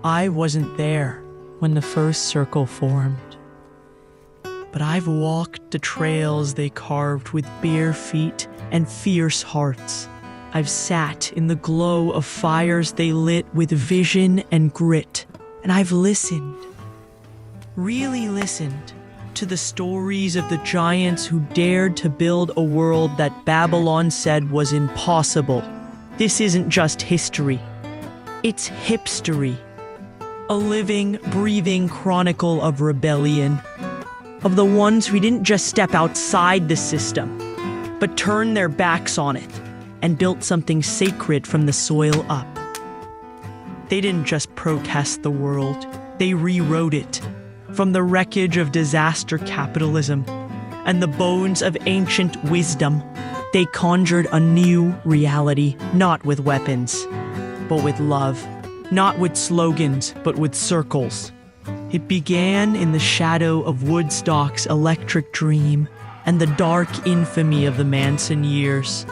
I wasn't there when the first circle formed, but I've walked the trails they carved with bare feet and fierce hearts. I've sat in the glow of fires they lit with vision and grit, and I've listened, really listened, to the stories of the giants who dared to build a world that Babylon said was impossible. This isn't just history, it's hipstery. A living, breathing chronicle of rebellion, of the ones who didn't just step outside the system, but turned their backs on it and built something sacred from the soil up. They didn't just protest the world, they rewrote it. From the wreckage of disaster capitalism and the bones of ancient wisdom, they conjured a new reality, not with weapons, but with love. Not with slogans, but with circles. It began in the shadow of Woodstock's electric dream and the dark infamy of the Manson years.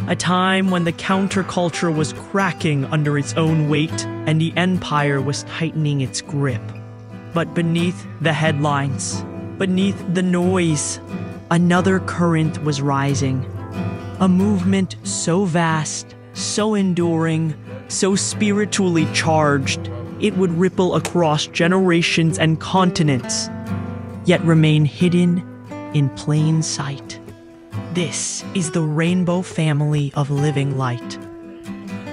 A time when the counterculture was cracking under its own weight and the empire was tightening its grip. But beneath the headlines, beneath the noise, another current was rising. A movement so vast, so enduring, so spiritually charged, it would ripple across generations and continents, yet remain hidden in plain sight. This is the rainbow family of living light.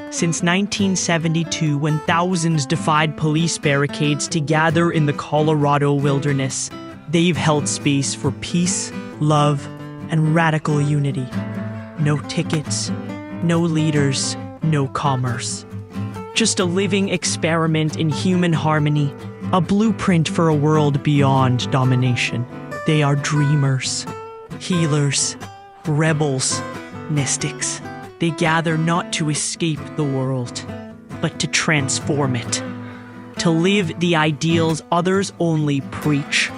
Since 1972, when thousands defied police barricades to gather in the Colorado wilderness, they've held space for peace, love, and radical unity. No tickets, no leaders, no commerce. Just a living experiment in human harmony, a blueprint for a world beyond domination. They are dreamers, healers, rebels, mystics. They gather not to escape the world, but to transform it. To live the ideals others only preach,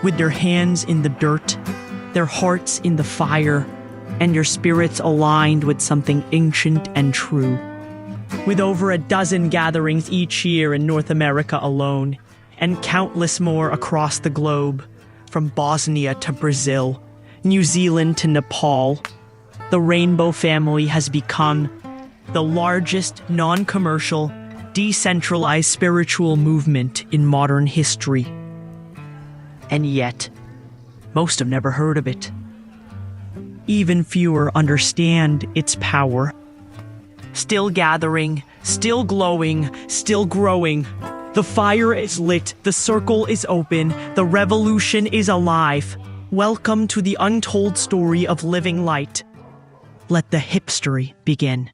with their hands in the dirt, their hearts in the fire, and your spirits aligned with something ancient and true. With over a dozen gatherings each year in North America alone, and countless more across the globe, from Bosnia to Brazil, New Zealand to Nepal, the Rainbow Family has become the largest non-commercial, decentralized spiritual movement in modern history. And yet, most have never heard of it. Even fewer understand its power. Still gathering, still glowing, still growing. The fire is lit, the circle is open, the revolution is alive. Welcome to the untold story of living light. Let the hipstery begin.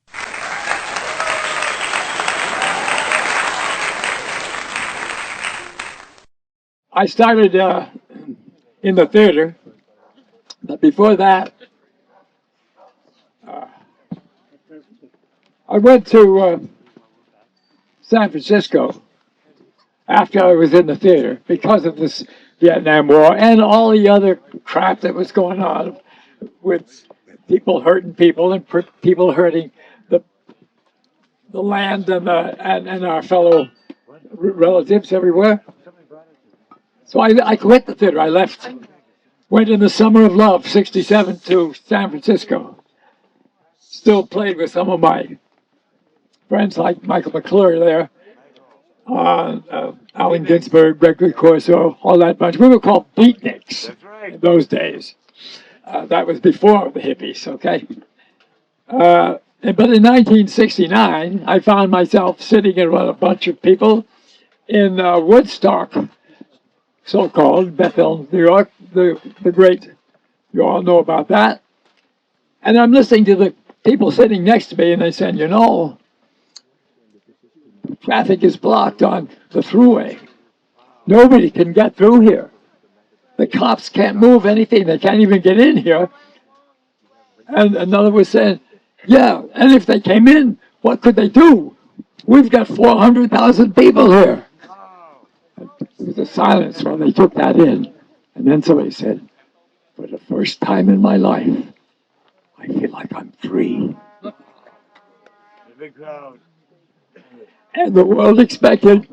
I started in the theater, but before that, I went to San Francisco after I was in the theater because of this Vietnam War and all the other crap that was going on with people hurting people and people hurting the land and our fellow relatives everywhere. So I quit the theater. I left. Went in the summer of love, '67, to San Francisco. Still played with some of my friends like Michael McClure there, Allen Ginsberg, Gregory Corso, all that bunch. We were called beatniks in those days. That was before the hippies, okay? But in 1969, I found myself sitting in front of a bunch of people in Woodstock, so-called Bethel, New York, the great, you all know about that. And I'm listening to the people sitting next to me, and they said, you know, traffic is blocked on the thruway. Nobody can get through here. The cops can't move anything. They can't even get in here. And another was saying, yeah, and if they came in, what could they do? We've got 400,000 people here. There was a silence while they took that in. And then somebody said, for the first time in my life, I feel like I'm free. The big crowd. And the world expected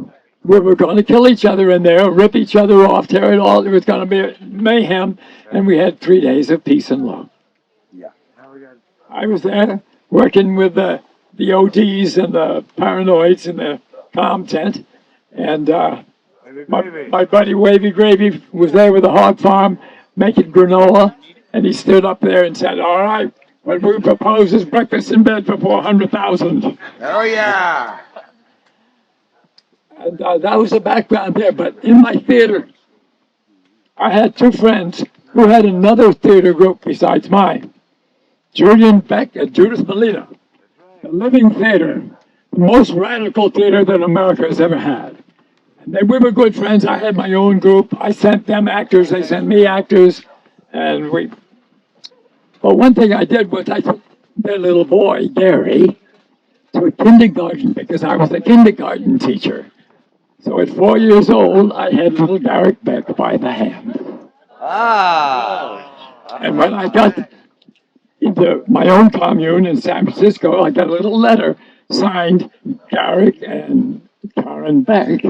we were going to kill each other in there, rip each other off, tear it all. It was going to be mayhem. And we had 3 days of peace and love. Yeah. I was there working with the ODs and the paranoids in the comm tent. And my buddy Wavy Gravy was there with the hog farm making granola. And he stood up there and said, all right, what we propose is breakfast in bed for 400,000. Oh, yeah. And that was the background there. But in my theater, I had 2 friends who had another theater group besides mine. Julian Beck and Judith Molina. The Living Theater, the most radical theater that America has ever had. And we were good friends. I had my own group. I sent them actors. They sent me actors. And but one thing I did was I took their little boy, Gary, to a kindergarten because I was a kindergarten teacher. So at 4 years old, I had little Garrick Beck by the hand. Ah. And when I got into my own commune in San Francisco, I got a little letter signed Garrick and Karen Beck,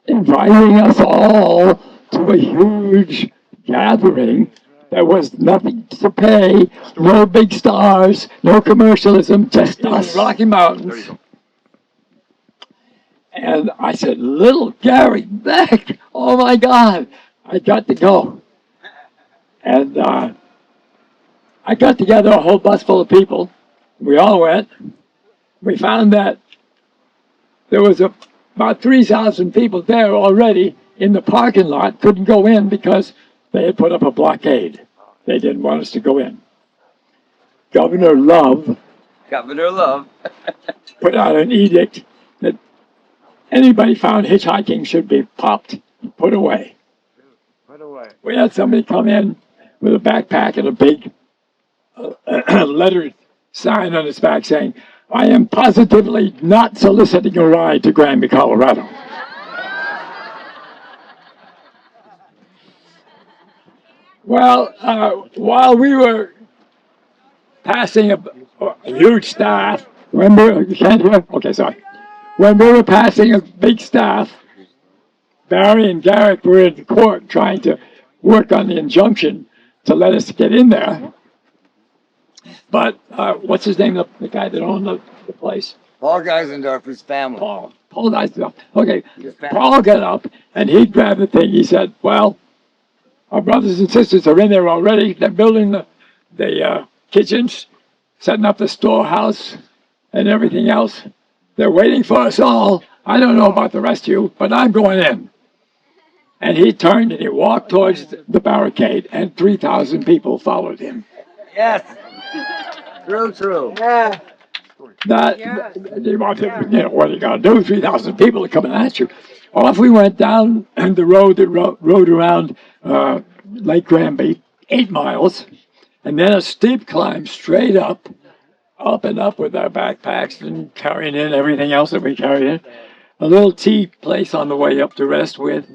inviting us all to a huge gathering. There was nothing to pay, no big stars, no commercialism, just us, Rocky Mountains. And I said, little Gary Beck, oh my God, I got to go. And I got together a whole bus full of people. We all went. We found that there was about 3,000 people there already in the parking lot, couldn't go in because they had put up a blockade. They didn't want us to go in. Governor Love put out an edict that anybody found hitchhiking should be popped and put away. We had somebody come in with a backpack and a big lettered sign on his back saying, I am positively not soliciting a ride to Granby, Colorado. Well, while we were passing a huge staff, you can't hear? Okay, sorry. When we were passing a big staff, Barry and Garrick were in court trying to work on the injunction to let us get in there. But what's his name, the guy that owned the place? Paul Geisendorfer's family. Paul Geisendorfer. Okay, Paul got up and he grabbed the thing. He said, well, our brothers and sisters are in there already. They're building the kitchens, setting up the storehouse and everything else. They're waiting for us all. I don't know about the rest of you, but I'm going in. And he turned and he walked towards the barricade, and 3,000 people followed him. Yes. True. Yeah. What are you going to do? 3,000 people are coming at you. Off we went down the road that rode around Lake Granby, 8 miles, and then a steep climb straight up and up with our backpacks and carrying in everything else that we carried in. A little tea place on the way up to rest with.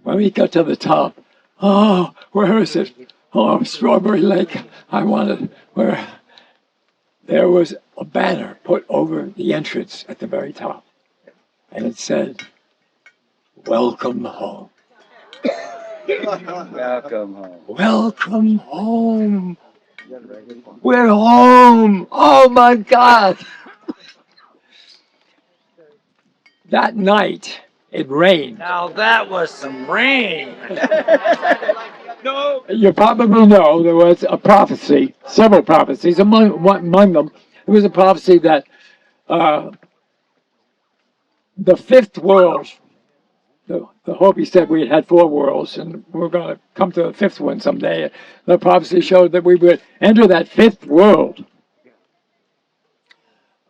When we got to the top, oh, where is it? Oh, Strawberry Lake. I wanted where there was a banner put over the entrance at the very top. And it said, welcome home. Welcome home. Welcome home. We're home. Oh my God. That night, it rained. Now that was some rain. No. You probably know there was a prophecy, several prophecies. Among them, there was a prophecy that the 5th world, the Hopi said we had 4 worlds, and we're going to come to the 5th one someday. The prophecy showed that we would enter that 5th world.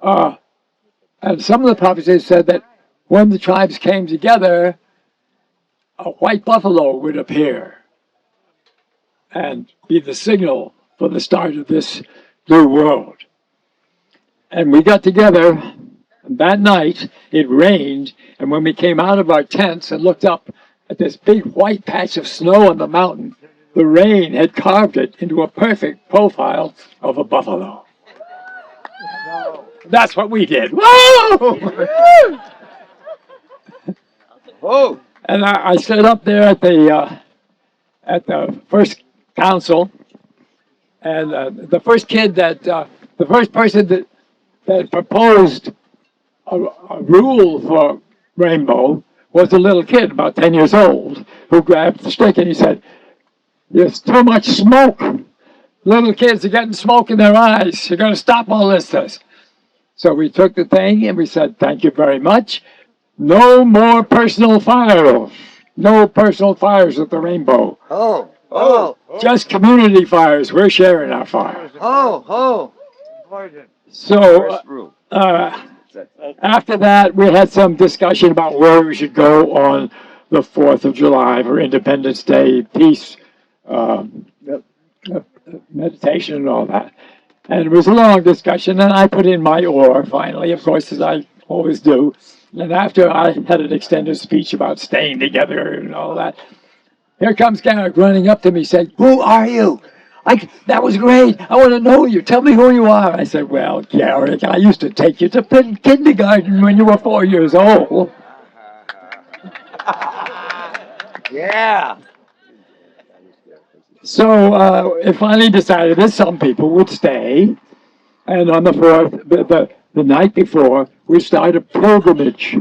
And some of the prophecies said that when the tribes came together, a white buffalo would appear and be the signal for the start of this new world. And we got together, and that night it rained, and when we came out of our tents and looked up at this big white patch of snow on the mountain, the rain had carved it into a perfect profile of a buffalo. That's what we did. Whoa! Oh. And I stood up there at the first council, and the first kid the first person that proposed a rule for rainbow was a little kid, about 10 years old, who grabbed the stick and he said, "There's too much smoke. Little kids are getting smoke in their eyes. You're going to stop all this." So we took the thing and we said, "Thank you very much. No more personal fires. No personal fires at the rainbow. Oh. Oh. Just community fires. We're sharing our fire." Oh. Oh. So after that, we had some discussion about where we should go on the 4th of July for Independence Day, peace, meditation and all that. And it was a long discussion, and I put in my oar finally, of course, as I always do. And after I had an extended speech about staying together and all that, here comes Garrick running up to me saying, "Who are you? That was great. I want to know you. Tell me who you are." I said, "Well, Garrick, I used to take you to kindergarten when you were 4 years old." Yeah. So it finally decided that some people would stay. And on the 4th, the night before, we started a pilgrimage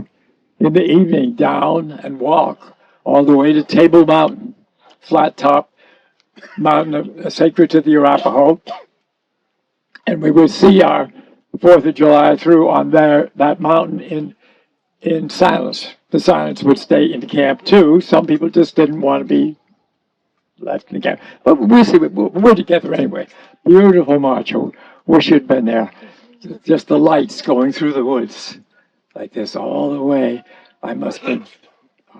in the evening down and walk all the way to Table Mountain, flat top mountain sacred to the Arapaho. And we would see our 4th of July through on that mountain in silence. The silence would stay in camp too. Some people just didn't want to be left in the camp. But we'll see. We're together anyway. Beautiful march. I wish you'd been there. Just the lights going through the woods like this all the way. I must have been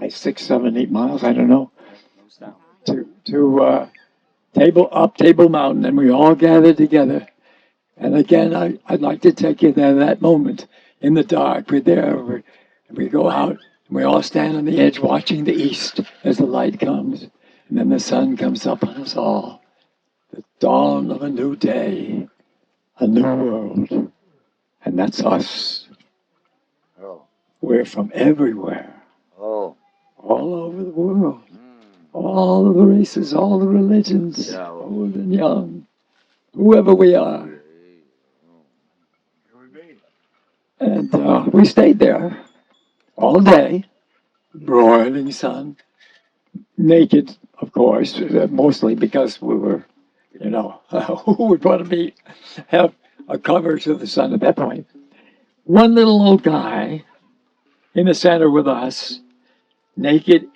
5, 6, 7, 8 miles. I don't know. To Table Mountain, and we all gathered together. And again, I'd like to take you there that moment in the dark. We're there. We go out, and we all stand on the edge watching the east as the light comes. And then the sun comes up on us all. The dawn of a new day, a new world. And that's us. Oh. We're from everywhere. Oh. All over the world. All the races, all the religions, Yeah. old and young. Whoever we are. And we stayed there all day, broiling sun, naked, of course, mostly because we were, who would want to have a cover to the sun at that point? One little old guy in the center with us, naked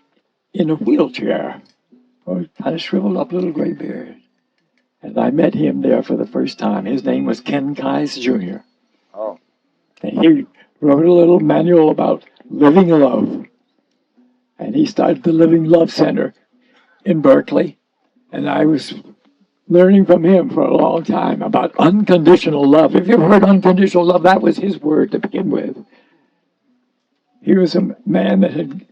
in a wheelchair, or kind of shriveled up little gray beard. And I met him there for the first time. His name was Ken Kais Jr. Oh. And he wrote a little manual about living love. And he started the Living Love Center in Berkeley. And I was learning from him for a long time about unconditional love. If you've heard unconditional love, that was his word to begin with. He was a man that had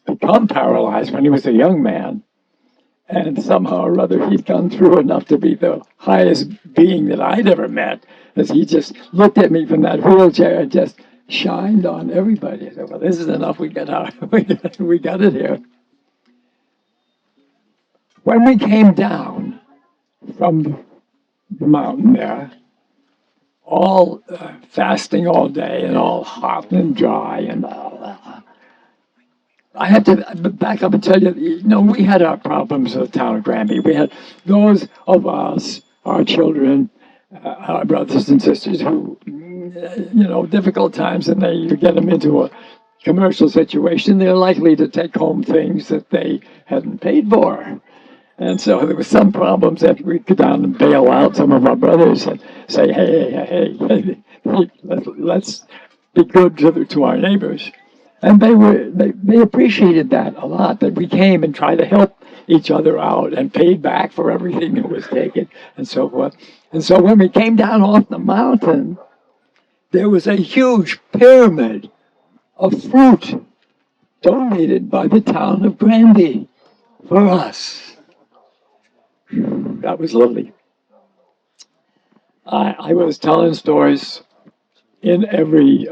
become paralyzed when he was a young man. And somehow or other, he'd gone through enough to be the highest being that I'd ever met. As he just looked at me from that wheelchair and just shined on everybody. I said, "Well, this is enough. We got it here." When we came down from the mountain there, all fasting all day and all hot and dry and I have to back up and tell you, we had our problems with the town of Granby. We had those of us, our children, our brothers and sisters who, difficult times, and you get them into a commercial situation, they're likely to take home things that they hadn't paid for. And so there were some problems that we'd go down and bail out some of our brothers and say, hey, let's be good to our neighbors. And they appreciated that a lot, that we came and tried to help each other out and paid back for everything that was taken and so forth. And so when we came down off the mountain, there was a huge pyramid of fruit donated by the town of Granby for us. That was lovely. I was telling stories in every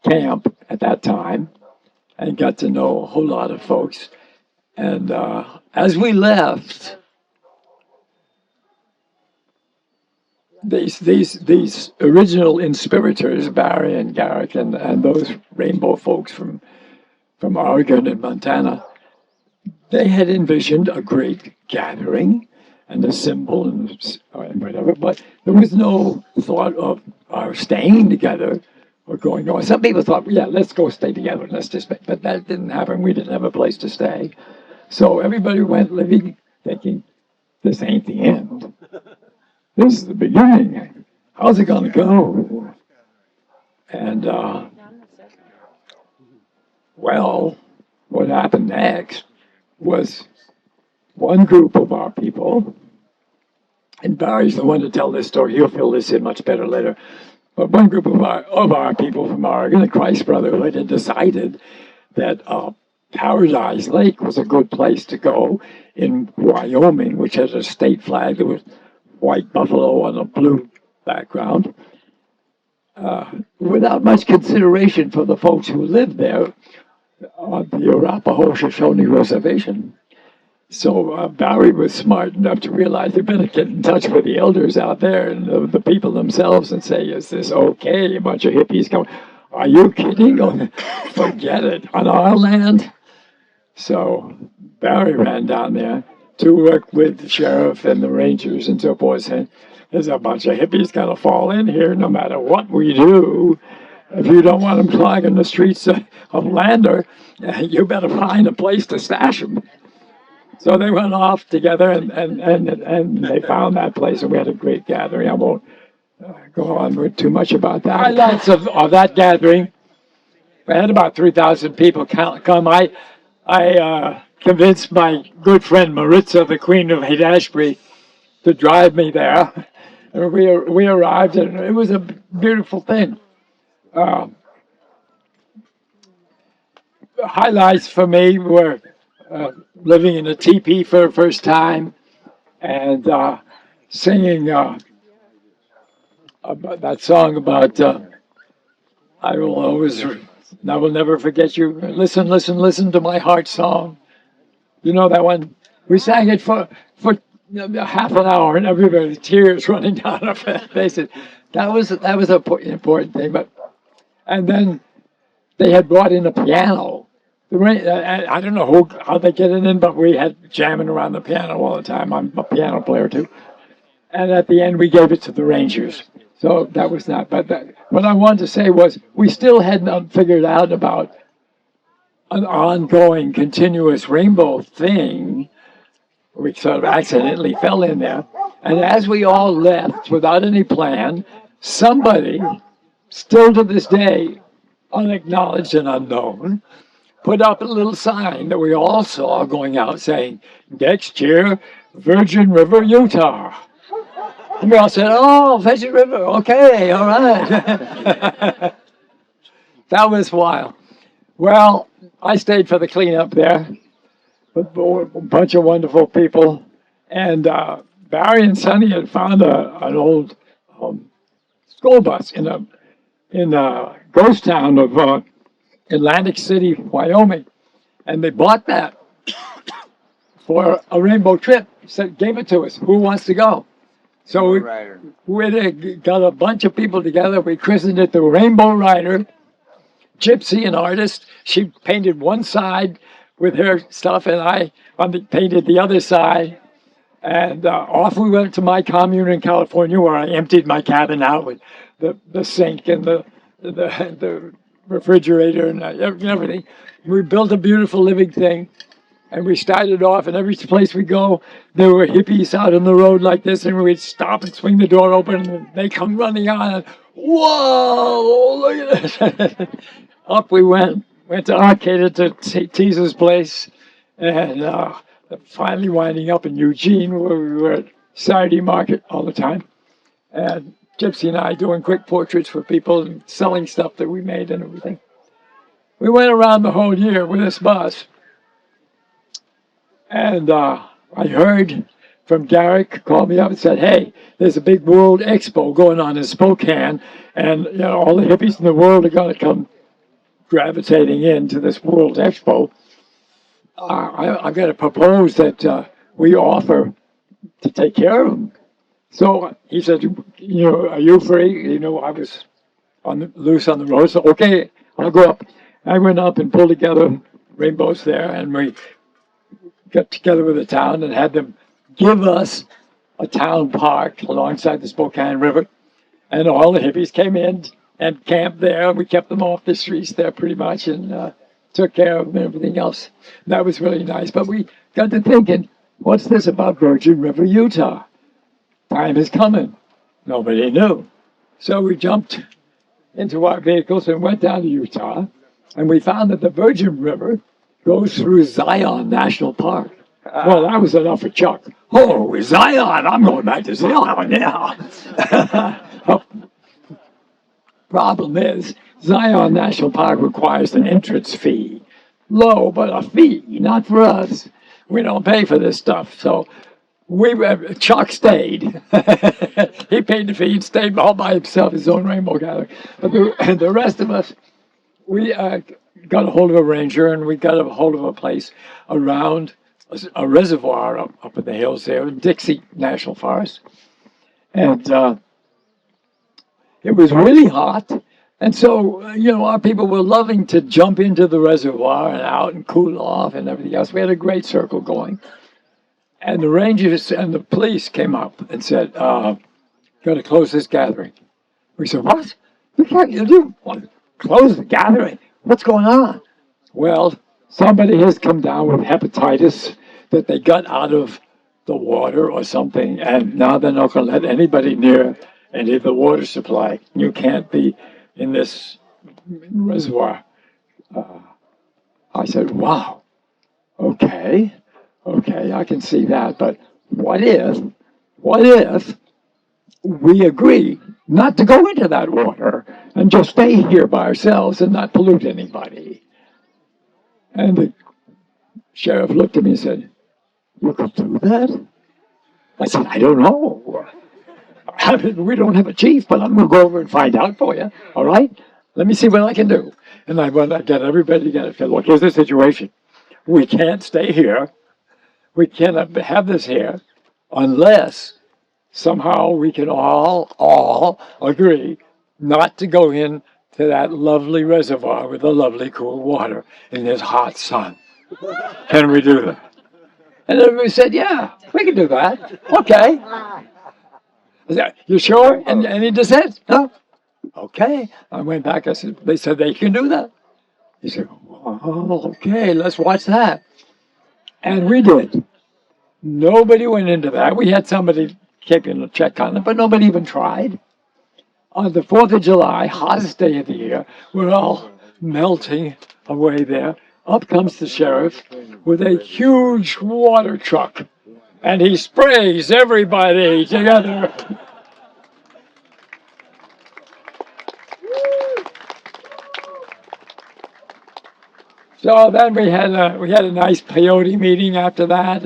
camp at that time and got to know a whole lot of folks. And as we left, these original inspirators, Barry and Garrick and those rainbow folks from Oregon and Montana, they had envisioned a great gathering and a symbol and whatever, but there was no thought of our staying together or going on. Some people thought, yeah, let's go stay together, let's just, but that didn't happen. We didn't have a place to stay. So everybody went living thinking, this ain't the end. This is the beginning. How's it going to go? And, well, what happened next was one group of our people, and Barry's the one to tell this story. He'll fill this in much better later. But one group of our people from Oregon, the Christ Brotherhood, had decided that Paradise Lake was a good place to go in Wyoming, which has a state flag that was white buffalo on a blue background, without much consideration for the folks who lived there on the Arapaho Shoshone Reservation. So Barry was smart enough to realize they better get in touch with the elders out there and the people themselves and say, is this okay? A bunch of hippies coming. Are you kidding? Oh, forget it. On our land? So Barry ran down there to work with the sheriff and the rangers and so forth, saying, there's a bunch of hippies going to fall in here no matter what we do. If you don't want them clogging the streets of Lander, you better find a place to stash them. So they went off together and they found that place, and we had a great gathering. I won't go on with too much about that. Highlights of that gathering. We had about 3,000 people come. I convinced my good friend Maritza, the Queen of Haight-Ashbury, to drive me there. And we arrived, and it was a beautiful thing. Highlights for me were living in a teepee for the first time and singing about that song about I will never forget you. Listen, listen, listen to my heart song. You know that one? We sang it for half an hour, and everybody, tears running down our faces. That was an important thing. And then they had brought in a piano. I don't know how they get it in, but we had jamming around the piano all the time. I'm a piano player too. And at the end, we gave it to the Rangers. So that was that. But what I wanted to say was we still hadn't figured out about an ongoing, continuous rainbow thing. We sort of accidentally fell in there. And as we all left without any plan, somebody, still to this day, unacknowledged and unknown, put up a little sign that we all saw going out saying, next year, Virgin River, Utah. And we all said, oh, Virgin River, okay, all right. That was wild. Well, I stayed for the cleanup there with a bunch of wonderful people. And Barry and Sonny had found an old school bus in a ghost town of Atlantic City, Wyoming, and they bought that for a rainbow trip. Gave it to us. Who wants to go? So we got a bunch of people together. We christened it the Rainbow Rider. Gypsy, an artist, she painted one side with her stuff, and I painted the other side. And off we went to my commune in California, where I emptied my cabin out with the sink and the refrigerator and everything. We built a beautiful living thing, and we started off, and every place we go, there were hippies out on the road like this, and we'd stop and swing the door open, and they come running on, and whoa, look at this. Up we went to Arcata to Teaser's place, and finally winding up in Eugene, where we were at Saturday market all the time. And Gypsy and I doing quick portraits for people and selling stuff that we made and everything. We went around the whole year with this bus. And I heard from Garrick, called me up and said, hey, there's a big World Expo going on in Spokane, and all the hippies in the world are going to come gravitating into this World Expo, I'm going to propose that we offer to take care of them. So he said, are you free? I was loose on the road. So, okay, I'll go up. I went up and pulled together rainbows there, and we got together with the town and had them give us a town park alongside the Spokane River. And all the hippies came in and camped there. We kept them off the streets there pretty much and took care of them and everything else. That was really nice. But we got to thinking, what's this about Virgin River, Utah? Time is coming. Nobody knew. So we jumped into our vehicles and went down to Utah. And we found that the Virgin River goes through Zion National Park. Well, that was enough for Chuck. Oh, Zion! I'm going back to Zion now. Problem is, Zion National Park requires an entrance fee. Low, but a fee, not for us. We don't pay for this stuff. So Chuck stayed. He paid the fee and stayed all by himself, his own rainbow gathering. But the rest of us, we got a hold of a ranger and we got a hold of a place around a reservoir up in the hills there in Dixie National Forest. And it was really hot. And so, our people were loving to jump into the reservoir and out and cool off and everything else. We had a great circle going. And the rangers and the police came up and said, got to close this gathering. We said, what? You can't do what? Close the gathering? What's going on? Well, somebody has come down with hepatitis that they got out of the water or something, and now they're not going to let anybody near any of the water supply. You can't be in this reservoir. I said, wow, okay, I can see that, but what if we agree not to go into that water and just stay here by ourselves and not pollute anybody? And the sheriff looked at me and said, you could do that? I said, I don't know. We don't have a chief, but I'm going to go over and find out for you. All right? Let me see what I can do. And I went, I got everybody together. I said, look, here's the situation. We can't stay here. We cannot have this here unless somehow we can all agree not to go in to that lovely reservoir with the lovely cool water in this hot sun. Can we do that? And everybody said, yeah, we can do that. Okay. I said, you sure? And any dissent? No. Okay. I went back. I said, they said they can do that. He said, oh, okay, let's watch that. And we did. Nobody went into that. We had somebody keeping a check on it, but nobody even tried. On the 4th of July, hottest day of the year, we're all melting away there. Up comes the sheriff with a huge water truck, and he sprays everybody together. So then we had a nice peyote meeting after that,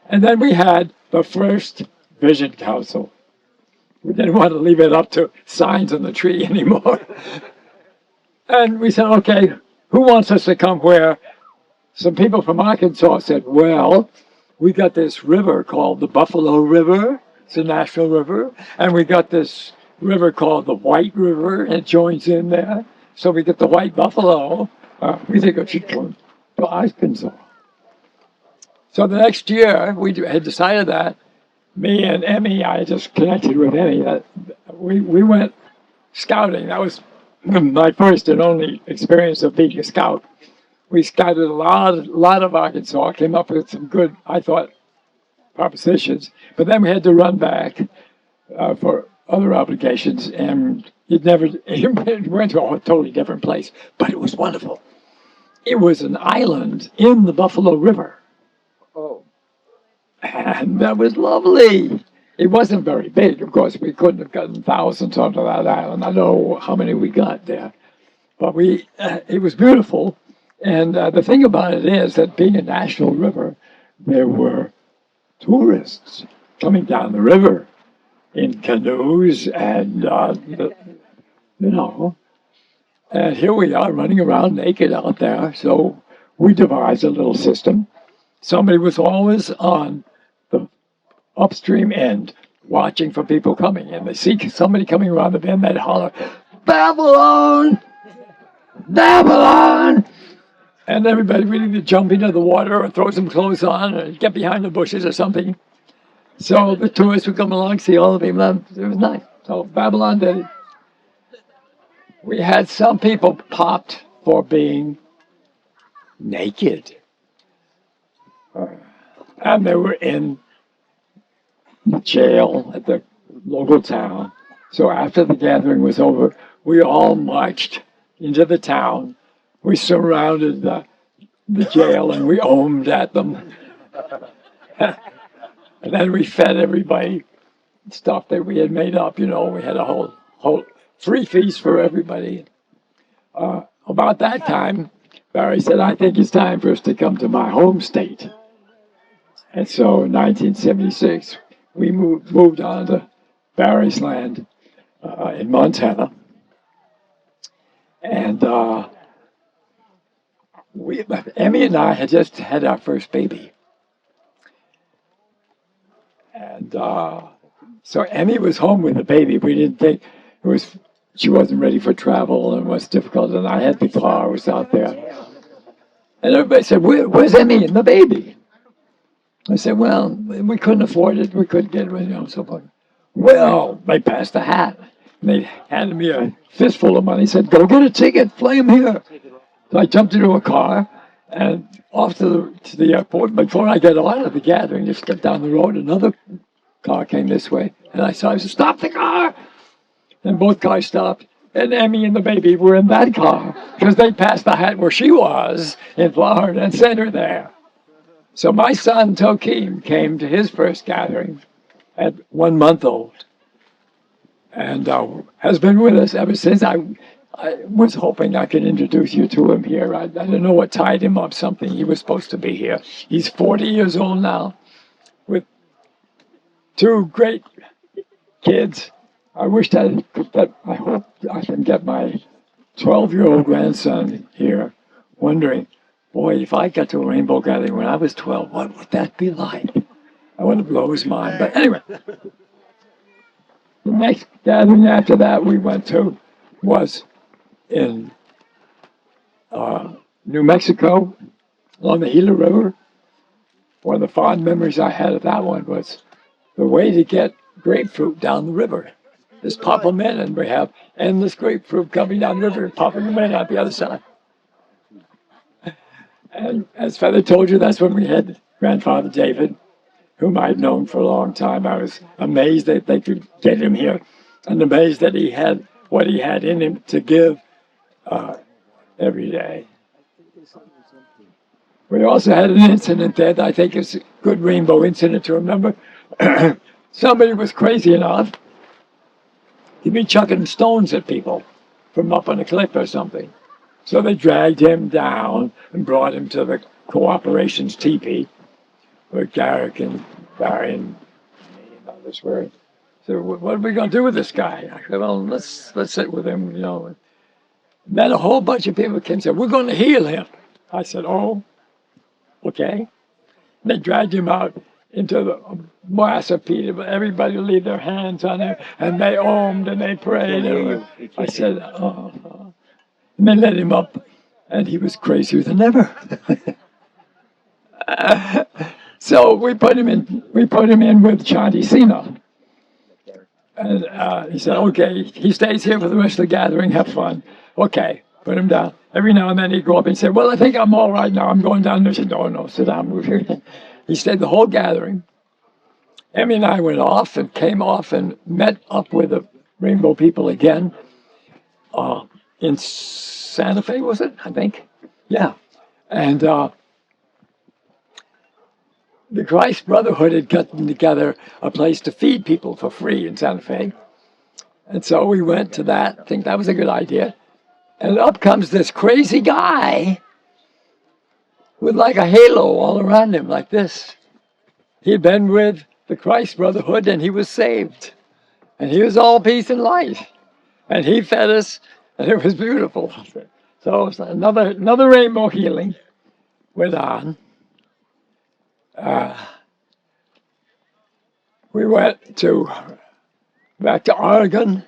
and then we had the first Vision Council. We didn't want to leave it up to signs on the tree anymore. And we said, okay, who wants us to come where? Some people from Arkansas said, well, we got this river called the Buffalo River. It's a national river. And we got this river called the White River. It joins in there. So we get the White Buffalo. We think it should come to Arkansas. So the next year, we had decided that. Me and Emmy, I just connected with Emmy. We went scouting. That was my first and only experience of being a scout. We scouted a lot of Arkansas, came up with some good, I thought, propositions. But then we had to run back for other obligations, and it went to a totally different place. But it was wonderful. It was an island in the Buffalo River. Oh. And that was lovely. It wasn't very big, of course. We couldn't have gotten thousands onto that island. I don't know how many we got there. But it was beautiful. And the thing about it is that being a national river, there were tourists coming down the river in canoes and, And here we are running around naked out there. So we devised a little system. Somebody was always on the upstream end watching for people coming. And they see somebody coming around the bend, they'd holler, Babylon! Babylon! And everybody would either jump into the water or throw some clothes on or get behind the bushes or something. So the tourists would come along, see all the people. It was nice. So Babylon did it. We had some people popped for being naked. And they were in jail at the local town. So after the gathering was over, we all marched into the town. We surrounded the jail and we owned at them. And then we fed everybody stuff that we had made up. We had a whole free feast for everybody. About that time, Barry said, I think it's time for us to come to my home state. And so in 1976, we moved on to Barry's land in Montana. And Emmy and I had just had our first baby. And so Emmy was home with the baby. We didn't think she wasn't ready for travel and it was difficult. And I had the car, was out there. And everybody said, where's Emmy and the baby? I said, well, we couldn't afford it. We couldn't get it, so forth. Well, they passed the hat. And they handed me a fistful of money, said, go get a ticket, fly him here. So I jumped into a car and off to the airport. Before I get out of the gathering, just get down the road, another car came this way. And I said, stop the car. And both cars stopped. And Emmy and the baby were in that car because they passed the hat where she was in Florida and sent her there. So my son, Tokeem, came to his first gathering at 1 month old and has been with us ever since. I was hoping I could introduce you to him here. I don't know what tied him up, something. He was supposed to be here. He's 40 years old now with 2 great kids. I hope I can get my 12-year-old grandson here wondering, boy, if I got to a rainbow gathering when I was 12, what would that be like? I want to blow his mind. But anyway, the next gathering after that we went to was in New Mexico along the Gila River. One of the fond memories I had of that one was the way to get grapefruit down the river. Just pop them in and we have endless grapefruit coming down the river and popping them in at the other side. And as Feather told you, that's when we had Grandfather David, whom I'd known for a long time. I was amazed that they could get him here and amazed that he had what he had in him to give every day. We also had an incident there that I think is a good rainbow incident to remember. Somebody was crazy enough to be chucking stones at people from up on a cliff or something. So they dragged him down and brought him to the Cooperation's teepee, where Garrick and Barry and me and others were. So what are we going to do with this guy? I said, well, let's sit with him, And then a whole bunch of people came and said, we're going to heal him. I said, oh, okay. And they dragged him out into the mass of people. Everybody laid their hands on him, and they omed and they prayed. And I said, oh. And they let him up, and he was crazier than ever. So we put him in with Chanti Sina. And he said, okay, he stays here for the rest of the gathering, have fun. Okay, put him down. Every now and then he'd go up and say, well, I think I'm all right now. I'm going down there. I said, no, sit down, move here. He stayed the whole gathering. Emmy and I went off and came off and met up with the Rainbow people again in Santa Fe, was it? I think. Yeah. And the Christ Brotherhood had gotten together a place to feed people for free in Santa Fe. And so we went to that. I think that was a good idea. And up comes this crazy guy with like a halo all around him, like this. He'd been with the Christ Brotherhood and he was saved. And he was all peace and light. And he fed us and it was beautiful. So it was another rainbow healing went on. We went back to Oregon,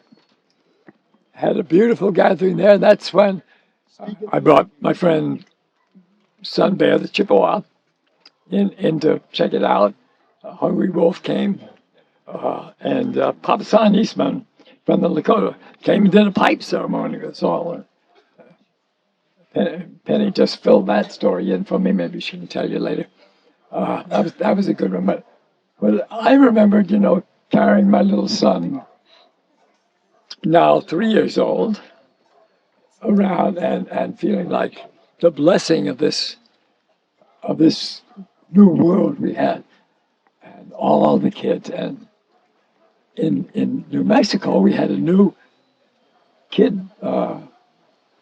had a beautiful gathering there. That's when I brought my friend Sun Bear, the Chippewa, in to check it out. Hungry Wolf came, and Papa San Eastman from the Lakota came and did a pipe ceremony with us all. Penny just filled that story in for me. Maybe she can tell you later. That was a good one. But I remembered, carrying my little son, now 3 years old, around and feeling like the blessing of this new world we had, and all the kids. And in New Mexico, we had a new kid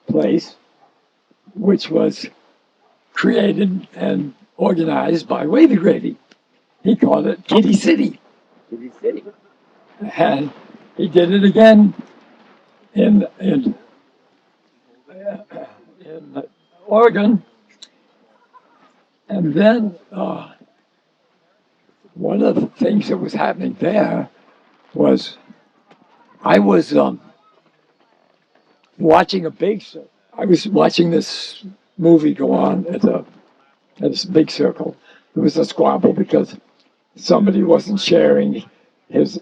place, which was created and organized by Wavy Gravy. He called it Kitty City. Kitty City. And he did it again in Oregon. And then one of the things that was happening there was I was watching this movie go on at this big circle. There was a squabble because somebody wasn't sharing his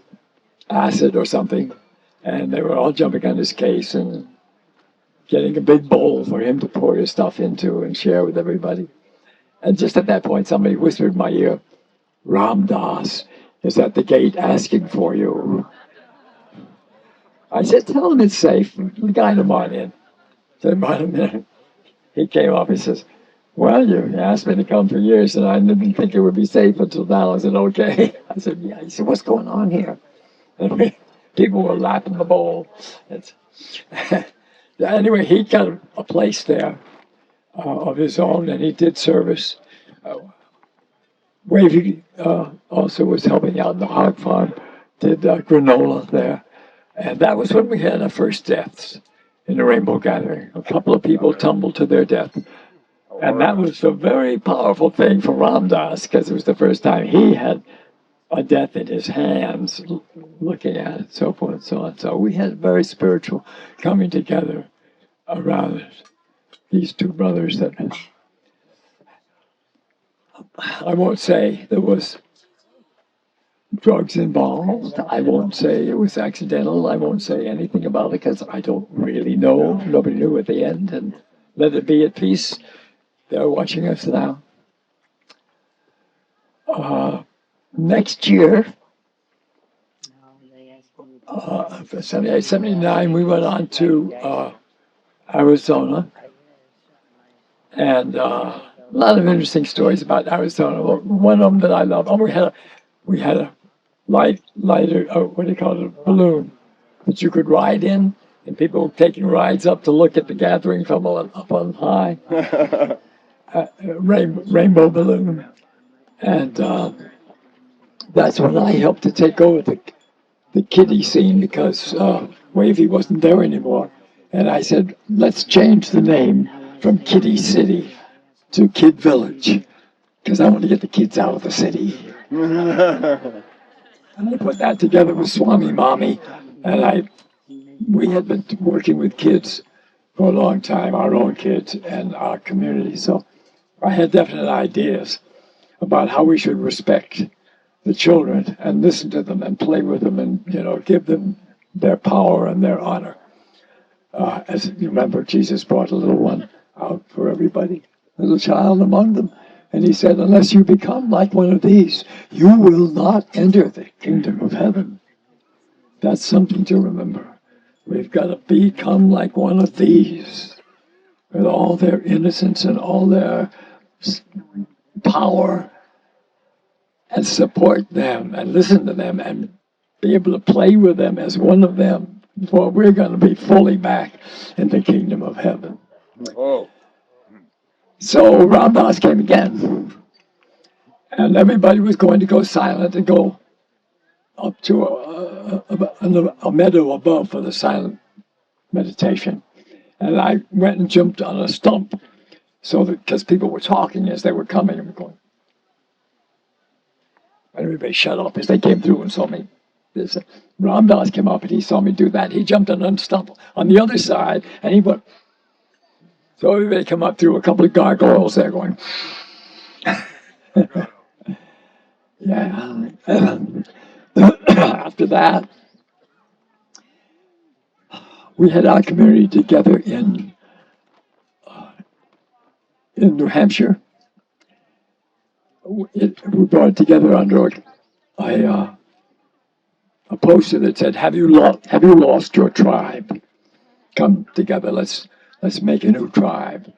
acid or something, and they were all jumping on his case and getting a big bowl for him to pour his stuff into and share with everybody. And just at that point, somebody whispered in my ear, "Ram Dass is at the gate asking for you." I said, "Tell him it's safe. Guide him on in." So about a minute, he came up. He says, "Well, you asked me to come for years, and I didn't think it would be safe until now." I said, "Okay." I said, "Yeah." He said, "What's going on here?" And people were lapping the bowl. Anyway, he got a place there of his own, and he did service. Wavy also was helping out in the hog farm, did granola there. And that was when we had our first deaths in the Rainbow Gathering. A couple of people tumbled to their death. And that was a very powerful thing for Ram Dass, because it was the first time he had a death in his hands, looking at it, so forth and so on. So we had very spiritual coming together around these two brothers that I won't say there was drugs involved. I won't say it was accidental. I won't say anything about it because I don't really know. Nobody knew at the end, and let it be at peace. They're watching us now. Next year, 78, 79, we went on to Arizona, and a lot of interesting stories about Arizona. One of them that I love, we had a lighter, what do you call it, a balloon that you could ride in, and people were taking rides up to look at the gathering from up on high. Rainbow balloon. And that's when I helped to take over the kiddie scene because Wavy wasn't there anymore. And I said, let's change the name from Kiddie City to Kid Village because I want to get the kids out of the city. And I put that together with Swami Mommy. And we had been working with kids for a long time, our own kids and our community. So I had definite ideas about how we should respect the children and listen to them and play with them and, give them their power and their honor. As you remember, Jesus brought a little one out for everybody, a little child among them. And he said, unless you become like one of these, you will not enter the kingdom of heaven. That's something to remember. We've got to become like one of these with all their innocence and all their power, and support them and listen to them and be able to play with them as one of them, for we're going to be fully back in the kingdom of heaven. Oh. So Ram Dass came again, and everybody was going to go silent and go up to a meadow above for the silent meditation. And I went and jumped on a stump so that, because people were talking as they were coming and going, everybody shut up as they came through and saw me. This Ram Dass came up and he saw me do that. He jumped on a stump on the other side and he went, so everybody come up through a couple of gargoyles there going, yeah. After that, we had our community together in New Hampshire. We brought it together under a poster that said, have you lost your tribe? Come together, let's make a new tribe.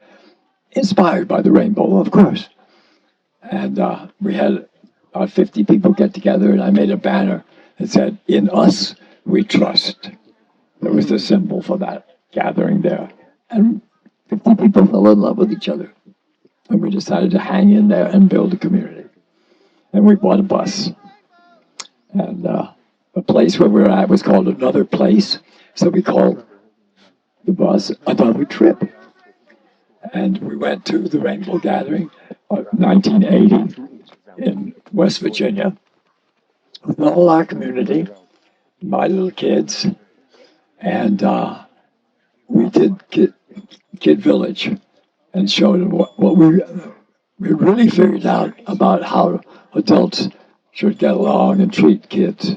Inspired by the rainbow, of course. And we had about 50 people get together, and I made a banner that said, in us we trust. That was the symbol for that gathering there. And 50 people fell in love with each other. And we decided to hang in there and build a community. And we bought a bus. And the place where we were at was called Another Place. So we called the bus Another Trip. And we went to the Rainbow Gathering of 1980 in West Virginia with all our community, my little kids, and we did Kid Village and showed them what we really figured out about how adults should get along and treat kids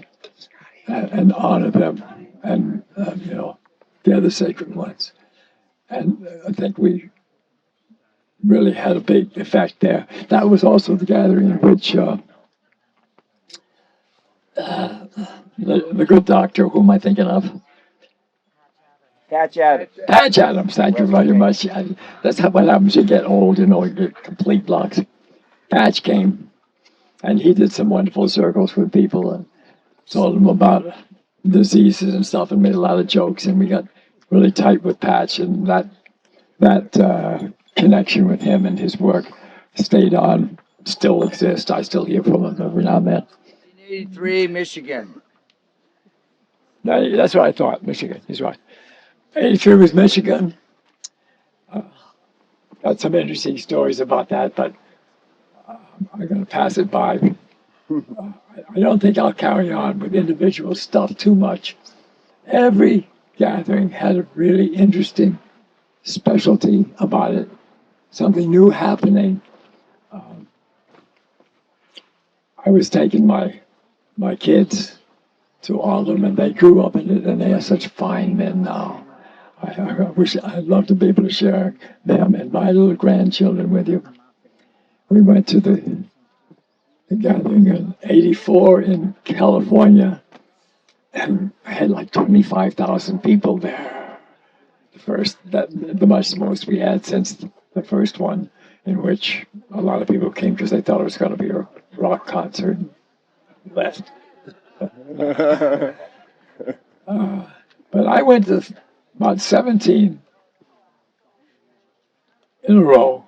and honor them, and they're the sacred ones. And I think we really had a big effect there. That was also the gathering in which the good doctor, who am I thinking of? Patch Adams. Patch Adams, thank you very much. That's what happens when you get old, you get complete blocks. Patch came, and he did some wonderful circles with people and told them about diseases and stuff and made a lot of jokes, and we got really tight with Patch, and that connection with him and his work stayed on, still exists. I still hear from him every now and then. 1983, Michigan. That's what I thought, Michigan, he's right. 83 was Michigan. Got some interesting stories about that, but I'm going to pass it by. I don't think I'll carry on with individual stuff too much. Every gathering had a really interesting specialty about it, something new happening. I was taking my kids to all of them, and they grew up in it, and they are such fine men now. I wish I'd love to be able to share them and my little grandchildren with you. We went to the gathering in '84 in California, and I had like 25,000 people there. The most we had since the first one, in which a lot of people came because they thought it was going to be a rock concert and left. But I went to about 17 in a row.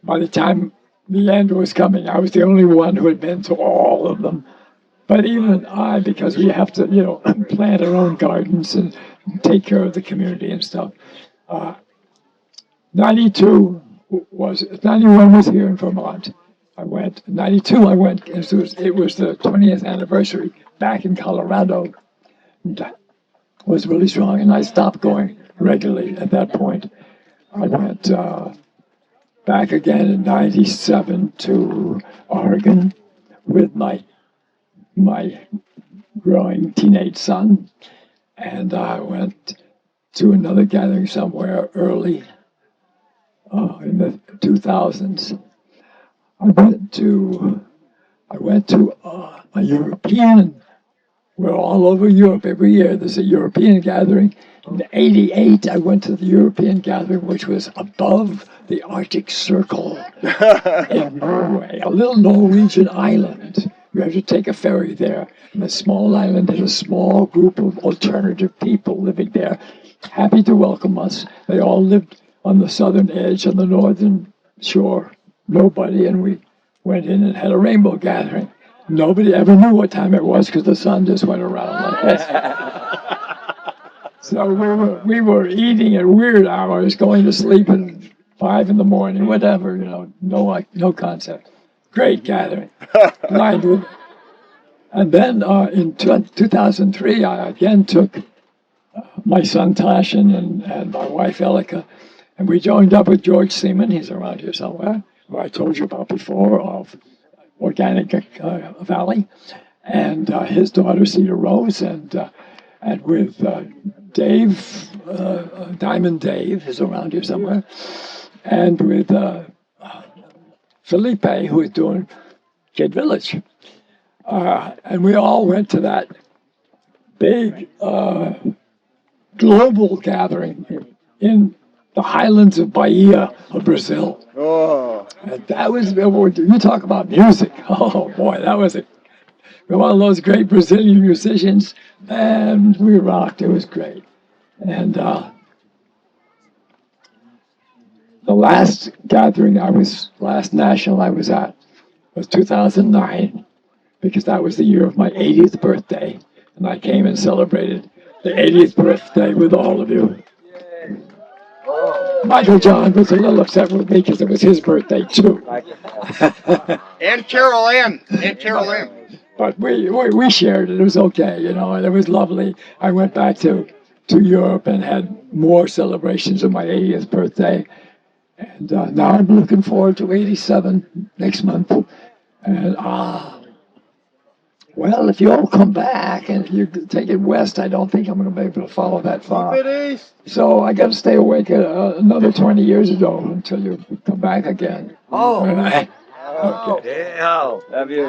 By the time the end was coming, I was the only one who had been to all of them. But even I, because we have to, plant our own gardens and take care of the community and stuff. 91 was here in Vermont. I went. 92 I went. It was the 20th anniversary back in Colorado. That was really strong, and I stopped going regularly at that point. I went back again in 97 to Oregon with my growing teenage son, and I went to another gathering somewhere early in the 2000s. I went to a European. We're all over Europe every year. There's a European gathering. In '88, I went to the European gathering, which was above the Arctic Circle in Norway, a little Norwegian island. You have to take a ferry there. And a small island had a small group of alternative people living there, happy to welcome us. They all lived on the southern edge, on the northern shore. Nobody, and we went in and had a rainbow gathering. Nobody ever knew what time it was because the sun just went around like this. So we were eating at weird hours, going to sleep at 5 in the morning, whatever, no concept. Great gathering. Lined with, and then in 2003, I again took my son Tashin and my wife Elika, and we joined up with George Seaman. He's around here somewhere, who I told you about before, of Organic Valley, and his daughter Cedar Rose, and with Dave, Diamond Dave is around here somewhere, and with Felipe, who is doing Kid Village. And we all went to that big global gathering in the highlands of Bahia of Brazil. Oh, And that was, you talk about music. Oh boy, that was one of those great Brazilian musicians. And we rocked, it was great. And the last gathering last national I was at was 2009, because that was the year of my 80th birthday. And I came and celebrated the 80th birthday with all of you. Michael John was a little upset with me because it was his birthday too. and Carol Ann. And Carol Ann. But we shared it. It was okay, and it was lovely. I went back to Europe and had more celebrations of my 80th birthday. And now I'm looking forward to 87 next month. And well, if you all come back and you take it west, I don't think I'm going to be able to follow that far. Keep it east. So I got to stay awake another 20 years ago until you come back again. Oh. Okay. Yeah. Love you.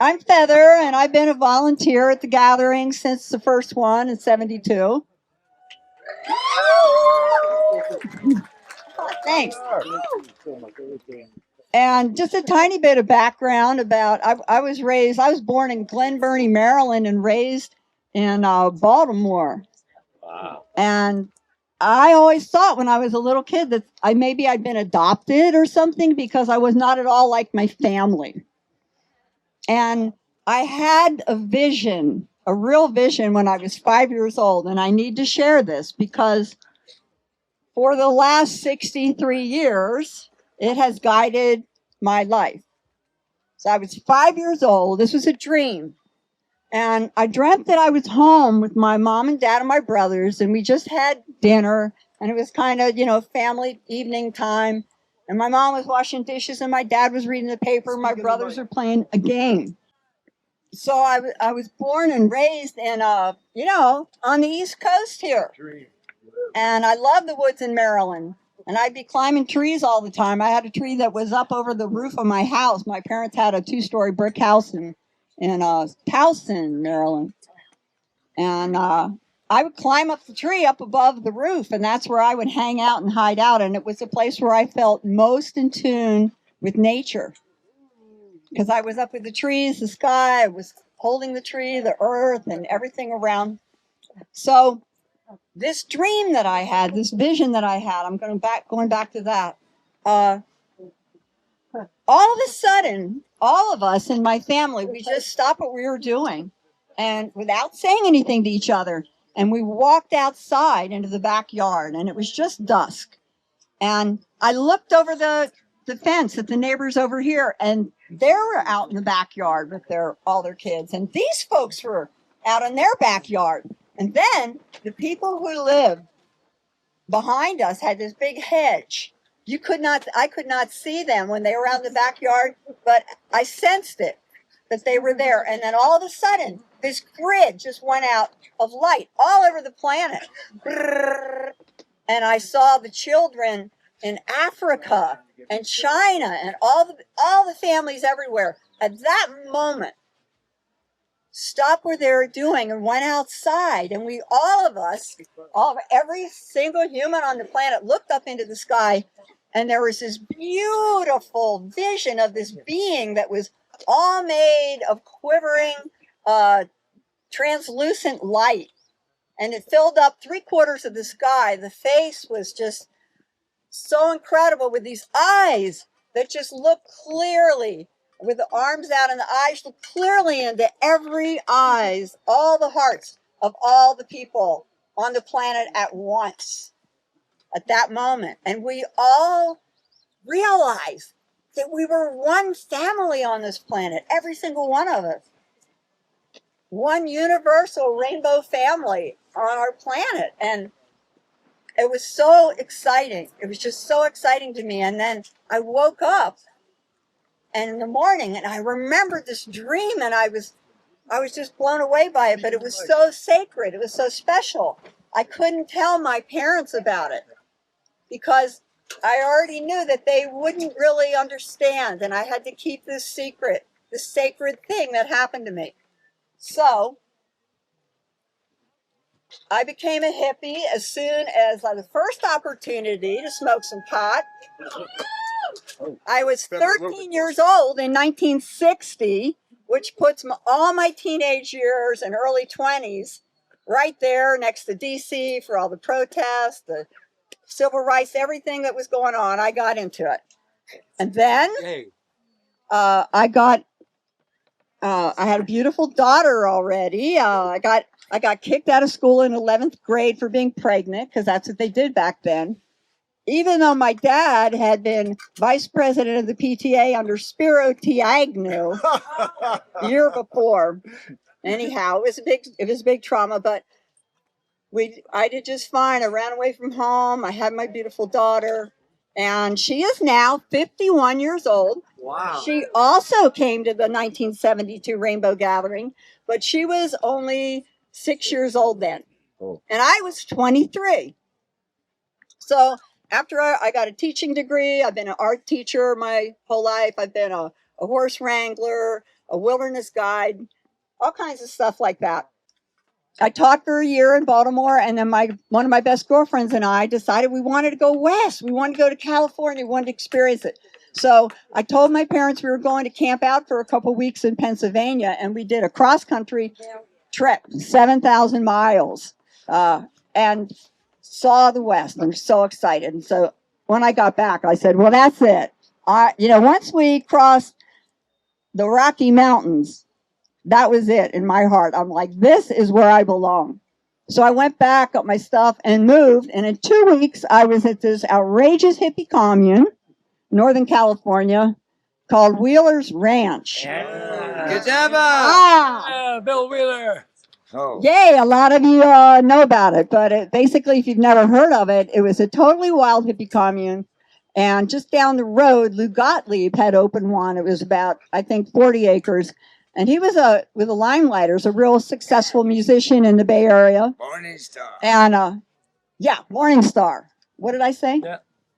I'm Feather, and I've been a volunteer at the gathering since the first one in '72. Thanks. And just a tiny bit of background about I was born in Glen Burnie, Maryland, and raised in Baltimore. Wow. And I always thought when I was a little kid that I'd been adopted or something, because I was not at all like my family. And I had a vision, a real vision, when I was 5 years old. And I need to share this because for the last 63 years, it has guided my life. So I was 5 years old. This was a dream. And I dreamt that I was home with my mom and dad and my brothers, and we just had dinner. And it was kind of, family evening time. And my mom was washing dishes, and my dad was reading the paper. My brothers were playing a game. So I was born and raised in, on the East Coast here. And I love the woods in Maryland. And I'd be climbing trees all the time. I had a tree that was up over the roof of my house. My parents had a 2-story brick house in Towson, Maryland. And I would climb up the tree up above the roof, and that's where I would hang out and hide out. And it was a place where I felt most in tune with nature, because I was up with the trees, the sky, I was holding the tree, the earth, and everything around. So this dream that I had, this vision that I had, I'm going back to that. All of a sudden, all of us in my family, we just stopped what we were doing, and without saying anything to each other, and we walked outside into the backyard, and it was just dusk. And I looked over the fence at the neighbors over here, and they were out in the backyard with all their kids, and these folks were out in their backyard. And then the people who lived behind us had this big hedge. I could not see them when they were out in the backyard, but I sensed it, that they were there. And then all of a sudden, this grid just went out of light all over the planet. And I saw the children in Africa and China and all the families everywhere at that moment stopped what they were doing and went outside. And every single human on the planet looked up into the sky, and there was this beautiful vision of this being that was all made of quivering, translucent light. and it filled up 3/4 of the sky. The face was just so incredible with these eyes that just look clearly, with the arms out and the eyes look clearly into every eyes, all the hearts of all the people on the planet at once at that moment. And we all realized that we were one family on this planet, every single one of us. One universal rainbow family on our planet. And it was so exciting. It was just so exciting to me. And then I woke up and in the morning and I remembered this dream, and I was just blown away by it, but it was so sacred. It was so special. I couldn't tell my parents about it because I already knew that they wouldn't really understand, and I had to keep this secret, this sacred thing that happened to me. So I became a hippie as soon as I had the first opportunity to smoke some pot. I was 13 years old in 1960, which puts all my teenage years and early 20s right there next to DC for all the protests, the civil rights, everything that was going on. I got into it. And then I had a beautiful daughter already. I got kicked out of school in 11th grade for being pregnant, because that's what they did back then. Even though my dad had been vice president of the PTA under Spiro T. Agnew the year before. Anyhow, it was a big trauma, but I did just fine. I ran away from home. I had my beautiful daughter, and she is now 51 years old. Wow. She also came to the 1972 Rainbow Gathering, but she was only 6 years old then. Oh. And I was 23. So after I got a teaching degree, I've been an art teacher my whole life. I've been a horse wrangler, a wilderness guide, all kinds of stuff like that. I taught for a year in Baltimore, and then one of my best girlfriends and I decided we wanted to go west. We wanted to go to California. We wanted to experience it. So I told my parents we were going to camp out for a couple weeks in Pennsylvania, and we did a cross-country trip, 7,000 miles, and saw the West. I'm so excited. And so when I got back, I said, well, that's it. Once we crossed the Rocky Mountains, that was it in my heart. I'm like, this is where I belong. So I went back, got my stuff, and moved. And in 2 weeks, I was at this outrageous hippie commune, Northern California, called Wheeler's Ranch. Good job. Bill Wheeler. Oh. Yay, a lot of you know about it. But basically, if you've never heard of it, it was a totally wild hippie commune. And just down the road, Lou Gottlieb had opened one. It was about, I think, 40 acres. And he was with the Limelighters, a real successful musician in the Bay Area. Morning Star. And Morning Star. What did I say?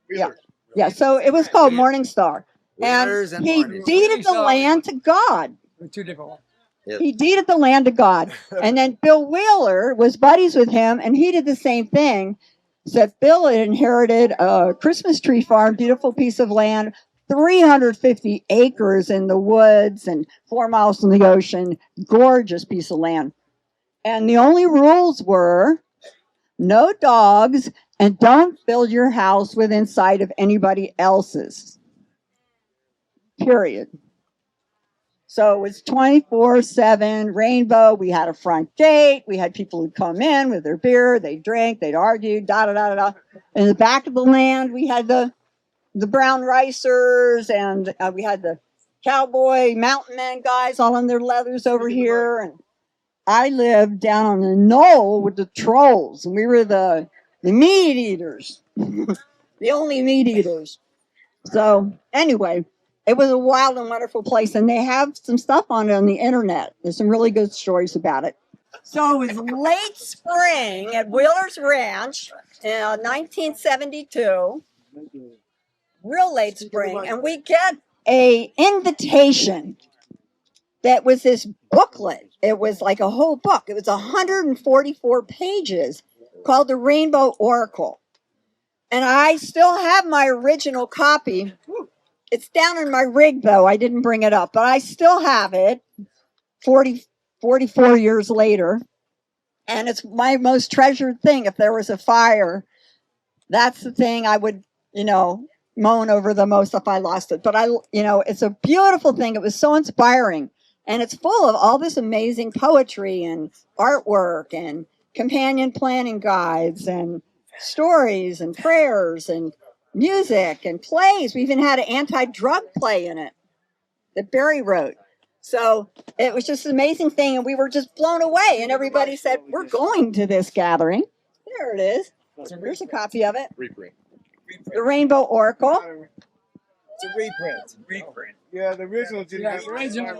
Yeah. So it was called Morning Star. And he deeded the land to God. Two different ones. Yep. He deeded the land to God. And then Bill Wheeler was buddies with him, and he did the same thing. Except Bill had inherited a Christmas tree farm, beautiful piece of land, 350 acres in the woods and 4 miles from the ocean, gorgeous piece of land. And the only rules were no dogs, and don't build your house within sight of anybody else's. Period. So it was 24/7 rainbow. We had a front gate. We had people who'd come in with their beer. They'd drink. They'd argue. Da. In the back of the land, we had the brown ricers, and we had the cowboy mountain men guys all in their leathers over here. And I lived down on the knoll with the trolls, and we were the meat eaters, the only meat eaters. So anyway, it was a wild and wonderful place, and they have some stuff on it on the internet. There's some really good stories about it. So it was late spring at Wheeler's Ranch in 1972, real late spring, and we get a invitation that was this booklet. It was like a whole book. It was 144 pages called The Rainbow Oracle. And I still have my original copy. It's down in my rig, though. I didn't bring it up, but I still have it 44 years later. And it's my most treasured thing. If there was a fire, that's the thing I would, moan over the most if I lost it. But it's a beautiful thing. It was so inspiring. And it's full of all this amazing poetry and artwork and companion planning guides and stories and prayers and music and plays. We even had an anti-drug play in it that Barry wrote. So it was just an amazing thing. And we were just blown away. And everybody said, we're going to this gathering. There it is. Here's a copy of it. Reprint. The Rainbow Oracle. It's a reprint. Yeah, the original didn't have The original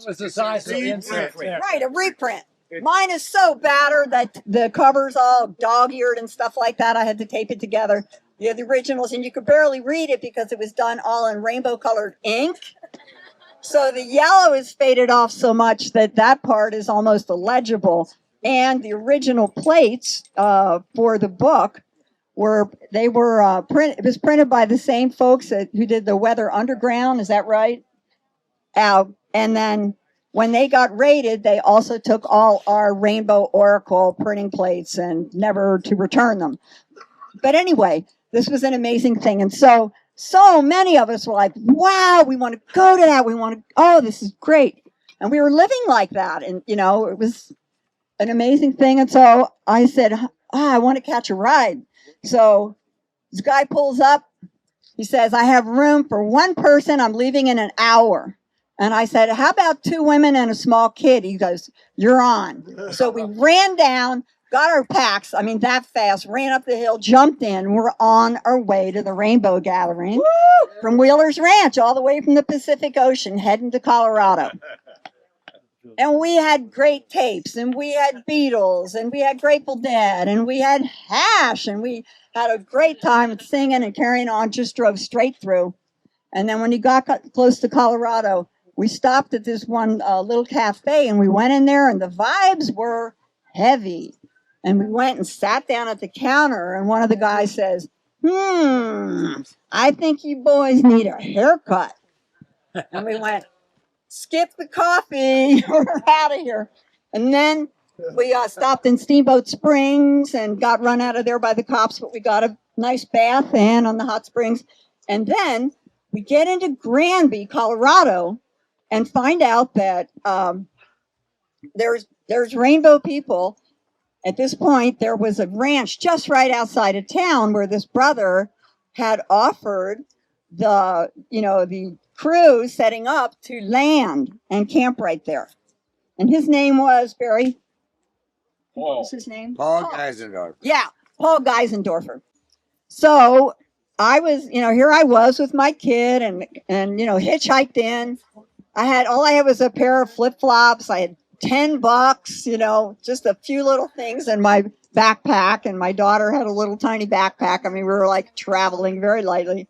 was the size of the insert. Right, a reprint. Mine is so battered that the cover's all dog-eared and stuff like that. I had to tape it together. Yeah, the originals, and you could barely read it because it was done all in rainbow-colored ink. So the yellow is faded off so much that part is almost illegible. And the original plates for the book were printed. It was printed by the same folks who did the Weather Underground. Is that right? And then when they got raided, they also took all our Rainbow Oracle printing plates and never to return them. But anyway, this was an amazing thing. And so many of us were like, wow, we want to go to that. This is great. And we were living like that. And, it was an amazing thing. And so I said, I want to catch a ride. So this guy pulls up. He says, I have room for one person. I'm leaving in an hour. And I said, how about 2 women and a small kid? He goes, you're on. So we ran down, got our packs, that fast, ran up the hill, jumped in. We're on our way to the Rainbow Gathering from Wheeler's Ranch, all the way from the Pacific Ocean, heading to Colorado. And we had great tapes, and we had Beatles, and we had Grateful Dead, and we had hash, and we had a great time singing and carrying on, just drove straight through. And then when you got close to Colorado, we stopped at this one little cafe, and we went in there, and the vibes were heavy. And we went and sat down at the counter, and one of the guys says, I think you boys need a haircut. And we went, skip the coffee, we're out of here. And then we got in Steamboat Springs and got run out of there by the cops, but we got a nice bath in on the hot springs. And then we get into Granby, Colorado, and find out that there's rainbow people. At this point, there was a ranch just right outside of town where this brother had offered the crew setting up to land and camp right there. And his name was Barry. What was his name? Paul Geisendorf. Yeah, Paul Geisendorfer. So I was, here I was with my kid and hitchhiked in. All I had was a pair of flip-flops. I had $10, just a few little things in my backpack, and my daughter had a little tiny backpack. We were like traveling very lightly.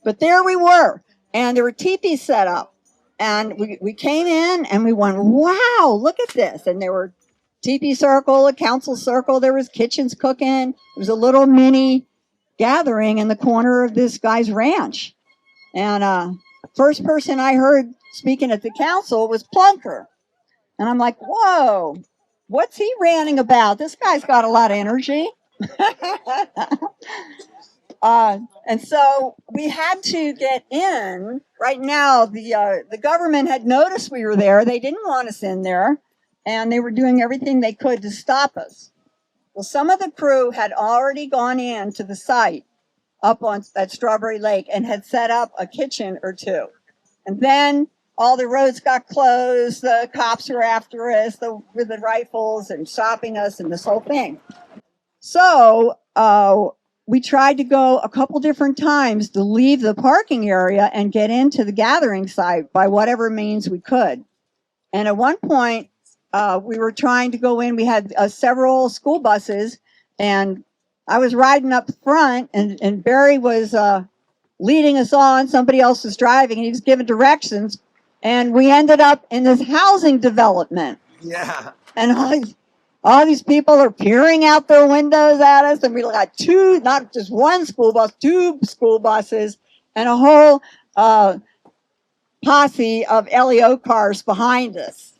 But there we were, and there were teepees set up. And we came in and we went, wow, look at this. And there were teepee circle, a council circle. There was kitchens cooking. It was a little mini gathering in the corner of this guy's ranch. And first person I heard speaking at the council was Plunker. And I'm like, whoa, what's he ranting about? This guy's got a lot of energy. And so we had to get in. Right now, the government had noticed we were there. They didn't want us in there, and they were doing everything they could to stop us. Well, some of the crew had already gone in to the site up at Strawberry Lake and had set up a kitchen or two. And then all the roads got closed. The cops were after us with the rifles and stopping us and this whole thing. So we tried to go a couple different times to leave the parking area and get into the gathering site by whatever means we could. And at one point, we were trying to go in. We had several school buses, and I was riding up front, and Barry was leading us on. Somebody else was driving, and he was giving directions. And we ended up in this housing development. Yeah. And all these people are peering out their windows at us, and we got two, not just one school bus, 2 school buses, and a whole posse of LEO cars behind us.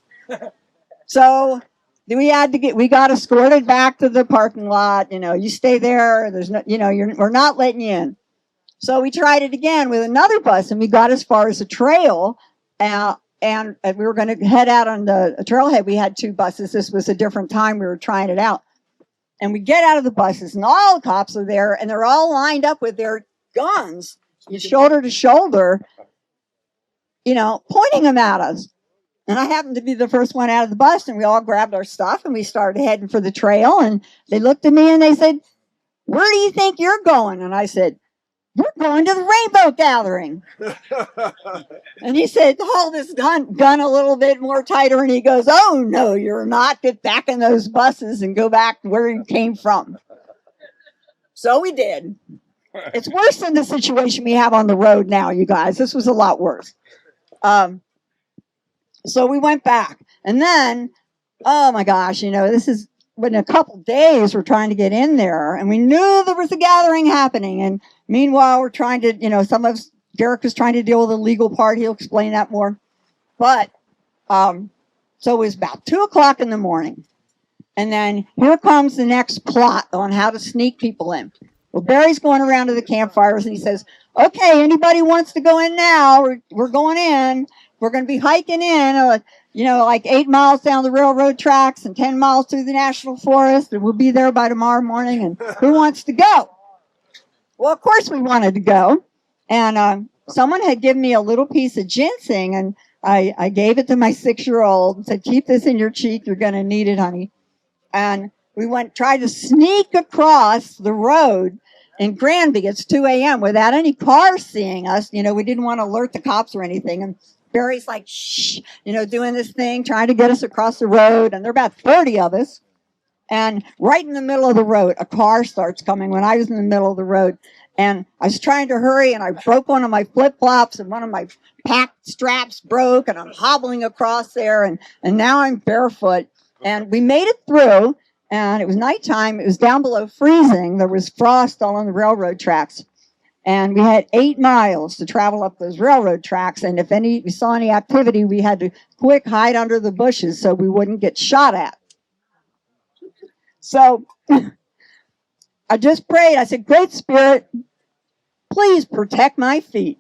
So we got escorted back to the parking lot. You stay there. There's no, we're not letting you in. So we tried it again with another bus, and we got as far as the trail. And we were going to head out on the trailhead. We had two buses. This was a different time. We were trying it out. And we get out of the buses, and all the cops are there, and they're all lined up with their guns, shoulder to shoulder, pointing them at us. And I happened to be the first one out of the bus, and we all grabbed our stuff, and we started heading for the trail. And they looked at me, and they said, "Where do you think you're going?" And I said, "We're going to the rainbow gathering." And he said, "Hold this gun a little bit more tighter." And he goes, "Oh, no, you're not. Get back in those buses and go back where you came from." So we did. It's worse than the situation we have on the road now, you guys. This was a lot worse. So we went back. And then, oh my gosh, this is when a couple days we're trying to get in there. And we knew there was a gathering happening. And meanwhile, we're trying to, Derek was trying to deal with the legal part. He'll explain that more. But, so it was about 2:00 in the morning. And then here comes the next plot on how to sneak people in. Well, Barry's going around to the campfires, and he says, "Okay, anybody wants to go in now? We're going in. We're going to be hiking in, like 8 miles down the railroad tracks and 10 miles through the national forest. And we'll be there by tomorrow morning. And who wants to go?" Well, of course we wanted to go. And someone had given me a little piece of ginseng, and I gave it to my 6-year-old and said, "Keep this in your cheek. You're going to need it, honey." And we tried to sneak across the road in Granby. It's 2 a.m. without any cars seeing us. We didn't want to alert the cops or anything. And Barry's like, "Shh," doing this thing, trying to get us across the road. And there are about 30 of us. And right in the middle of the road, a car starts coming when I was in the middle of the road. And I was trying to hurry, and I broke one of my flip-flops, and one of my pack straps broke, and I'm hobbling across there. And now I'm barefoot. And we made it through, and it was nighttime. It was down below freezing. There was frost all on the railroad tracks. And we had 8 miles to travel up those railroad tracks. And if we saw any activity, we had to quick hide under the bushes so we wouldn't get shot at. So I just prayed. I said, "Great Spirit, please protect my feet."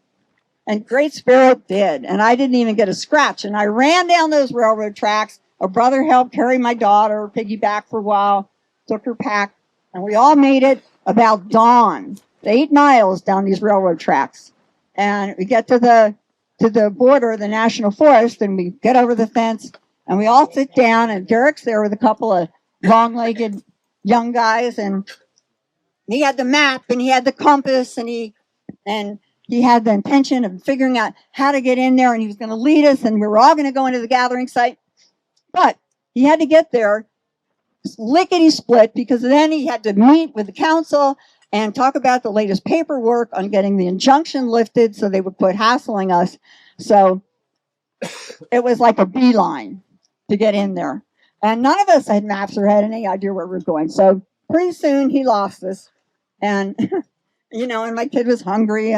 And Great Spirit did. And I didn't even get a scratch. And I ran down those railroad tracks. A brother helped carry my daughter, piggyback for a while, took her pack. And we all made it about dawn. 8 miles down these railroad tracks. And we get to the border of the national forest, and we get over the fence, and we all sit down, and Derek's there with a couple of long-legged young guys, and he had the map, and he had the compass, and he had the intention of figuring out how to get in there, and he was going to lead us, and we were all going to go into the gathering site. But he had to get there lickety-split, because then he had to meet with the council and talk about the latest paperwork on getting the injunction lifted so they would quit hassling us. So it was like a beeline to get in there. And none of us had maps or had any idea where we were going. So pretty soon he lost us. And, and my kid was hungry.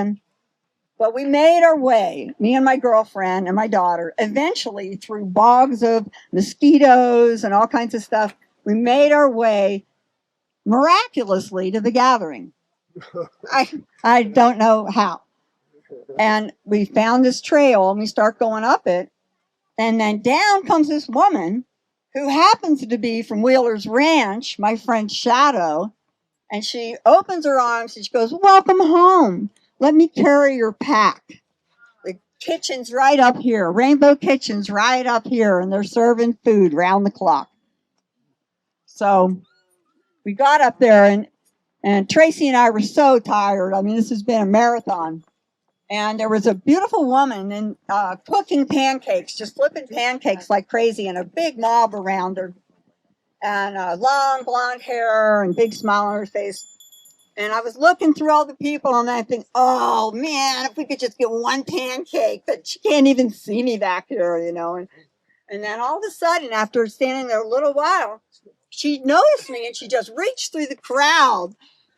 But we made our way, me and my girlfriend and my daughter, eventually through bogs of mosquitoes and all kinds of stuff. We made our way miraculously to the gathering. I don't know how. And we found this trail, and we start going up it. And then down comes this woman who happens to be from Wheeler's Ranch, my friend Shadow. And she opens her arms and she goes, "Welcome home. Let me carry your pack. The kitchen's right up here. Rainbow Kitchen's right up here. And they're serving food round the clock." So we got up there, and Tracy and I were so tired. I mean, this has been a marathon. And there was a beautiful woman cooking pancakes, just flipping pancakes like crazy, and a big mob around her. And long blonde hair and big smile on her face. And I was looking through all the people, and I think, "Oh, man, if we could just get one pancake." But she can't even see me back here, And then all of a sudden, after standing there a little while, she noticed me, and she just reached through the crowd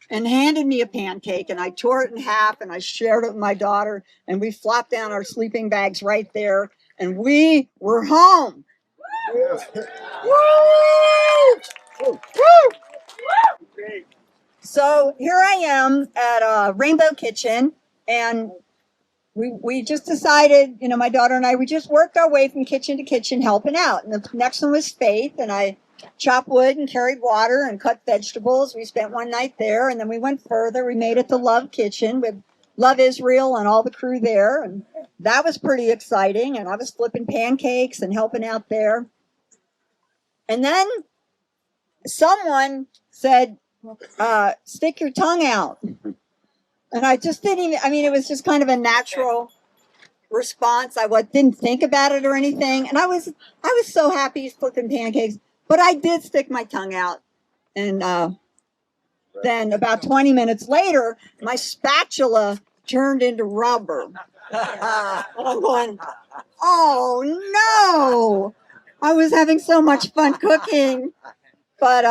and handed me a pancake, and I tore it in half, and I shared it with my daughter, and we flopped down our sleeping bags right there, and we were home. So here I am at Rainbow Kitchen, and we just decided, my daughter and I, we just worked our way from kitchen to kitchen helping out. And the next one was Faith, and I chopped wood and carried water and cut vegetables. We spent one night there, and then we went further. We made it to Love Kitchen with Love Israel and all the crew there, and that was pretty exciting. And I was flipping pancakes and helping out there. And then someone said, stick your tongue out. And I just didn't even, it was just kind of a natural response. I didn't think about it or anything. And I was so happy flipping pancakes, but I did stick my tongue out. And then about 20 minutes later, my spatula turned into rubber. And I'm going, oh no! I was having so much fun cooking. But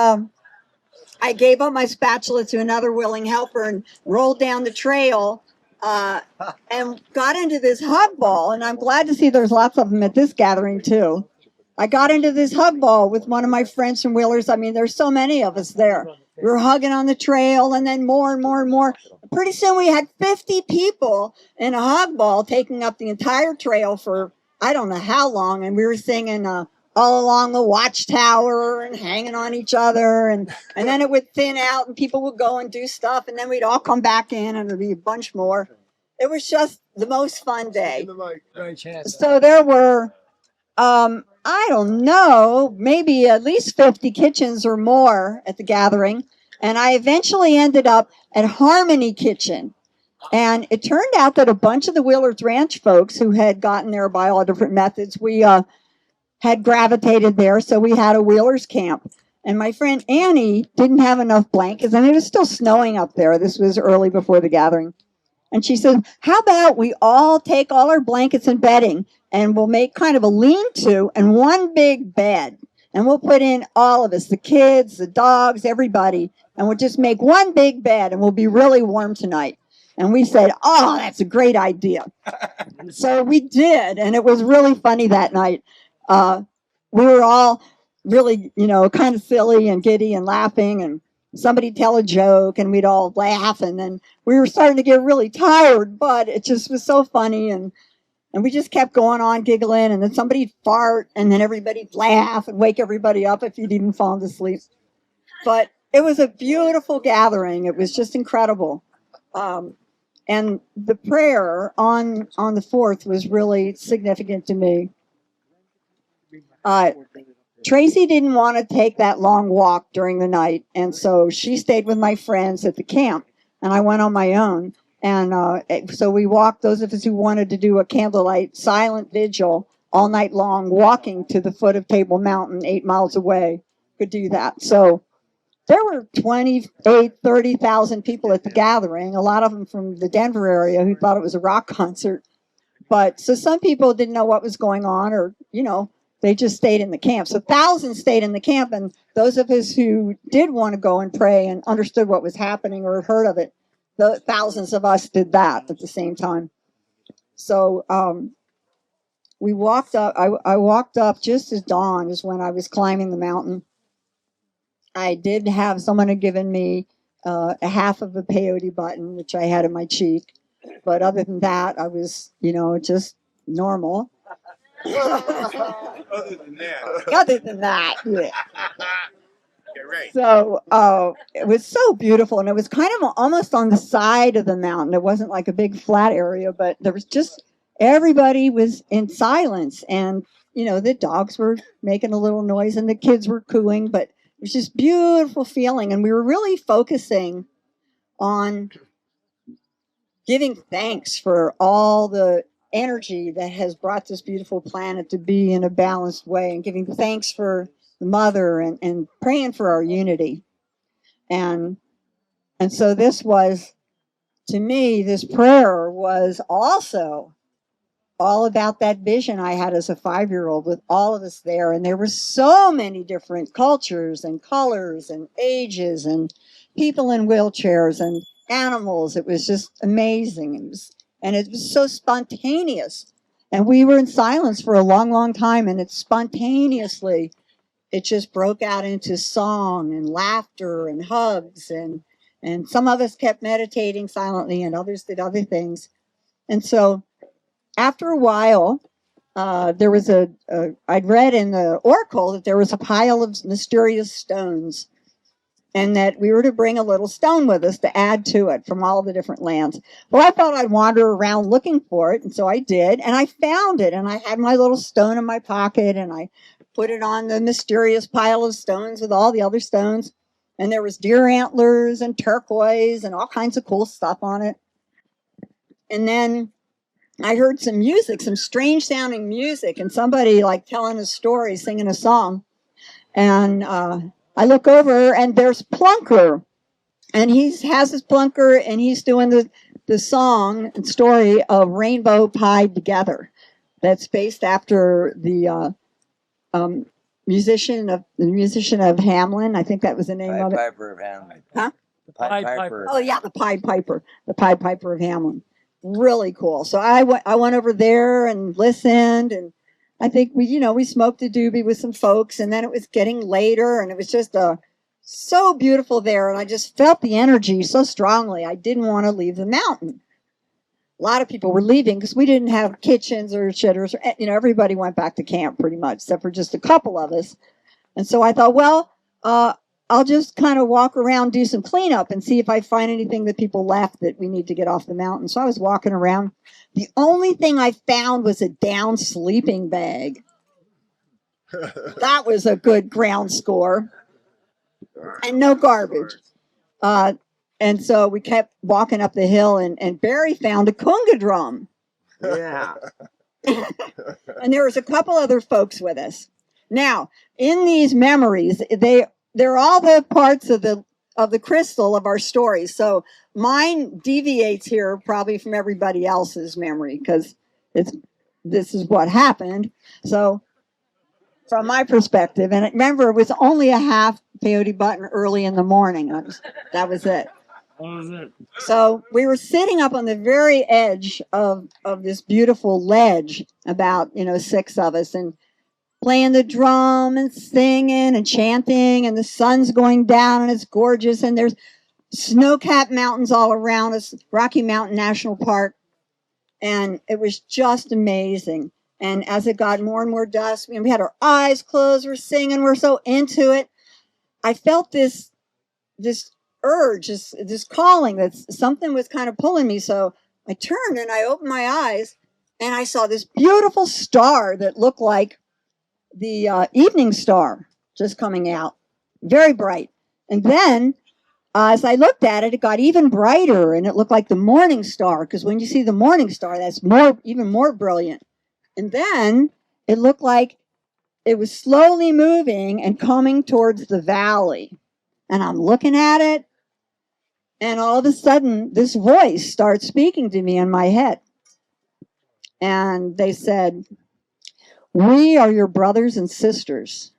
I gave up my spatula to another willing helper and rolled down the trail and got into this hug ball. And I'm glad to see there's lots of them at this gathering too. I got into this hug ball with one of my friends from Wheelers. There's so many of us there. We were hugging on the trail, and then more and more and more. Pretty soon we had 50 people in a hug ball taking up the entire trail for I don't know how long. And we were singing all along the watchtower and hanging on each other. And then it would thin out and people would go and do stuff. And then we'd all come back in and there'd be a bunch more. It was just the most fun day. So there were, I don't know, maybe at least 50 kitchens or more at the gathering. And I eventually ended up at Harmony Kitchen. And it turned out that a bunch of the Wheelers Ranch folks who had gotten there by all different methods, we had gravitated there, so we had a Wheelers camp. And my friend Annie didn't have enough blankets, and it was still snowing up there. This was early before the gathering. And she said, how about we all take all our blankets and bedding, and we'll make kind of a lean-to and one big bed. And we'll put in all of us, the kids, the dogs, everybody, and we'll just make one big bed, and we'll be really warm tonight. And we said, oh, that's a great idea. So we did, and it was really funny that night. We were all really, kind of silly and giddy and laughing, and somebody tell a joke and we'd all laugh. And then we were starting to get really tired, but it just was so funny. And we just kept going on giggling, and then somebody'd fart, and then everybody'd laugh and wake everybody up if you'd even fallen asleep. But it was a beautiful gathering. It was just incredible. And the prayer on the 4th was really significant to me. Tracy didn't want to take that long walk during the night, and so she stayed with my friends at the camp, and I went on my own. And so we walked, those of us who wanted to do a candlelight silent vigil all night long, walking to the foot of Table Mountain, 8 miles away, could do that. So there were 30,000 people at the gathering, a lot of them from the Denver area who thought it was a rock concert. But so some people didn't know what was going on, or, they just stayed in the camp. So thousands stayed in the camp, and those of us who did want to go and pray and understood what was happening or heard of it, the thousands of us did that at the same time. So we walked up. I walked up just as dawn is when I was climbing the mountain. I did have someone had given me a half of a peyote button, which I had in my cheek. But other than that, I was, just normal. Other than that, yeah. Right. So it was so beautiful, and it was kind of almost on the side of the mountain. It wasn't like a big flat area, but there was just everybody was in silence, and the dogs were making a little noise and the kids were cooing, but it was just beautiful feeling. And we were really focusing on giving thanks for all the energy that has brought this beautiful planet to be in a balanced way, and giving thanks for the mother, and praying for our unity. And so this was, to me, this prayer was also all about that vision I had as a 5-year-old with all of us there. And there were so many different cultures and colors and ages and people in wheelchairs and animals. It was just amazing. It was so spontaneous. And we were in silence for a long, long time, and it spontaneously, it just broke out into song and laughter and hugs, and some of us kept meditating silently, and others did other things. And so after a while, there was I'd read in the oracle that there was a pile of mysterious stones, and that we were to bring a little stone with us to add to it from all the different lands. Well, I thought I'd wander around looking for it, and so I did, and I found it, and I had my little stone in my pocket, and I put it on the mysterious pile of stones with all the other stones, and there was deer antlers and turquoise and all kinds of cool stuff on it. And then I heard some music, some strange sounding music, and somebody like telling a story, singing a song. And I look over, and there's Plunker, and he has his plunker, and he's doing the song and story of Rainbow Pied Together. That's based after the musician of Hamlin. I think that was the name Pied of it. Piper of Hamlin. Huh? The Pied Pied Piper. Oh yeah, the Pied Piper of Hamlin. Really cool. So I went over there and listened, and I think we smoked a doobie with some folks, and then it was getting later, and it was just so beautiful there, and I just felt the energy so strongly. I didn't want to leave the mountain. A lot of people were leaving because we didn't have kitchens or shitters, or everybody went back to camp pretty much, except for just a couple of us. And so I thought, well, I'll just kind of walk around, do some cleanup, and see if I find anything that people left that we need to get off the mountain. So I was walking around. The only thing I found was a down sleeping bag. That was a good ground score. And no garbage. And so we kept walking up the hill, and Barry found a conga drum. Yeah. And there was a couple other folks with us. Now, in these memories, they're all the parts of the crystal of our stories. So mine deviates here probably from everybody else's memory because this is what happened. So from my perspective, and remember, it was only a half peyote button early in the morning. That was it. So we were sitting up on the very edge of this beautiful ledge, about 6 of us, and playing the drum and singing and chanting, and the sun's going down, and it's gorgeous, and there's snow-capped mountains all around us, Rocky Mountain National Park, and it was just amazing. And as it got more and more dusk, we had our eyes closed, we're singing, we're so into it. I felt this urge, this calling, that something was kind of pulling me. So I turned and I opened my eyes, and I saw this beautiful star that looked like the evening star just coming out, very bright. And then as I looked at it, it got even brighter, and it looked like the morning star, because when you see the morning star, that's even more brilliant. And then it looked like it was slowly moving and coming towards the valley. And I'm looking at it, and all of a sudden, this voice starts speaking to me in my head. And they said, "We are your brothers and sisters.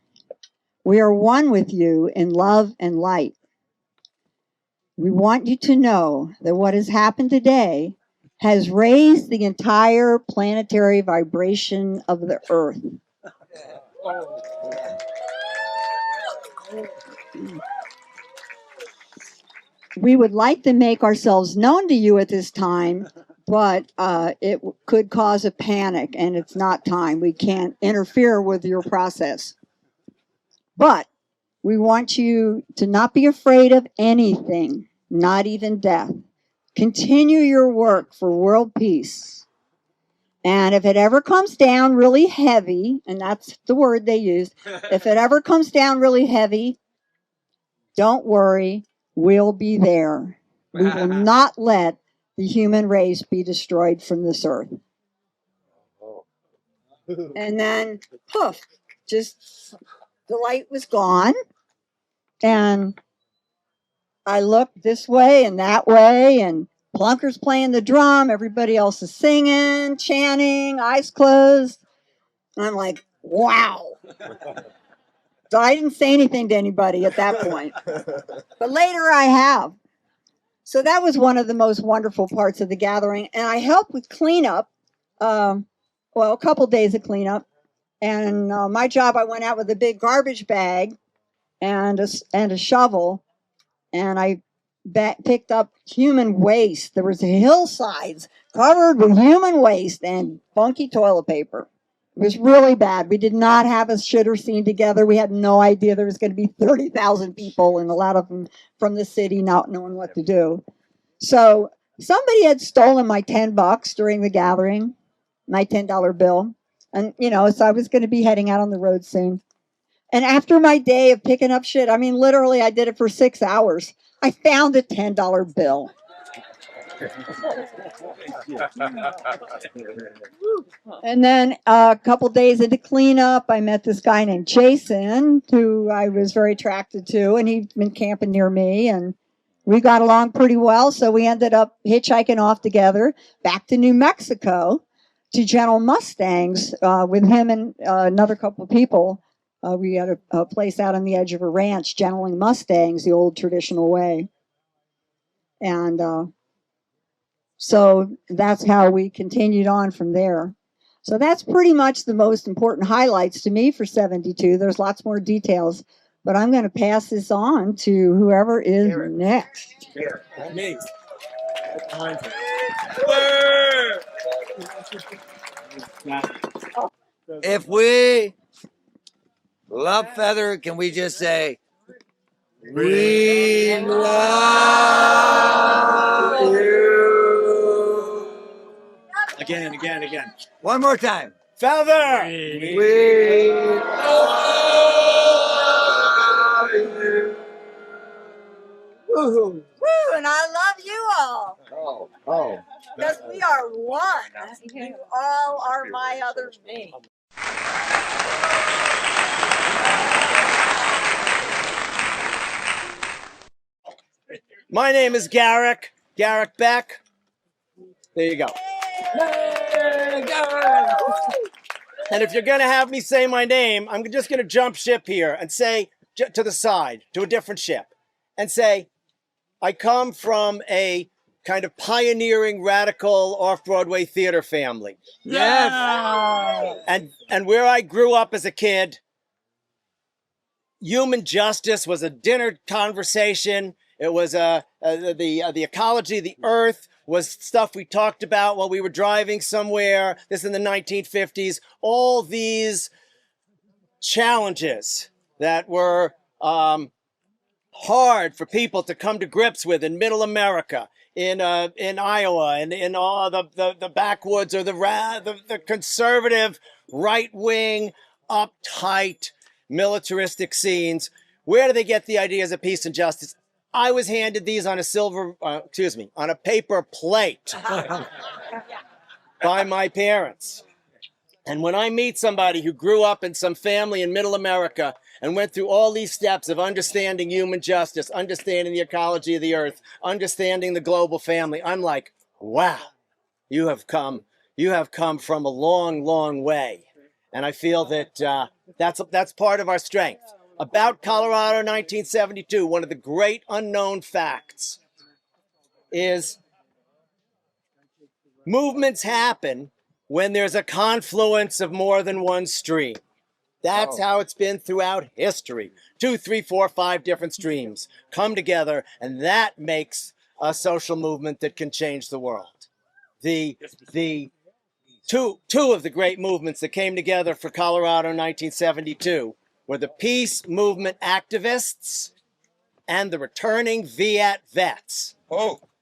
We are one with you in love and light. We want you to know that what has happened today has raised the entire planetary vibration of the earth." We would like to make ourselves known to you at this time, but it could cause a panic, and it's not time. We can't interfere with your process. But we want you to not be afraid of anything, not even death. Continue your work for world peace. And if it ever comes down really heavy, and that's the word they used, if it ever comes down really heavy, don't worry, we'll be there. We will not let the human race be destroyed from this earth. And then, poof, just the light was gone. And I looked this way and that way, and Plunker's playing the drum. Everybody else is singing, chanting, eyes closed. And I'm like, wow. So I didn't say anything to anybody at that point. But later I have. So that was one of the most wonderful parts of the gathering. And I helped with cleanup. well, a couple days of cleanup. And my job, I went out with a big garbage bag and a shovel, and I picked up human waste. There was hillsides covered with human waste and funky toilet paper. It was really bad. We did not have a shitter scene together. We had no idea there was going to be 30,000 people, and a lot of them from the city not knowing what to do. So somebody had stolen my $10 during the gathering, my $10 bill. And, so I was going to be heading out on the road soon. And after my day of picking up shit, I mean, literally, I did it for 6 hours. I found a $10 bill. And then a couple days into cleanup, I met this guy named Jason, who I was very attracted to, and he'd been camping near me, and we got along pretty well. So we ended up hitchhiking off together back to New Mexico to General Mustangs with him and another couple of people. We had a place out on the edge of a ranch, generaling Mustangs the old traditional way. And so that's how we continued on from there. So that's pretty much the most important highlights to me for 72. There's lots more details, but I'm going to pass this on to whoever is next. Me. If we love Feather, can we just say, we love you? Again and again and again. One more time. Feather! We love you. Woo-hoo. Woo, and I love you all Oh. because we are one. You all are my other me. My name is Garrick Beck. There you go. And if you're going to have me say my name, I'm just going to jump ship here and say to the side, to a different ship, and say, I come from a kind of pioneering, radical, off-Broadway theater family. Yes. And where I grew up as a kid, human justice was a dinner conversation. It was the ecology of the earth was stuff we talked about while we were driving somewhere. This in the 1950s. All these challenges that were hard for people to come to grips with in Middle America, in Iowa, and in all the backwoods or the conservative, right-wing, uptight, militaristic scenes. Where do they get the ideas of peace and justice? I was handed these on on a paper plate by my parents. And when I meet somebody who grew up in some family in Middle America and went through all these steps of understanding human justice, understanding the ecology of the earth, understanding the global family, I'm like, wow, you have come from a long, long way. And I feel that that's part of our strength. About Colorado 1972, one of the great unknown facts is movements happen when there's a confluence of more than one stream. That's how it's been throughout history. 2, 3, 4, 5 different streams come together, and that makes a social movement that can change the world. The two of the great movements that came together for Colorado in 1972 were the peace movement activists and the returning Viet vets.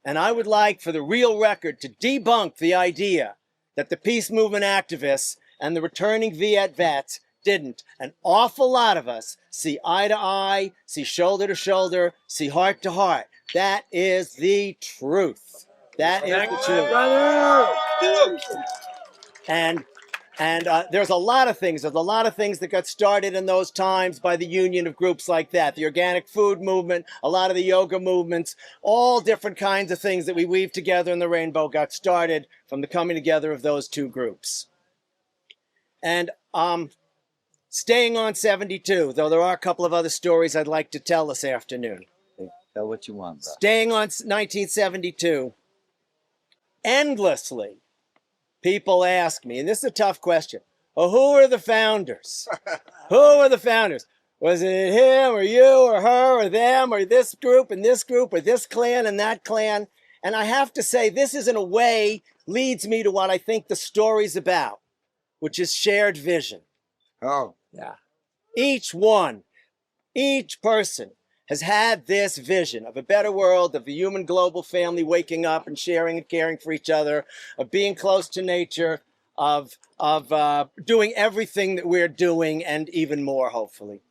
And I would like for the real record to debunk the idea that the peace movement activists and the returning Viet vets didn't. An awful lot of us see eye to eye, see shoulder to shoulder, see heart to heart. That is the truth. That is the truth. And there's a lot of things. There's a lot of things that got started in those times by the union of groups like that. The organic food movement, a lot of the yoga movements, all different kinds of things that we weave together in the rainbow got started from the coming together of those two groups. And staying on 72, though there are a couple of other stories I'd like to tell this afternoon. Tell what you want, bro. Staying on 1972, endlessly, people ask me, and this is a tough question, well, who are the founders? Who are the founders? Was it him or you or her or them or this group or this clan and that clan? And I have to say, this is in a way leads me to what I think the story's about, which is shared vision. Oh, yeah. Each one, each person has had this vision of a better world, of the human global family waking up and sharing and caring for each other, of being close to nature, of doing everything that we're doing and even more, hopefully.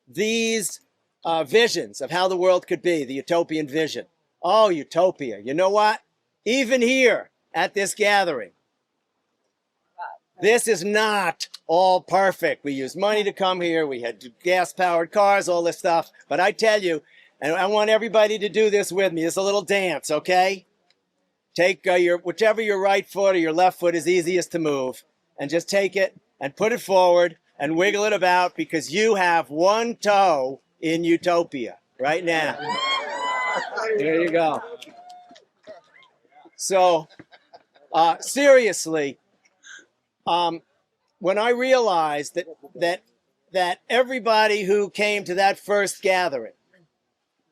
These visions of how the world could be, the utopian vision. Oh, utopia. You know what? Even here at this gathering, this is not all perfect. We used money to come here. We had gas-powered cars, all this stuff. But I tell you, and I want everybody to do this with me. It's a little dance, okay? Take whichever your right foot or your left foot is easiest to move, and just take it and put it forward and wiggle it about, because you have one toe in utopia right now. There you go. So, seriously, when I realized that everybody who came to that first gathering,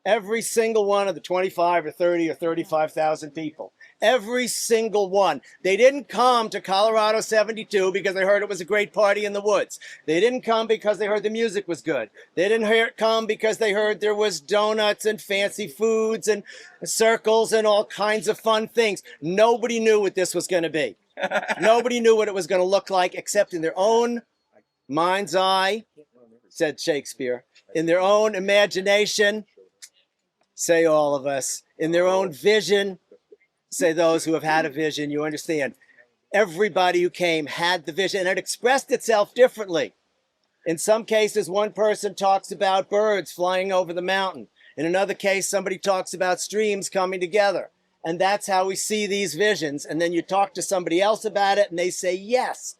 every single one of the 25 or 30 or 35,000 people, every single one, they didn't come to Colorado 72 because they heard it was a great party in the woods. They didn't come because they heard the music was good. They didn't come because they heard there was donuts and fancy foods and circles and all kinds of fun things. Nobody knew what this was going to be. Nobody knew what it was going to look like except in their own mind's eye, said Shakespeare, in their own imagination, say all of us, in their own vision, say those who have had a vision. You understand, everybody who came had the vision, and it expressed itself differently. In some cases, one person talks about birds flying over the mountain. In another case, somebody talks about streams coming together. And that's how we see these visions. And then you talk to somebody else about it, and they say, yes,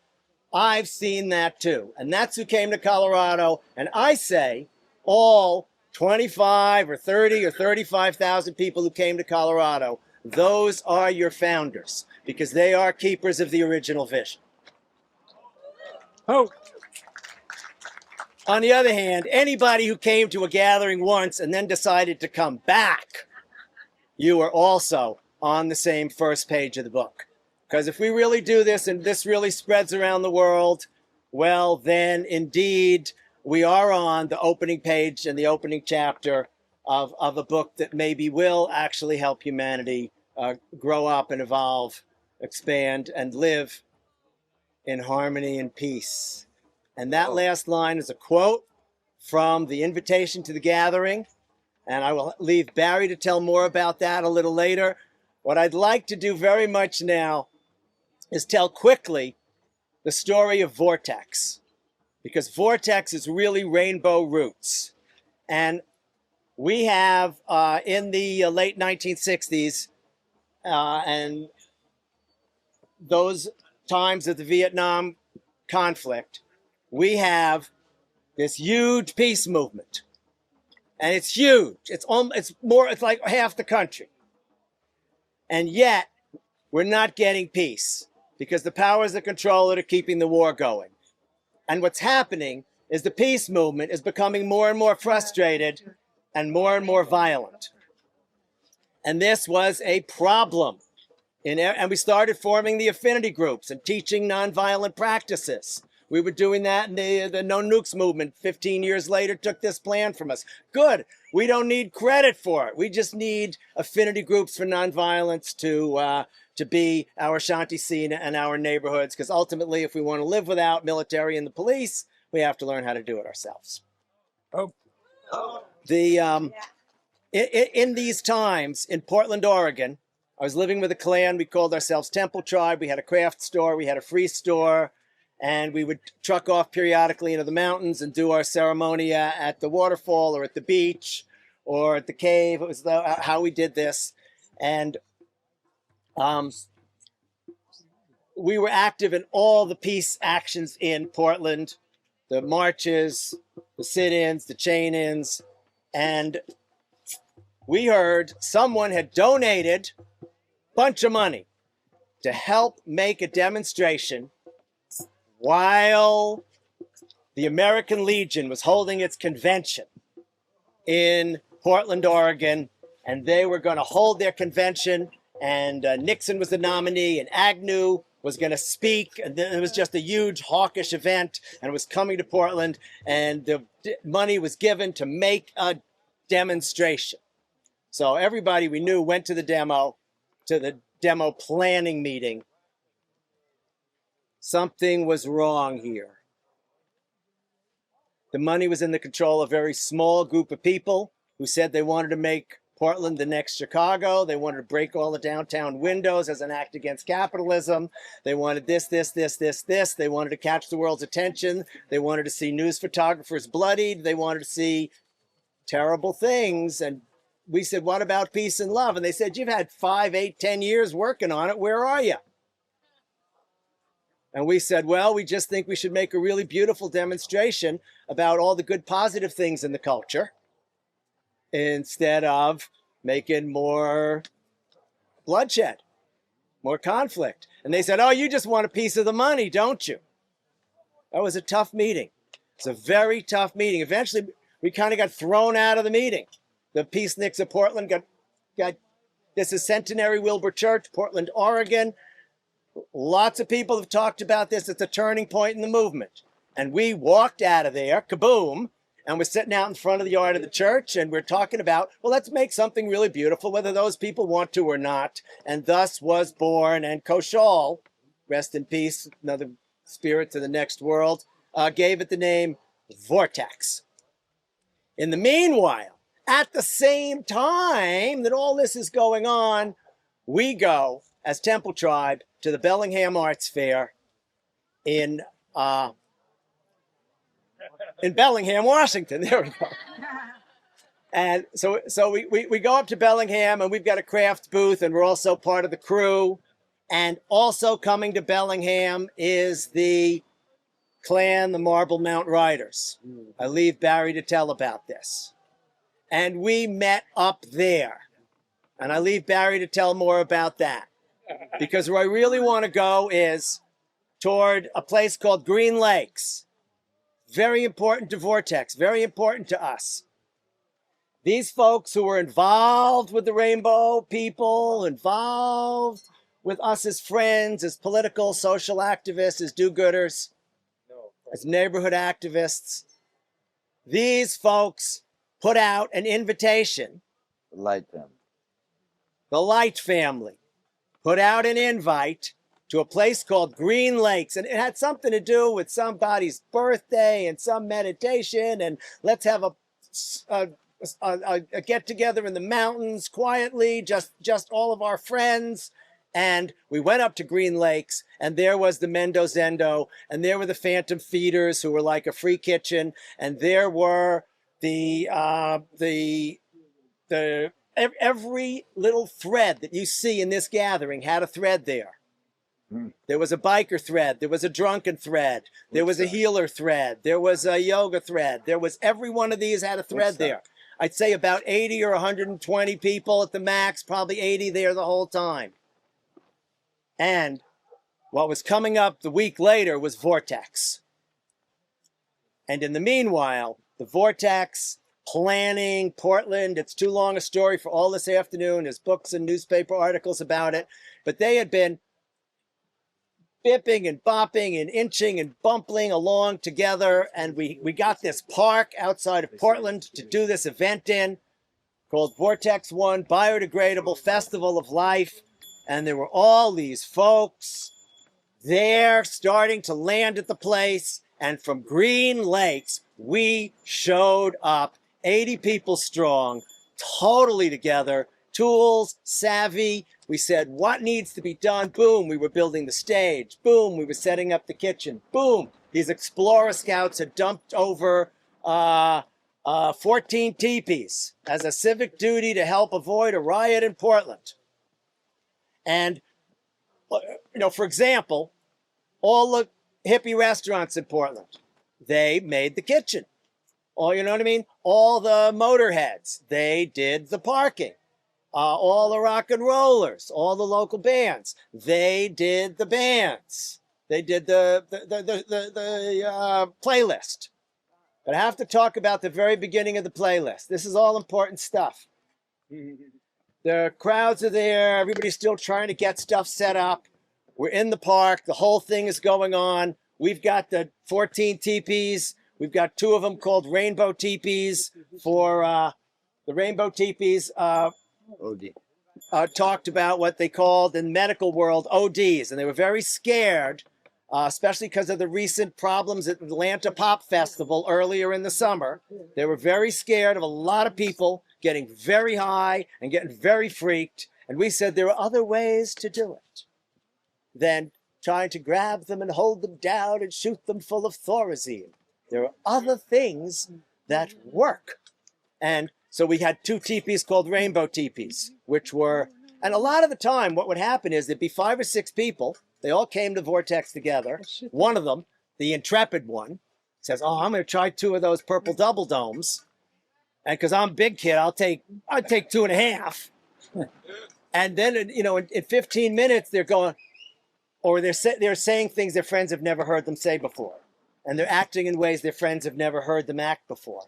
I've seen that too. And that's who came to Colorado. And I say all 25 or 30 or 35,000 people who came to Colorado, those are your founders, because they are keepers of the original vision. Oh. On the other hand, anybody who came to a gathering once and then decided to come back, you are also on the same first page of the book. Because if we really do this and this really spreads around the world, well, then indeed we are on the opening page and the opening chapter of a book that maybe will actually help humanity grow up and evolve, expand, and live in harmony and peace. And that last line is a quote from the invitation to the gathering. And I will leave Barry to tell more about that a little later. What I'd like to do very much now is tell quickly the story of Vortex, because Vortex is really rainbow roots. And we have, in the late 1960s and those times of the Vietnam conflict, we have this huge peace movement. And it's huge. It's like half the country. And yet, we're not getting peace because the powers that control it are keeping the war going. And what's happening is the peace movement is becoming more and more frustrated and more violent. And this was a problem. And we started forming the affinity groups and teaching nonviolent practices. We were doing that, and the No Nukes movement 15 years later took this plan from us. Good. We don't need credit for it. We just need affinity groups for nonviolence to be our Shanti Sena and our neighborhoods, because ultimately, if we want to live without military and the police, we have to learn how to do it ourselves. In these times, in Portland, Oregon, I was living with a clan. We called ourselves Temple Tribe. We had a craft store. We had a free store. And we would truck off periodically into the mountains and do our ceremony at the waterfall or at the beach or at the cave. It was how we did this. And we were active in all the peace actions in Portland, the marches, the sit-ins, the chain-ins. And we heard someone had donated a bunch of money to help make a demonstration while the American Legion was holding its convention in Portland, Oregon, and they were going to hold their convention, and Nixon was the nominee, and Agnew was going to speak, and then it was just a huge hawkish event, and it was coming to Portland, and the money was given to make a demonstration. So everybody we knew went to the demo planning meeting. Something was wrong here. The money was in the control of a very small group of people who said they wanted to make Portland the next Chicago. They wanted to break all the downtown windows as an act against capitalism. They wanted this. They wanted to catch the world's attention. They wanted to see news photographers bloodied. They wanted to see terrible things. And we said, what about peace and love? And they said, you've had 5, 8, 10 years working on it. Where are you? And we said, well, we just think we should make a really beautiful demonstration about all the good positive things in the culture instead of making more bloodshed, more conflict. And they said, oh, you just want a piece of the money, don't you? That was a tough meeting. It's a very tough meeting. Eventually, we kind of got thrown out of the meeting. The peaceniks of Portland got this is Centenary Wilbur Church, Portland, Oregon. Lots of people have talked about this. It's a turning point in the movement. And we walked out of there, kaboom, and we're sitting out in front of the yard of the church, and we're talking about, well, let's make something really beautiful, whether those people want to or not. And thus was born, and Koshal, rest in peace, another spirit to the next world, gave it the name Vortex. In the meanwhile, at the same time that all this is going on, we go, as Temple Tribe, to the Bellingham Arts Fair in Bellingham, Washington. There we go. And so we go up to Bellingham, and we've got a craft booth, and we're also part of the crew. And also coming to Bellingham is the clan, the Marble Mount Riders. I leave Barry to tell about this. And we met up there. And I leave Barry to tell more about that. Because where I really want to go is toward a place called Green Lakes. Very important to Vortex, very important to us. These folks who were involved with the Rainbow people, involved with us as friends, as political, social activists, as do-gooders, as neighborhood activists, these folks put out an invitation. The Light family. The Light family put out an invite to a place called Green Lakes. And it had something to do with somebody's birthday and some meditation. And let's have a get-together in the mountains quietly, just all of our friends. And we went up to Green Lakes, and there was the Mendozendo, and there were the Phantom Feeders, who were like a free kitchen. And there were every little thread that you see in this gathering had a thread there. There was a biker thread. There was a drunken thread. There was a healer thread. There was a yoga thread. There was every one of these had a thread there. I'd say about 80 or 120 people at the max, probably 80 there the whole time. And what was coming up the week later was Vortex. And in the meanwhile, the Vortex planning Portland, it's too long a story for all this afternoon. There's books and newspaper articles about it. But they had been bipping and bopping and inching and bumping along together. And we got this park outside of Portland to do this event in called Vortex One Biodegradable Festival of Life. And there were all these folks there starting to land at the place. And from Green Lakes, we showed up, 80 people strong, totally together, tools, savvy. We said, what needs to be done? Boom, we were building the stage. Boom, we were setting up the kitchen. Boom, these Explorer Scouts had dumped over 14 teepees as a civic duty to help avoid a riot in Portland. And, for example, all the hippie restaurants in Portland, they made the kitchen. All, you know what I mean? All the motorheads, they did the parking. all the rock and rollers, all the local bands. They did the bands. They did the playlist. But I have to talk about the very beginning of the playlist. This is all important stuff. The crowds are there. Everybody's still trying to get stuff set up. We're in the park. The whole thing is going on. We've got the 14 teepees. We've got 2 of them called rainbow teepees for the rainbow teepees. Talked about what they called in the medical world ODs, and they were very scared, especially because of the recent problems at Atlanta Pop Festival earlier in the summer. They were very scared of a lot of people getting very high and getting very freaked, and we said there are other ways to do it than trying to grab them and hold them down and shoot them full of Thorazine. There are other things that work. And so we had 2 teepees called rainbow teepees, which were, and a lot of the time what would happen is there'd be 5 or 6 people. They all came to Vortex together. One of them, the intrepid one, says, oh, I'm going to try 2 of those purple double domes. And because I'm a big kid, I'd take 2.5. And then, in 15 minutes, they're going, or they're saying things their friends have never heard them say before. And they're acting in ways their friends have never heard them act before,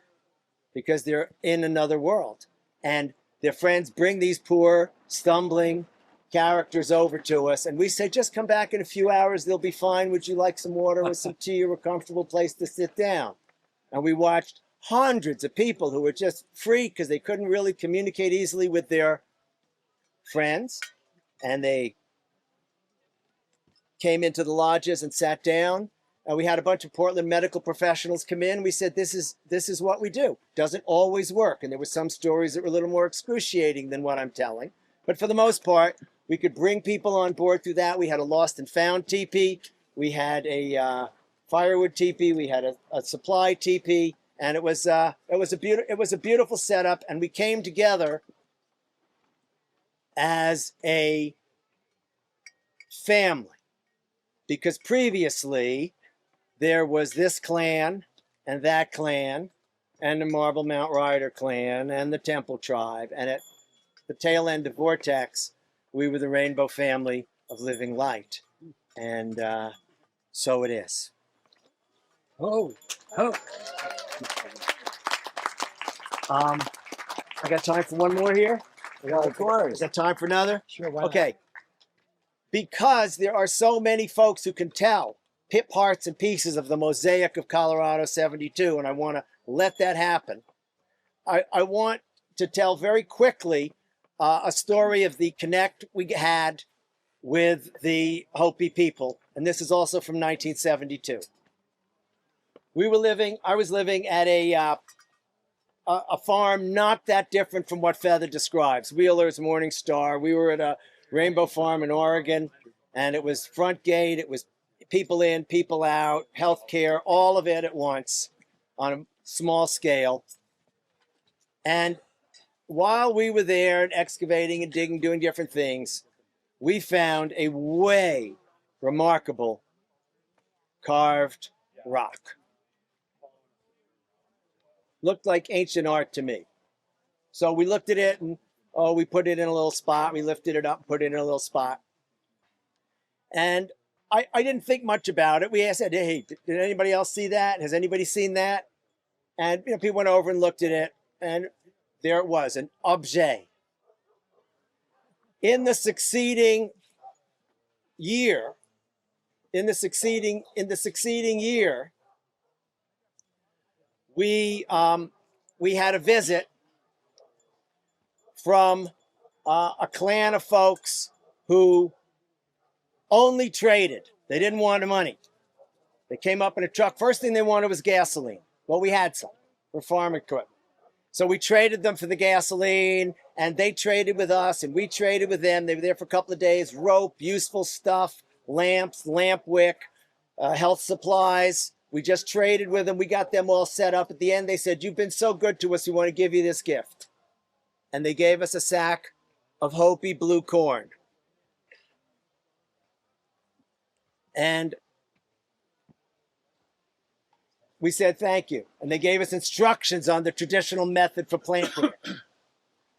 because they're in another world. And their friends bring these poor, stumbling characters over to us. And we say, just come back in a few hours. They'll be fine. Would you like some water or some tea or a comfortable place to sit down? And we watched hundreds of people who were just freaked because they couldn't really communicate easily with their friends. And they came into the lodges and sat down. And we had a bunch of Portland medical professionals come in. We said, this is what we do. Doesn't always work. And there were some stories that were a little more excruciating than what I'm telling. But for the most part, we could bring people on board through that. We had a lost and found teepee. We had a firewood teepee. We had a supply teepee. And it was a beautiful setup. And we came together as a family. Because previously, there was this clan and that clan and the Marble Mount Rider clan and the Temple tribe. And at the tail end of Vortex, we were the Rainbow family of living light. And so it is. Oh. I got time for one more here? Of course. Is that time for another? Sure, why not? Okay. Because there are so many folks who can tell parts and pieces of the mosaic of Colorado 72, and I want to let that happen. I want to tell very quickly a story of the connect we had with the Hopi people, and this is also from 1972. I was living at a farm not that different from what Feather describes, Wheeler's Morning Star. We were at a Rainbow Farm in Oregon, and it was front gate, it was people in, people out, healthcare, all of it at once on a small scale. And while we were there and excavating and digging, doing different things, we found a way remarkable carved rock. Looked like ancient art to me. So we looked at it and, we put it in a little spot. We lifted it up and put it in a little spot. And I didn't think much about it. We said, hey, did anybody else see that? Has anybody seen that? And people went over and looked at it, and there it was, an objet. In the succeeding year, we had a visit from a clan of folks who only traded. They didn't want the money. They came up in a truck. First thing they wanted was gasoline. Well, we had some for farm equipment. So we traded them for the gasoline, and they traded with us, and we traded with them. They were there for a couple of days. Rope, useful stuff, lamps, lamp wick, health supplies. We just traded with them. We got them all set up. At the end, they said, you've been so good to us, we want to give you this gift. And they gave us a sack of Hopi blue corn. And we said, thank you. And they gave us instructions on the traditional method for planting it.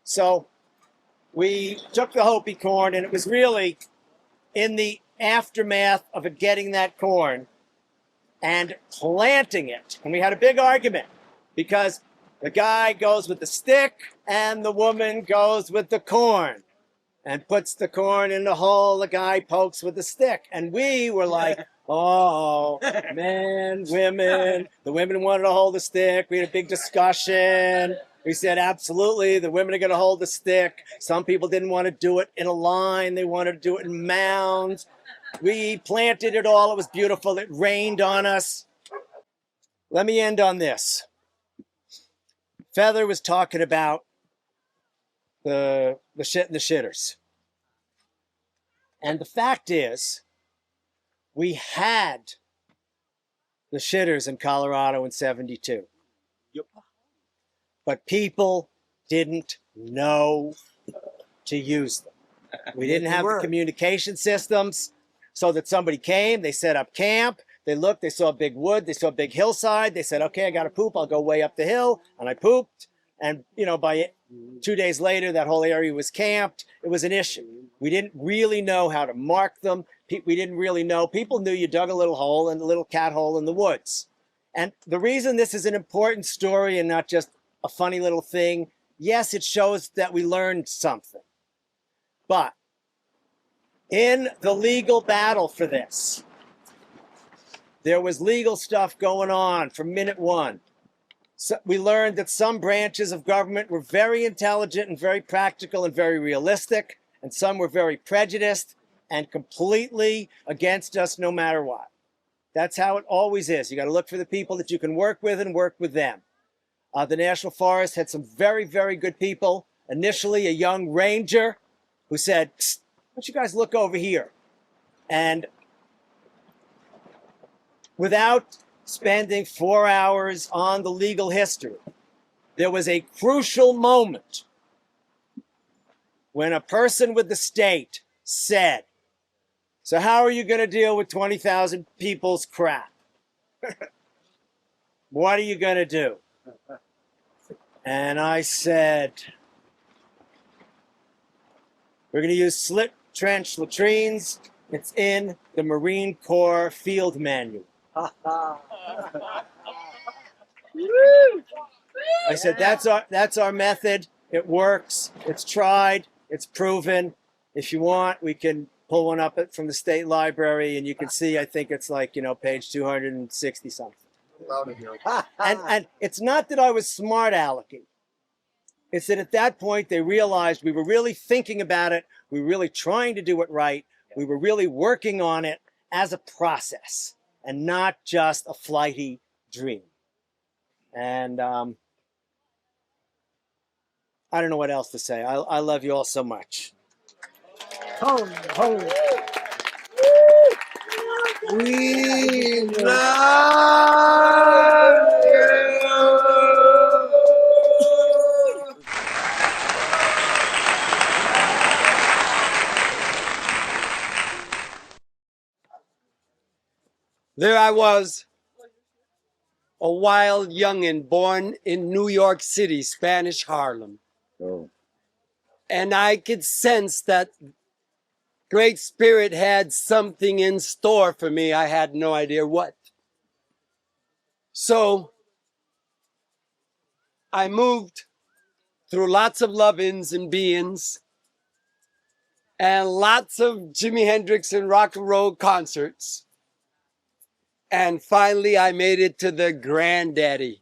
So we took the Hopi corn, and it was really in the aftermath of getting that corn and planting it. And we had a big argument because the guy goes with the stick and the woman goes with the corn and puts the corn in the hole. The guy pokes with the stick. And we were like, oh, men, women. The women wanted to hold the stick. We had a big discussion. We said, absolutely, the women are going to hold the stick. Some people didn't want to do it in a line. They wanted to do it in mounds. We planted it all. It was beautiful. It rained on us. Let me end on this. Feather was talking about the shit and the shitters. And the fact is, we had the shitters in Colorado in 72. Yep. But people didn't know to use them. We didn't have the communication systems so that somebody came, they set up camp, they looked, they saw a big wood, they saw a big hillside, they said, okay, I got to poop, I'll go way up the hill, and I pooped. And, you know, by 2 days later, that whole area was camped. It was an issue. We didn't really know how to mark them. We didn't really know. People knew you dug a little hole and a little cat hole in the woods. And the reason this is an important story and not just a funny little thing, yes, it shows that we learned something. But in the legal battle for this, there was legal stuff going on from minute one. So we learned that some branches of government were very intelligent and very practical and very realistic, and some were very prejudiced and completely against us no matter what. That's how it always is. You got to look for the people that you can work with and work with them. The National Forest had some very, very good people. Initially, a young ranger who said, "Psst, why don't you guys look over here?" And without spending 4 hours on the legal history, there was a crucial moment when a person with the state said, so how are you going to deal with 20,000 people's crap? What are you going to do? And I said, we're going to use slit trench latrines. It's in the Marine Corps field manual. I said, that's our method. It works. It's tried. It's proven. If you want, we can pull one up from the state library, and you can see, I think it's like, you know, page 260 something. And it's not that I was smart alecky. It's that at that point they realized we were really thinking about it. We were really trying to do it right. We were really working on it as a process and not just a flighty dream. And I don't know what else to say. I love you all so much. We love you. There I was, a wild youngin' born in New York City, Spanish Harlem. Oh. And I could sense that Great Spirit had something in store for me. I had no idea what. So I moved through lots of love-ins and be-ins and lots of Jimi Hendrix and rock and roll concerts. And finally, I made it to the granddaddy,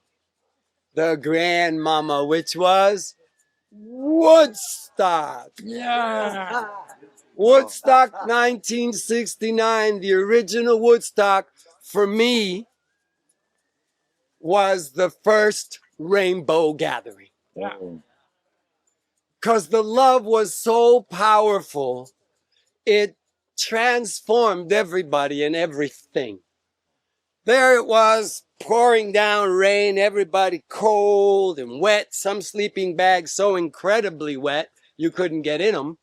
the grandmama, which was Woodstock. Yeah. Woodstock 1969, the original Woodstock, for me, was the first rainbow gathering. Yeah. Because the love was so powerful, it transformed everybody and everything. There it was, pouring down rain, everybody cold and wet, some sleeping bags so incredibly wet you couldn't get in them.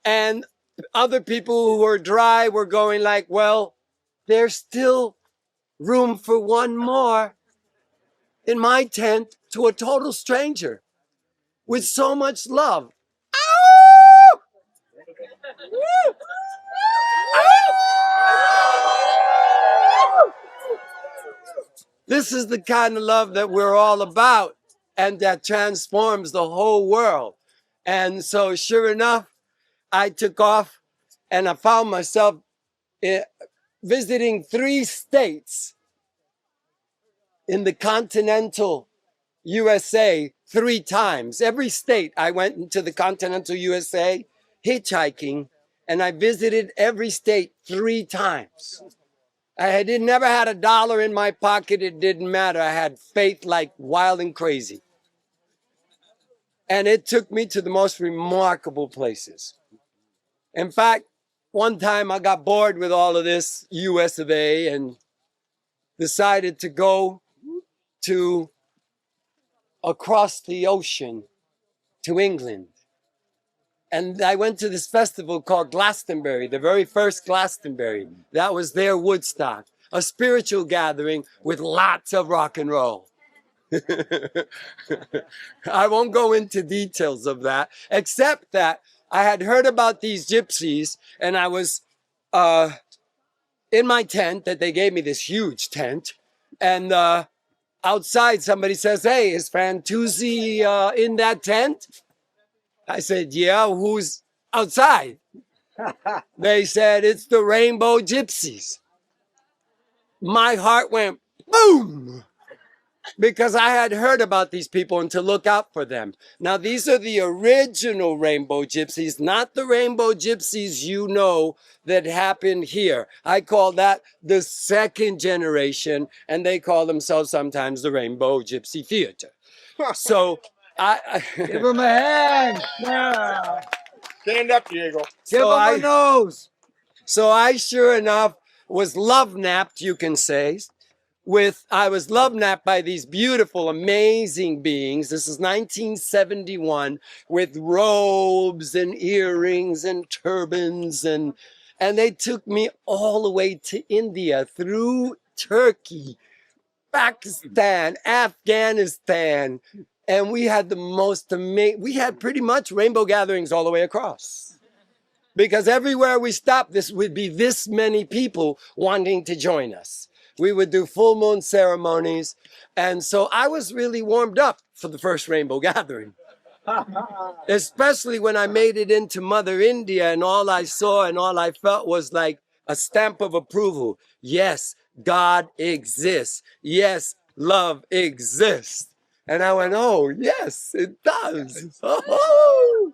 And other people who were dry were going like, well, there's still room for one more in my tent, to a total stranger with so much love. This is the kind of love that we're all about and that transforms the whole world. And so, sure enough, I took off and I found myself visiting 3 states in the continental USA 3 times. Every state I went into the continental USA hitchhiking, and I visited every state 3 times. I had never had $1 in my pocket. It didn't matter. I had faith like wild and crazy. And it took me to the most remarkable places. In fact, one time I got bored with all of this US of A and decided to go to across the ocean to England. And I went to this festival called Glastonbury, the very first Glastonbury. That was their Woodstock, a spiritual gathering with lots of rock and roll. I won't go into details of that, except that I had heard about these gypsies, and I was in my tent that they gave me, this huge tent, and outside somebody says, "Hey, is Fantuzzi in that tent?" I said, "Yeah, who's outside?" They said, "It's the Rainbow Gypsies." My heart went boom, because I had heard about these people and to look out for them. Now, these are the original Rainbow Gypsies, not the Rainbow Gypsies you know that happened here. I call that the second generation, and they call themselves sometimes the Rainbow Gypsy Theater. So Give him a hand. Yeah. Stand up, Diego. Give him a nose. So I sure enough was love napped, you can say. I was love napped by these beautiful, amazing beings. This is 1971, with robes and earrings and turbans, and they took me all the way to India, through Turkey, Pakistan, Afghanistan, and we had the most amazing. We had pretty much rainbow gatherings all the way across, because everywhere we stopped, this would be this many people wanting to join us. We would do full moon ceremonies. And so I was really warmed up for the first rainbow gathering, especially when I made it into Mother India, and all I saw and all I felt was like a stamp of approval. Yes, God exists. Yes, love exists. And I went, oh, yes, it does. Oh.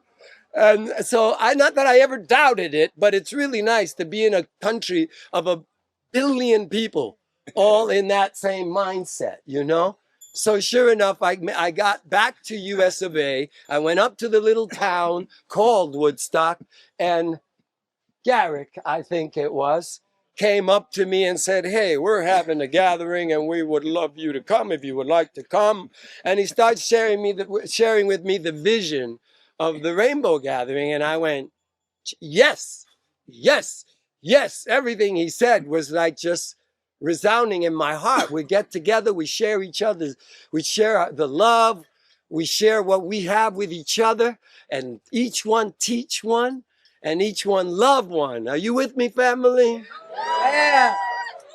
And so not that I ever doubted it, but it's really nice to be in a country of 1 billion people, all in that same mindset, you know? So sure enough, I got back to US of A. I went up to the little town called Woodstock, and Garrick, I think it was, came up to me and said, "Hey, we're having a gathering and we would love you to come if you would like to come." And he started sharing with me the vision of the rainbow gathering. And I went, yes, yes, yes. Everything he said was like just resounding in my heart. We get together, we share we share the love, we share what we have with each other, and each one teach one, and each one love one. Are you with me, family? Yeah.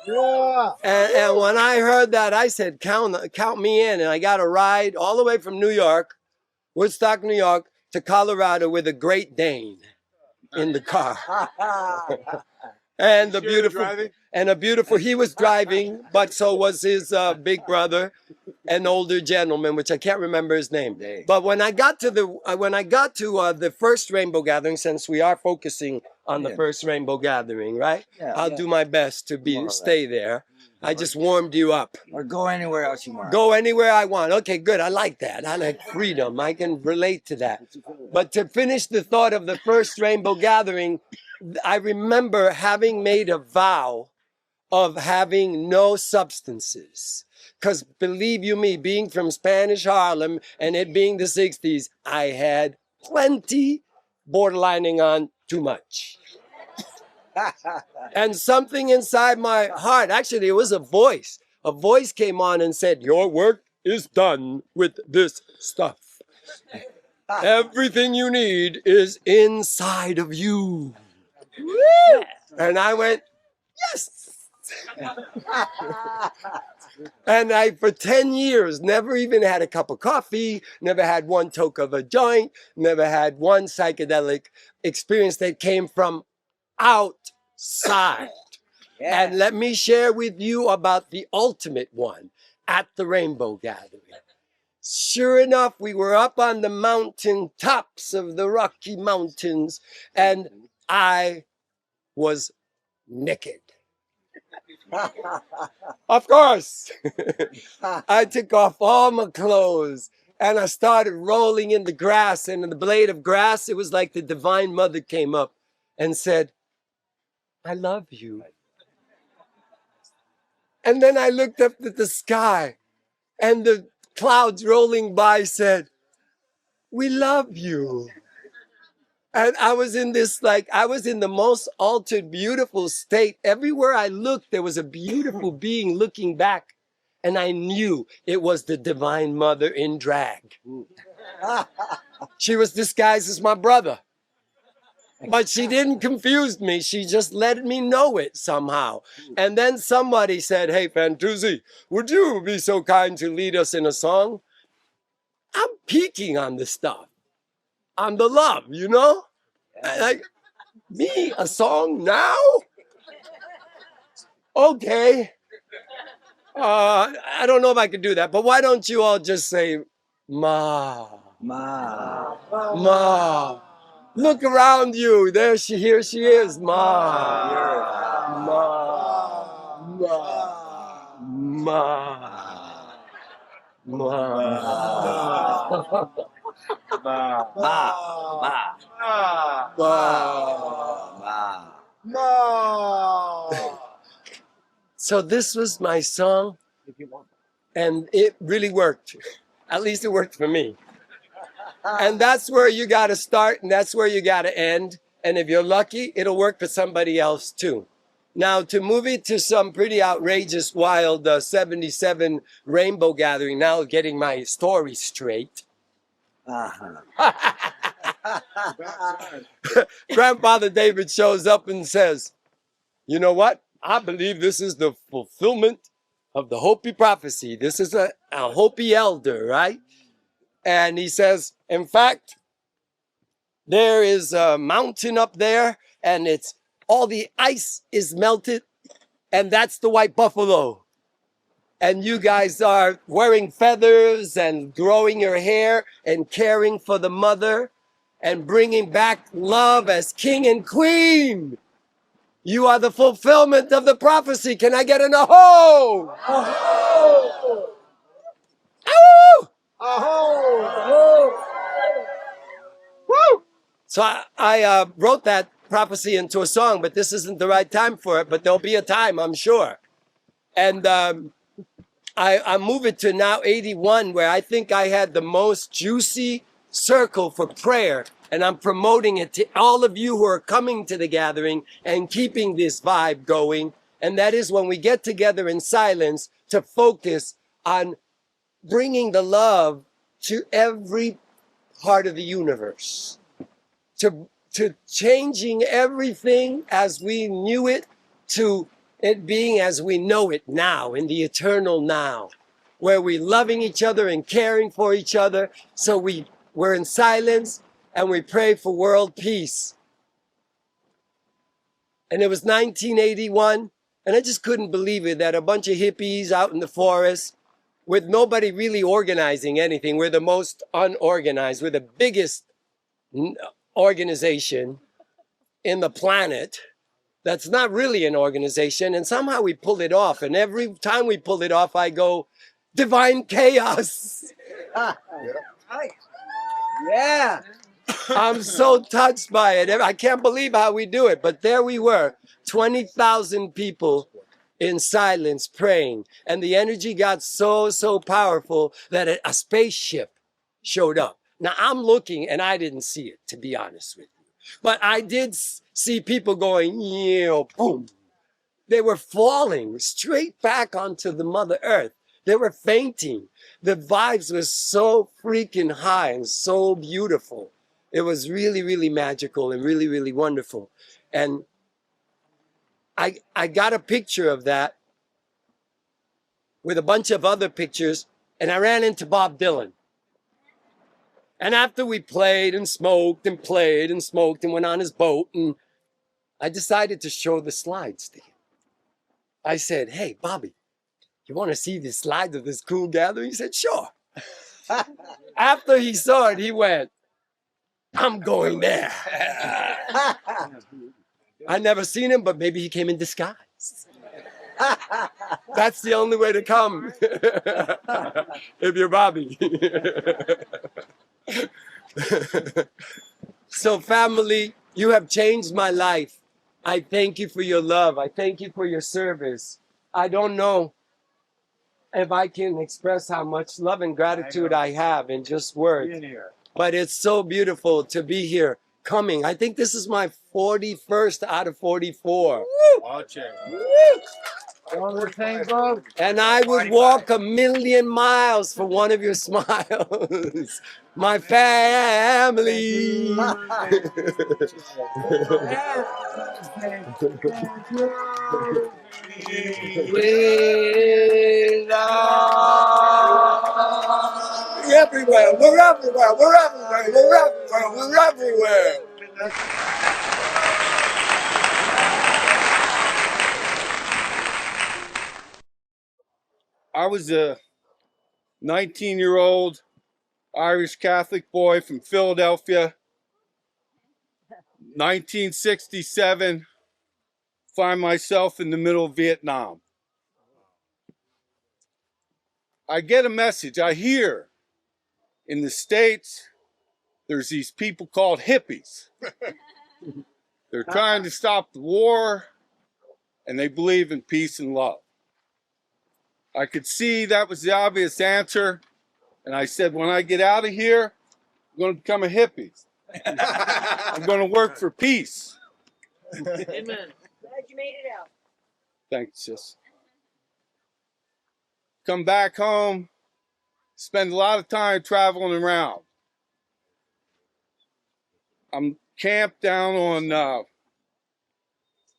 Yeah. And when I heard that, I said, count me in. And I got a ride all the way from New York, Woodstock, New York, to Colorado with a Great Dane in the car. And he was driving, but so was his big brother, an older gentleman, which I can't remember his name. But when I got to the first rainbow gathering, since we are focusing on the first rainbow gathering, right? Yeah, I'll do my best to stay there. I just warmed you up. Or go anywhere else you want. Go anywhere I want. Okay, good. I like that. I like freedom. I can relate to that. But to finish the thought of the first rainbow gathering, I remember having made a vow of having no substances. Because believe you me, being from Spanish Harlem and it being the 60s, I had plenty, borderlining on too much. And something inside my heart, actually, it was a voice. A voice came on and said, "Your work is done with this stuff. Everything you need is inside of you." And I went, yes. And I, for 10 years, never even had a cup of coffee, never had one toke of a joint, never had one psychedelic experience that came from outside. And let me share with you about the ultimate one at the Rainbow Gathering. Sure enough, we were up on the mountain tops of the Rocky Mountains, and I was naked. Of course. I took off all my clothes and I started rolling in the grass, and in the blade of grass, it was like the Divine Mother came up and said, I love you. And then I looked up at the sky, and the clouds rolling by said, we love you. And I was in this, like, I was in the most altered, beautiful state. Everywhere I looked, there was a beautiful being looking back. And I knew it was the Divine Mother in drag. She was disguised as my brother. But she didn't confuse me. She just let me know it somehow. And then somebody said, hey, Fantuzzi, would you be so kind to lead us in a song? I'm peeking on this stuff, on the love, you know? Like, me, a song now? Okay. I don't know if I could do that, but why don't you all just say, Ma. Ma. Ma. Look around you. Here she is. Ma. Ma. Ma. Ma. Ma. So this was my song, and it really worked. At least it worked for me. And that's where you got to start, and that's where you got to end. And if you're lucky, it'll work for somebody else too. Now, to move it to some pretty outrageous, wild 77 Rainbow Gathering, now getting my story straight. Grandfather David shows up and says, you know what? I believe this is the fulfillment of the Hopi prophecy. This is a Hopi elder, right? And he says, in fact, there is a mountain up there, and it's all the ice is melted, and that's the white buffalo. And you guys are wearing feathers and growing your hair and caring for the mother and bringing back love as king and queen. You are the fulfillment of the prophecy. Can I get an aho? Aho! Aho! Aho! Woo! So I wrote that prophecy into a song, but this isn't the right time for it, but there'll be a time, I'm sure. And I move it to now 81, where I think I had the most juicy circle for prayer. And I'm promoting it to all of you who are coming to the gathering and keeping this vibe going. And that is when we get together in silence to focus on bringing the love to every part of the universe, to changing everything as we knew it to it being as we know it now, in the eternal now, where we're loving each other and caring for each other. So we're in silence and we pray for world peace. And it was 1981, and I just couldn't believe it that a bunch of hippies out in the forest with nobody really organizing anything. We're the most unorganized. We're the biggest organization in the planet that's not really an organization, and somehow we pull it off. And every time we pull it off, I go, divine chaos. Yeah. I'm so touched by it. I can't believe how we do it. But there we were, 20,000 people in silence praying. And the energy got so powerful that a spaceship showed up. Now I'm looking and I didn't see it, to be honest with you. But I did see people going, boom. They were falling straight back onto the Mother Earth. They were fainting. The vibes were so freaking high and so beautiful. It was really, really magical and really, really wonderful. And I got a picture of that with a bunch of other pictures, and I ran into Bob Dylan. And after we played and smoked and played and smoked and went on his boat, and I decided to show the slides to him. I said, "Hey, Bobby, you want to see the slides of this cool gathering?" He said, "Sure." After he saw it, he went, "I'm going there." I never seen him, but maybe he came in disguise. That's the only way to come if you're Bobby. So family, you have changed my life. I thank you for your love. I thank you for your service. I don't know if I can express how much love and gratitude I have in just words. But it's so beautiful to be here coming. I think this is my 41st out of 44. And I would walk 1,000,000 miles for one of your smiles. My family. We're everywhere, we're everywhere, we're everywhere, we're everywhere, we're everywhere. I was a 19-year-old Irish Catholic boy from Philadelphia. 1967, find myself in the middle of Vietnam. I get a message. I hear in the States, there's these people called hippies. They're trying to stop the war, and they believe in peace and love. I could see that was the obvious answer, and I said, when I get out of here, I'm going to become a hippie. I'm going to work for peace. Amen. Glad you made it out. Thanks, sis. Come back home, spend a lot of time traveling around. I'm camped down on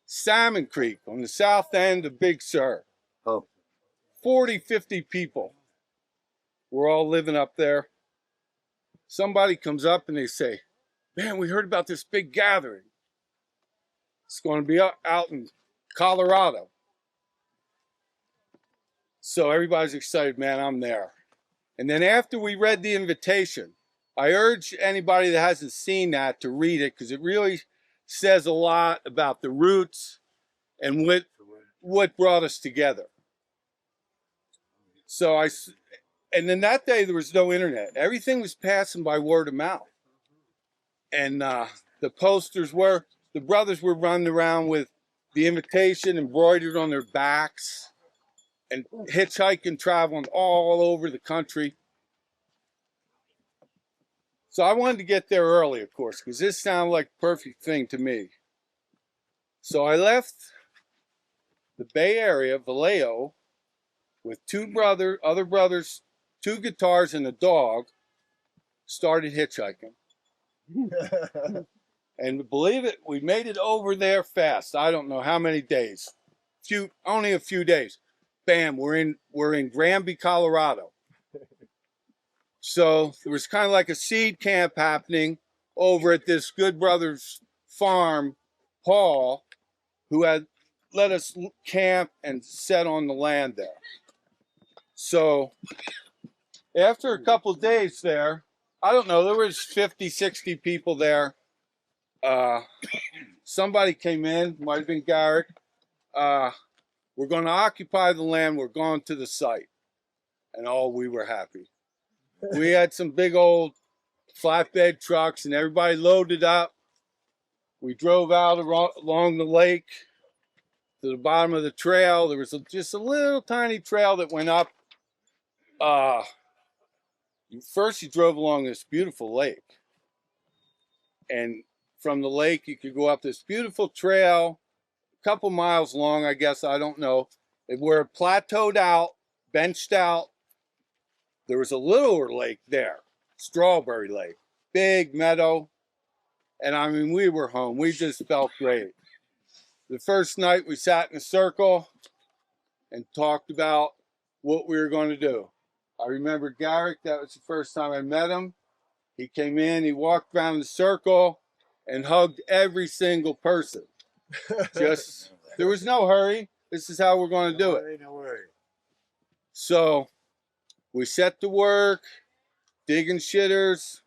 Salmon Creek on the south end of Big Sur. 40, 50 people. We're all living up there. Somebody comes up and they say, "Man, we heard about this big gathering. It's going to be out in Colorado." So everybody's excited, man, I'm there. And then after we read the invitation, I urge anybody that hasn't seen that to read it, because it really says a lot about the roots and what brought us together. And then that day there was no internet. Everything was passing by word of mouth. And the posters the brothers were running around with the invitation embroidered on their backs and hitchhiking, traveling all over the country. So I wanted to get there early, of course, because this sounded like the perfect thing to me. So I left the Bay Area, Vallejo, with other brothers, 2 guitars and a dog, started hitchhiking. And believe it, we made it over there fast. I don't know how many days. Only a few days. Bam, we're in Granby, Colorado. So there was kind of like a seed camp happening over at this good brother's farm, Paul, who had let us camp and set on the land there. So after a couple of days there, I don't know, there was 50, 60 people there. Somebody came in, might have been Garrett. We're going to occupy the land. We're going to the site. And we were happy. We had some big old flatbed trucks and everybody loaded up. We drove out along the lake to the bottom of the trail. There was just a little tiny trail that went up. First you drove along this beautiful lake. And from the lake, you could go up this beautiful trail, a couple miles long, I guess, I don't know. We're plateaued out, benched out. There was a littler lake there, Strawberry Lake, big meadow. And I mean, we were home. We just felt great. the first night we sat in a circle and talked about what we were going to do. I remember Garrick, that was the first time I met him. He came in, he walked around the circle and hugged every single person. Just, there was no hurry. This is how we're going to do it. No worry. So we set to work, digging shitters,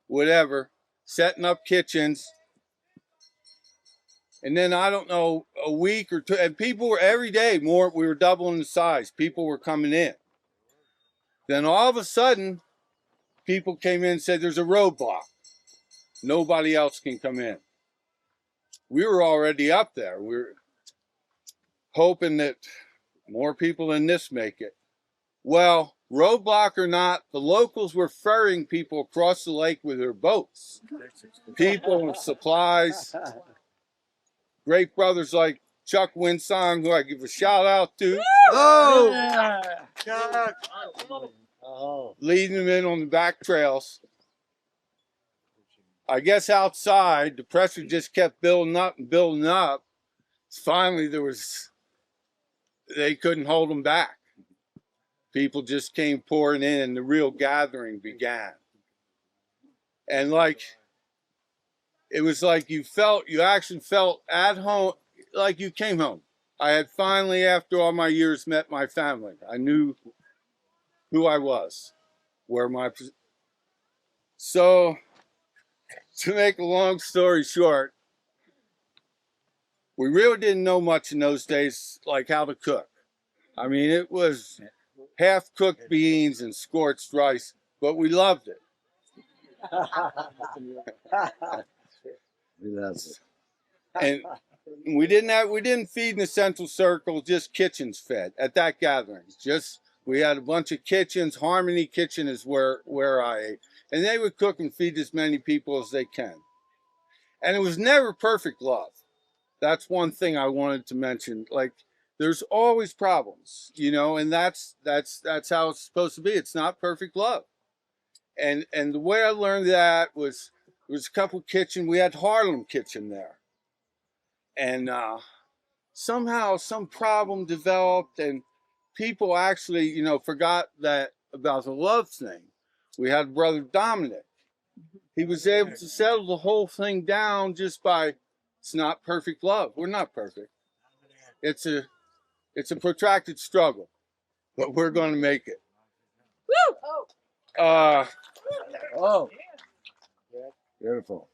whatever, setting up kitchens. And then I don't know, a week or two, and people were every day more, we were doubling the size. People were coming in. Then all of a sudden, people came in and said, there's a roadblock. Nobody else can come in. We were already up there. We were hoping that more people than this make it. Well, roadblock or not, the locals were ferrying people across the lake with their boats. People and supplies. Great brothers like Chuck Winsong, who I give a shout out to. Oh! Yeah. Chuck! Oh. Leading them in on the back trails. I guess outside, the pressure just kept building up and building up. Finally, they couldn't hold them back. People just came pouring in and the real gathering began. And it was like you actually felt at home, like you came home. I had finally, after all my years, met my family. I knew who I was, so to make a long story short, we really didn't know much in those days, like how to cook. I mean, it was half-cooked beans and scorched rice, but we loved it. And we didn't feed in the central circle, just kitchens fed at that gathering. We had a bunch of kitchens. Harmony Kitchen is where I ate. And they would cook and feed as many people as they can. And it was never perfect love. That's one thing I wanted to mention. Like, there's always problems, and that's how it's supposed to be. It's not perfect love. And the way I learned that was a couple kitchen. We had Harlem Kitchen there. And somehow some problem developed and people actually, forgot about the love thing. We had Brother Dominic. He was able to settle the whole thing down just by, it's not perfect love. We're not perfect. It's a protracted struggle, but we're going to make it. Oh. Beautiful.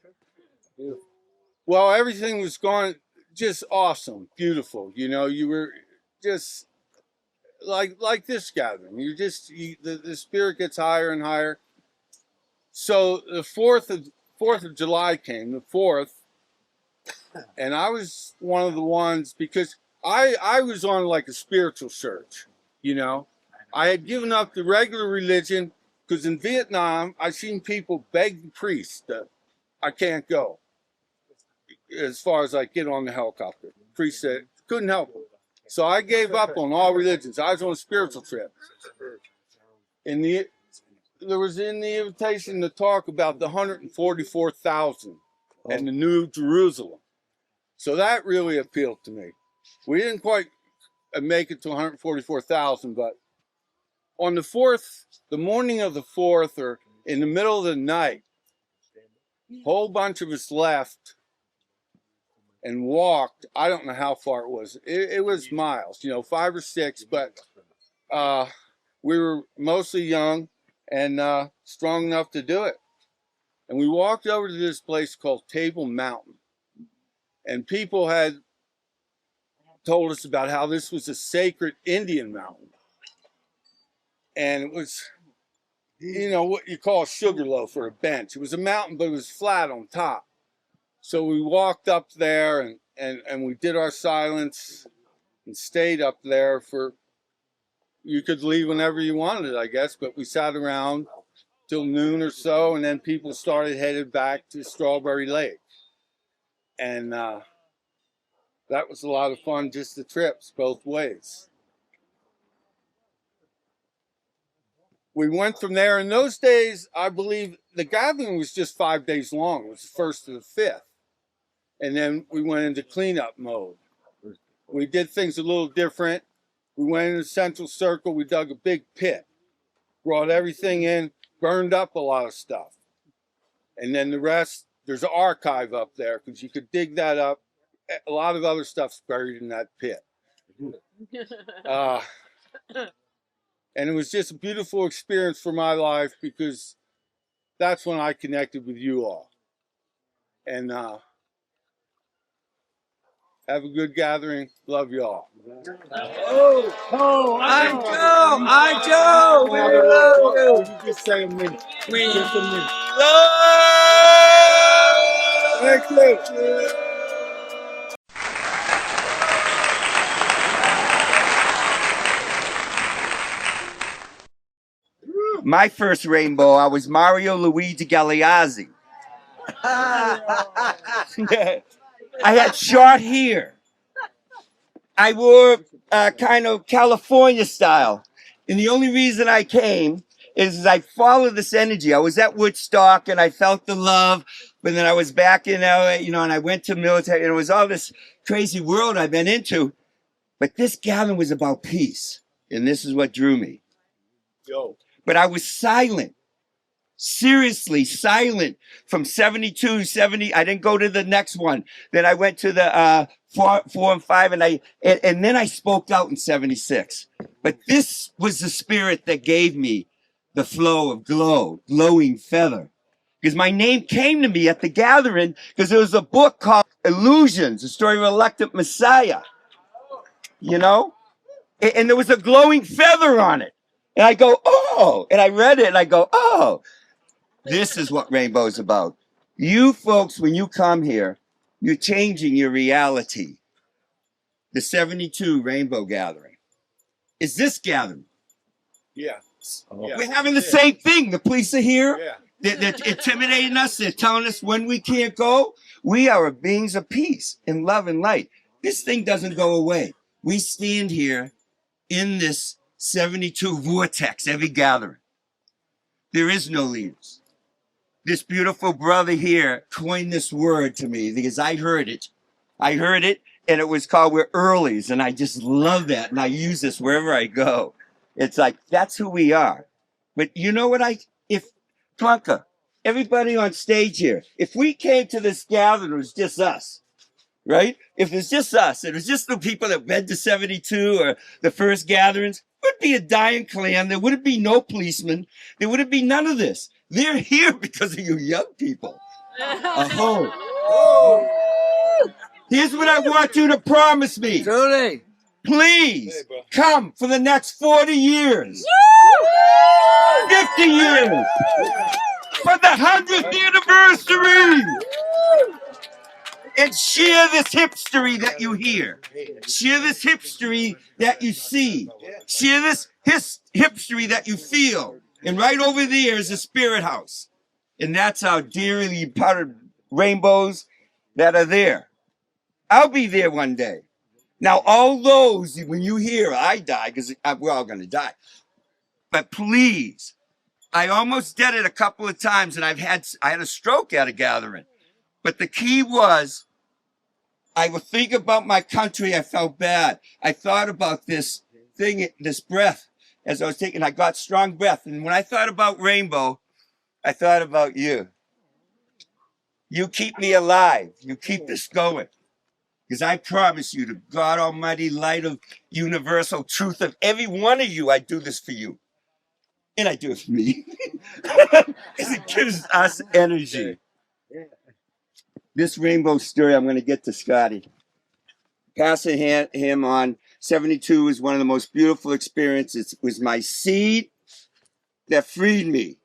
Well, everything was going just awesome, beautiful. You were just like this gathering. The spirit gets higher and higher. So the 4th of July came, the 4th, and I was one of the ones, because I was on like a spiritual search, I had given up the regular religion, because in Vietnam, I seen people beg the priest that I can't go as far as I get on the helicopter. The priest said, couldn't help him. So I gave up on all religions. I was on a spiritual trip. There was in the invitation to talk about the 144,000 and the New Jerusalem. So that really appealed to me. We didn't quite make it to 144,000, but on the 4th, the morning of the 4th, or in the middle of the night, a whole bunch of us left and walked. I don't know how far it was. It was miles, 5 or 6, but we were mostly young and strong enough to do it. And we walked over to this place called Table Mountain. And people had told us about how this was a sacred Indian mountain. And it was, what you call a sugar loaf or a bench. It was a mountain, but it was flat on top. So we walked up there and we did our silence and stayed up there you could leave whenever you wanted, I guess, but we sat around till noon or so, and then people headed back to Strawberry Lake. And that was a lot of fun, just the trips both ways. We went from there. In those days, I believe the gathering was just 5 days long. It was the 1st to the 5th. And then we went into cleanup mode. We did things a little different. We went in the central circle. We dug a big pit, brought everything in, burned up a lot of stuff. And then the rest, there's an archive up there because you could dig that up. A lot of other stuff's buried in that pit. And it was just a beautiful experience for my life because that's when I connected with you all. And have a good gathering. Love you all. I Joe, we love you. Just say a minute. We Just a minute. love Thank you. My first rainbow, I was Mario Luigi Galeazzi. I had short hair. I wore kind of California style. And the only reason I came is I followed this energy. I was at Woodstock and I felt the love, but then I was back in LA, you know, and I went to military and it was all this crazy world I've been into. But this gathering was about peace. And this is what drew me. But I was silent. Seriously silent from 72, 70. I didn't go to the next one. Then I went to the 4 and 5 and then I spoke out in 76. But this was the spirit that gave me the flow of glowing feather. Because my name came to me at the gathering because there was a book called Illusions, the story of an elected Messiah. You know? And there was a glowing feather on it. And I go, oh, and I read it and I go, oh. This is what rainbow is about. You folks, when you come here, you're changing your reality. The 72 Rainbow Gathering. Is this gathering? Yeah. We're having the same thing. The police are here. Yeah. They're intimidating us. They're telling us when we can't go. We are beings of peace and love and light. This thing doesn't go away. We stand here in this 72 vortex every gathering. There is no leaders. This beautiful brother here coined this word to me because I heard it. And it was called We're Earlies. And I just love that. And I use this wherever I go. It's like, that's who we are. But you know what if Plunka, everybody on stage here, if we came to this gathering, it was just us, right? If it's just us, it was just the people that went to 72 or the first gatherings, it would be a dying clan. There wouldn't be no policemen. There wouldn't be none of this. They're here because of you young people. Here's what I want you to promise me. Truly. Please come for the next 40 years. 50 years. For the 100th anniversary. And share this hipstery that you hear. Share this hipstery that you see. Share this hipstery that you feel. And right over there is the spirit house. And that's how dearly part of rainbows that are there. I'll be there one day. Now, all those, when you hear I die, because we're all going to die. But please, I almost did it a couple of times and I had a stroke at a gathering. But the key was, I would think about my country. I felt bad. I thought about this thing, this breath. As I was taking, I got strong breath. And when I thought about rainbow, I thought about you. You keep me alive. You keep this going. Because I promise you, the God Almighty light of universal truth of every one of you, I do this for you. And I do it for me. Because it gives us energy. This rainbow story, I'm going to get to Scotty. Passing him on. 72 was one of the most beautiful experiences. It was my seed that freed me.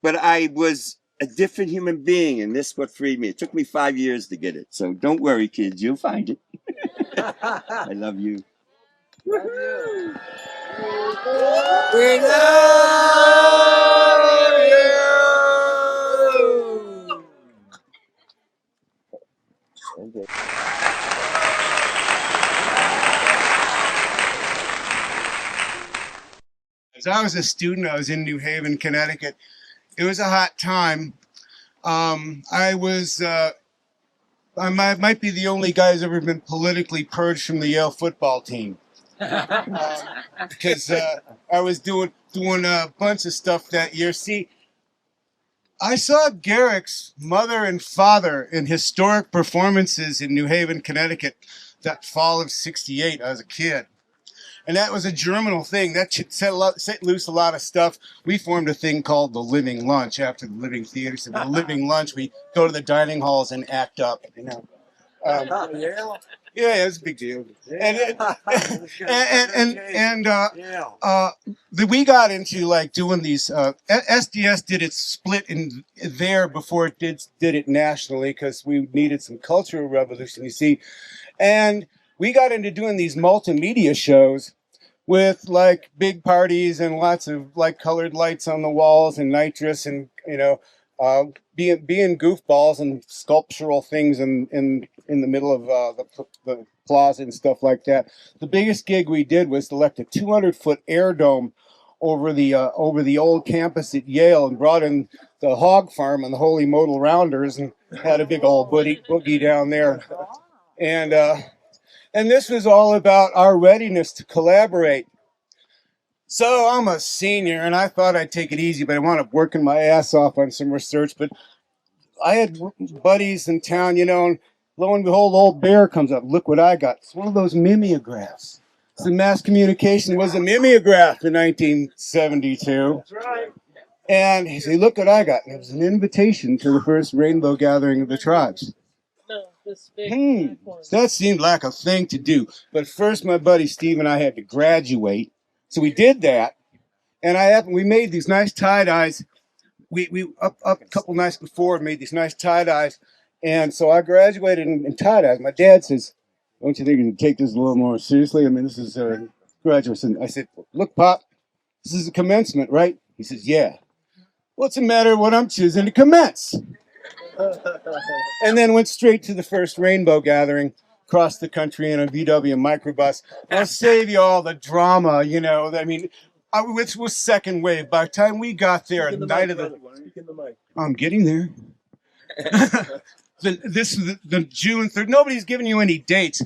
But I was a different human being, and this is what freed me. It took me 5 years to get it. So don't worry, kids. You'll find it. I love you. We love you. As I was a student, I was in New Haven, Connecticut. It was a hot time. I was I might be the only guy who's ever been politically purged from the Yale football team. Because I was doing a bunch of stuff that year. See, I saw Garrick's mother and father in historic performances in New Haven, Connecticut, that fall of '68. I was a kid. And that was a germinal thing. That set loose a lot of stuff. We formed a thing called the Living Lunch after the Living Theater. So the Living Lunch, we go to the dining halls and act up, you know. Yeah, it's a big deal. We got into like doing these. SDS did its split in there before it did it nationally because we needed some cultural revolution, you see, and we got into doing these multimedia shows with like big parties and lots of like colored lights on the walls and nitrous and being goofballs and sculptural things in the middle of the plaza and stuff like that. The biggest gig we did was to elect a 200-foot air dome over the old campus at Yale and brought in the hog farm and the Holy Modal Rounders and had a big old boogie down there. And this was all about our readiness to collaborate. So I'm a senior, and I thought I'd take it easy, but I wound up working my ass off on some research. But I had buddies in town, you know, and lo and behold, old Bear comes up. Look what I got. It's one of those mimeographs. So mass communication was a mimeograph in 1972. That's right. And he said, look what I got. And it was an invitation to the first rainbow gathering of the tribes. That seemed like a thing to do. But first, my buddy Steve and I had to graduate. So we did that. And we made these nice tie-dyes. We up a couple nights before made these nice tie-dyes. And so I graduated in tie-dyes. My dad says, don't you think you can take this a little more seriously? I mean, this is a graduation. I said, look, Pop, this is a commencement, right? He says, yeah. What's the matter what I'm choosing to commence? And then went straight to the first rainbow gathering across the country in a VW microbus. I'll save you all the drama, you know. I mean, it was second wave. By the time we got there, I'm getting there. the June 3rd. Nobody's giving you any dates.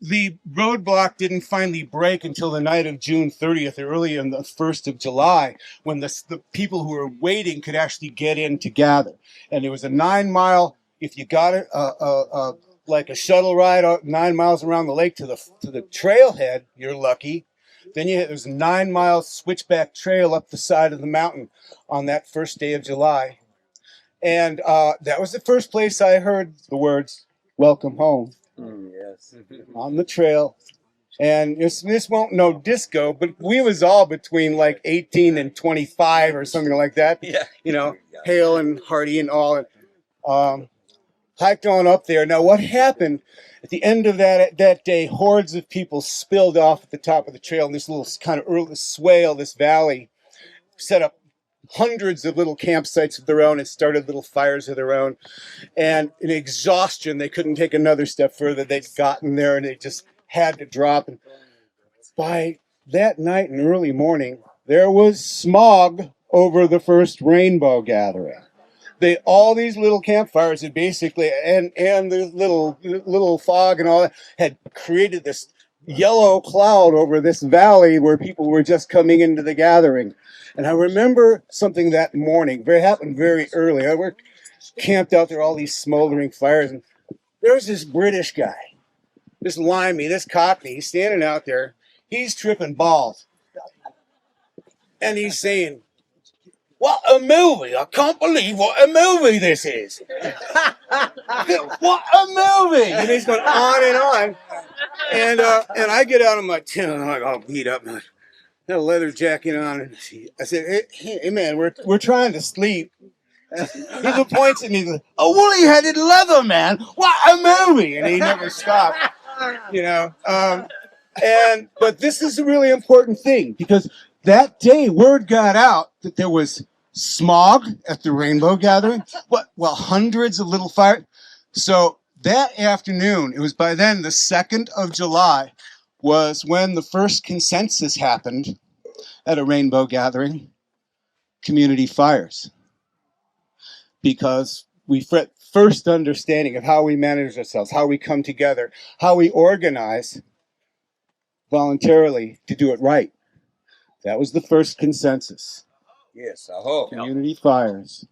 The roadblock didn't finally break until the night of June 30th, early on the 1st of July, when the people who were waiting could actually get in to gather. And there was a 9-mile, if you got it, like a shuttle ride 9 miles around the lake to the trailhead, you're lucky. Then there's a 9-mile switchback trail up the side of the mountain on that first day of July. And that was the first place I heard the words, "Welcome home." Yes. On the trail. And this won't know disco, but we was all between like 18 and 25 or something like that. Yeah. You know, hale and hearty and all. And hiked on up there. Now, what happened at the end of that day, hordes of people spilled off at the top of the trail in this little kind of early swale, this valley, set up hundreds of little campsites of their own and started little fires of their own. And in exhaustion, they couldn't take another step further. They'd gotten there and they just had to drop. And by that night and early morning, there was smog over the first rainbow gathering. All these little campfires had basically, and the little fog and all that, had created this yellow cloud over this valley where people were just coming into the gathering. And I remember something that morning. It happened very early. I worked camped out there, all these smoldering fires, and there was this British guy, this limey, this cockney. He's standing out there. He's tripping balls, and he's saying, "What a movie! I can't believe what a movie this is! What a movie!" And he's going on and on. And I get out of my tent and I'm like all beat up. And I had a leather jacket on. And I said, hey man, we're trying to sleep. He points at me, a woolly-headed leather man. What a movie! And he never stopped. You know. But this is a really important thing because that day word got out that there was smog at the rainbow gathering. Well, hundreds of little fires. So that afternoon, it was by then the 2nd of July, was when the first consensus happened at a rainbow gathering, community fires. Because we first understanding of how we manage ourselves, how we come together, how we organize voluntarily to do it right. That was the first consensus. Yes, I hope. Community fires.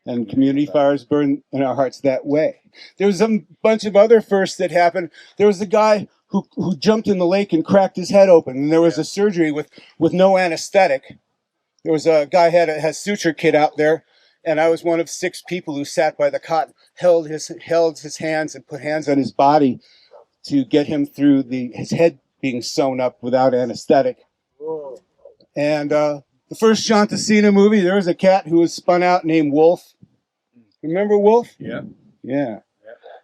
And community fires burn in our hearts that way. There was a bunch of other firsts that happened. There was a guy who jumped in the lake and cracked his head open, and there was a surgery with no anesthetic. There was a guy had a suture kit out there, and I was one of 6 people who sat by the cot, held his hands and put hands on his body to get him through his head being sewn up without anesthetic. Whoa. And the first John Tessina movie, there was a cat who was spun out named Wolf. Remember Wolf? Yeah. Yeah.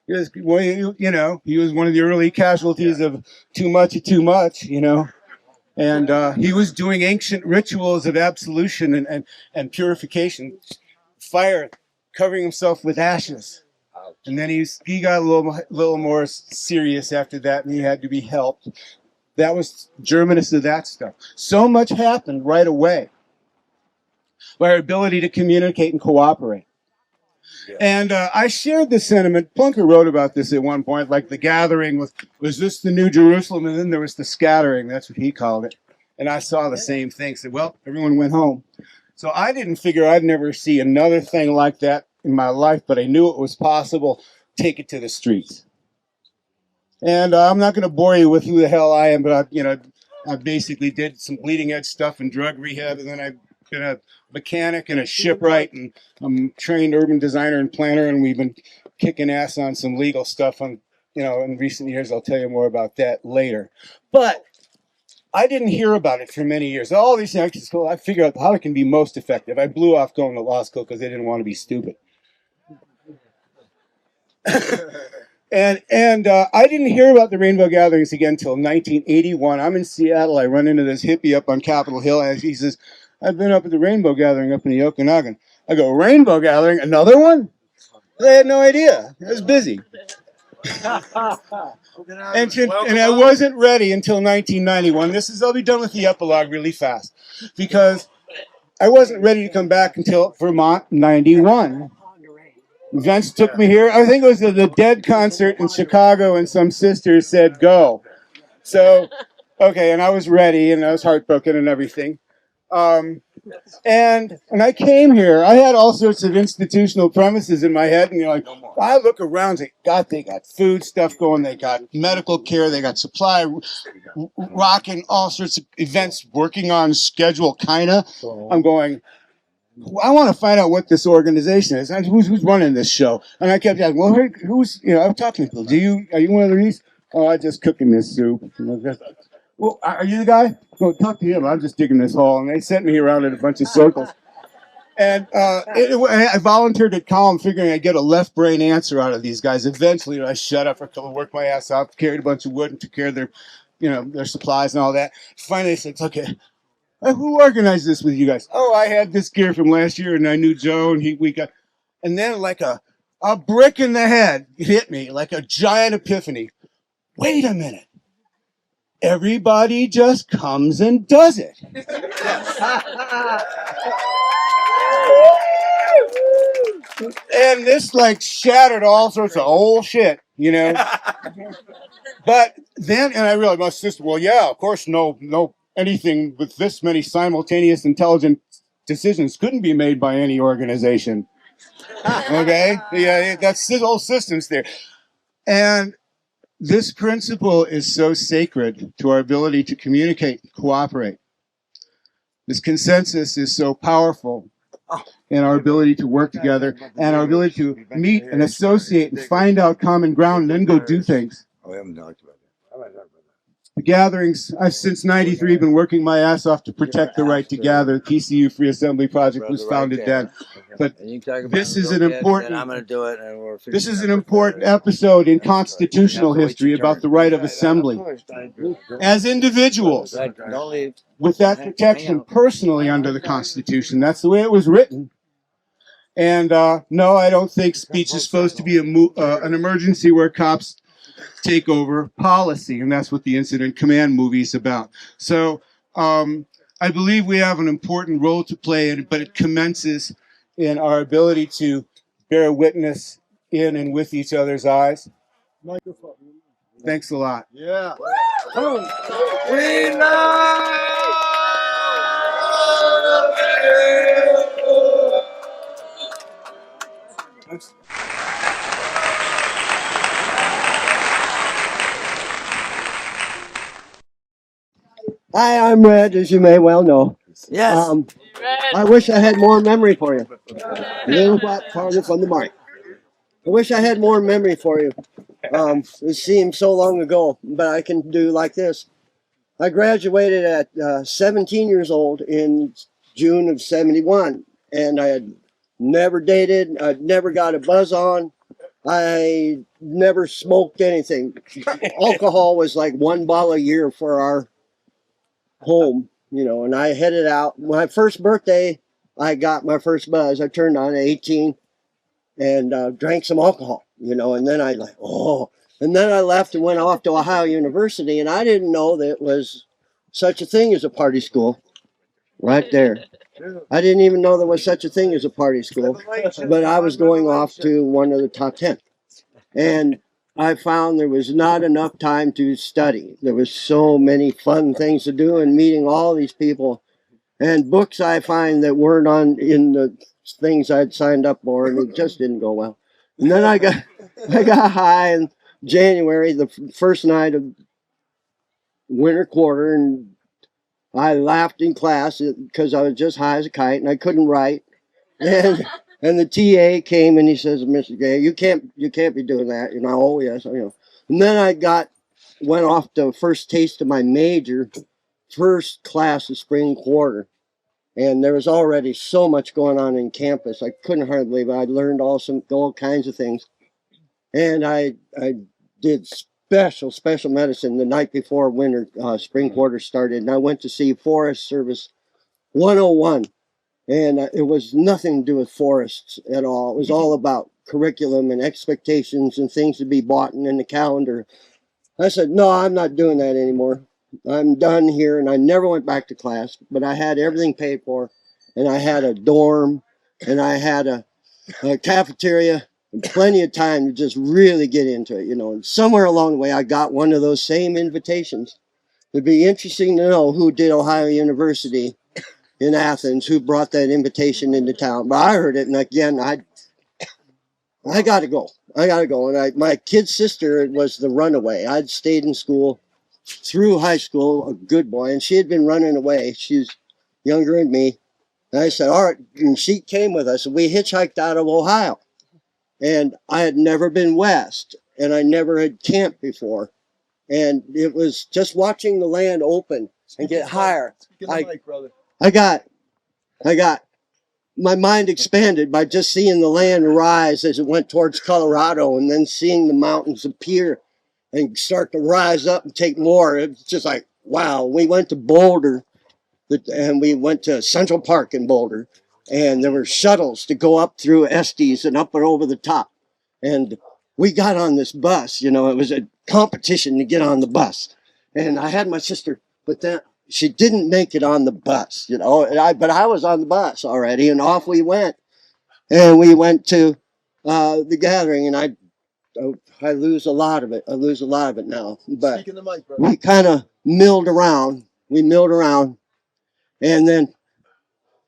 He was, well, he was one of the early casualties of too much, and he was doing ancient rituals of absolution and purification, fire, covering himself with ashes. And then he got a little more serious after that, and he had to be helped. That was germinus of that stuff. So much happened right away by our ability to communicate and cooperate. Yeah. And I shared this sentiment. Plunker wrote about this at one point, like the gathering was this the New Jerusalem? And then there was the scattering. That's what he called it. And I saw the same thing. Said, well, everyone went home. So I didn't figure I'd never see another thing like that in my life, but I knew it was possible. Take it to the streets. And I'm not going to bore you with who the hell I am, but I basically did some bleeding edge stuff in drug rehab, and then I've been a mechanic and a shipwright, and I'm a trained urban designer and planner, and we've been kicking ass on some legal stuff in recent years. I'll tell you more about that later. But I didn't hear about it for many years. All these things, so I figured out how it can be most effective. I blew off going to law school because I didn't want to be stupid. And I didn't hear about the Rainbow Gatherings again until 1981. I'm in Seattle. I run into this hippie up on Capitol Hill, and he says, I've been up at the Rainbow Gathering up in the Okanagan. I go, Rainbow Gathering? Another one? They had no idea. I was busy. And I wasn't ready until 1991. I'll be done with the epilogue really fast, because I wasn't ready to come back until Vermont 91. Vince took me here. I think it was the Dead concert in Chicago, and some sisters said go. So, okay, and I was ready, and I was heartbroken and everything. And I came here. I had all sorts of institutional premises in my head, and I look around. They got food stuff going. They got medical care. They got supply, rocking all sorts of events, working on schedule, kinda. I'm going, I want to find out what this organization is. Who's running this show? And I kept asking, well, who's, I'm talking to people. Are you one of these? Oh, I'm just cooking this soup. Well, are you the guy? Well, talk to him. I'm just digging this hole. And they sent me around in a bunch of circles. And I volunteered at Column, figuring I'd get a left brain answer out of these guys. Eventually, I shut up for a couple, worked my ass off, carried a bunch of wood, and took care of their, their supplies and all that. Finally, I said, okay, who organized this with you guys? Oh, I had this gear from last year, and I knew Joe, and we got, and then like a brick in the head hit me, like a giant epiphany. Wait a minute. Everybody just comes and does it. And this shattered all sorts of old shit, But then, and I realized my sister, well, yeah, of course, no, anything with this many simultaneous intelligent decisions couldn't be made by any organization. Okay? Yeah, that's the whole system's there. And this principle is so sacred to our ability to communicate and cooperate. This consensus is so powerful in our ability to work together and our ability to meet and associate and find out common ground and then go do things. Oh, we haven't talked about that. The gatherings, I've since '93 been working my ass off to protect the right to gather. The TCU Free Assembly Project was founded then. But this is an important, I'm going to do it. This is an important episode in constitutional history about the right of assembly. As individuals, with that protection personally under the Constitution. That's the way it was written. And no, I don't think speech is supposed to be an emergency where cops take over policy, and that's what the Incident Command movie is about. So I believe we have an important role to play, but it commences in our ability to bear witness in and with each other's eyes. Thanks a lot. Yeah. We love Hi, I'm Red, as you may well know. Yes. I wish I had more memory for you. A little bit farther from the mic. I wish I had more memory for you. It seems so long ago, but I can do like this. I graduated at 17 years old in June of 71, and I had never dated. I'd never got a buzz on. I never smoked anything. Alcohol was like one bottle a year for our home, and I headed out. My first birthday, I got my first buzz. I turned on at 18 and drank some alcohol, and then and then I left and went off to Ohio University, and I didn't know that it was such a thing as a party school right there. I didn't even know there was such a thing as a party school, but I was going off to one of the top 10. And I found there was not enough time to study. There was so many fun things to do and meeting all these people and books I find that weren't on in the things I'd signed up for, and it just didn't go well. And then I got high in January, the first night of winter quarter, and I laughed in class because I was just high as a kite and I couldn't write. And the TA came and he says, "Mr. Gay, you can't be doing that." Oh yes, And then I went off to first taste of my major, first class of spring quarter. And there was already so much going on in campus. I couldn't hardly believe it. I learned all kinds of things. And I did special medicine the night before winter spring quarter started. And I went to see Forest Service 101. And it was nothing to do with forests at all. It was all about curriculum and expectations and things to be bought in the calendar. I said, no, I'm not doing that anymore. I'm done here. And I never went back to class, but I had everything paid for. And I had a dorm and I had a cafeteria and plenty of time to just really get into it, And somewhere along the way, I got one of those same invitations. It'd be interesting to know who did Ohio University in Athens, who brought that invitation into town. But I heard it, and again, I got to go. And my kid sister was the runaway. I'd stayed in school through high school, a good boy, and she had been running away. She's younger than me. And I said, all right, and she came with us, and we hitchhiked out of Ohio. And I had never been west, and I never had camped before. And it was just watching the land open and get higher. I got my mind expanded by just seeing the land rise as it went towards Colorado and then seeing the mountains appear and start to rise up and take more. It's just like, wow. We went to Boulder and we went to Central Park in Boulder, and there were shuttles to go up through Estes and up and over the top. And we got on this bus, it was a competition to get on the bus. And I had my sister, but then she didn't make it on the bus, but I was on the bus already, and off we went. And we went to the gathering, and I lose a lot of it. I lose a lot of it now. But we kind of milled around. And then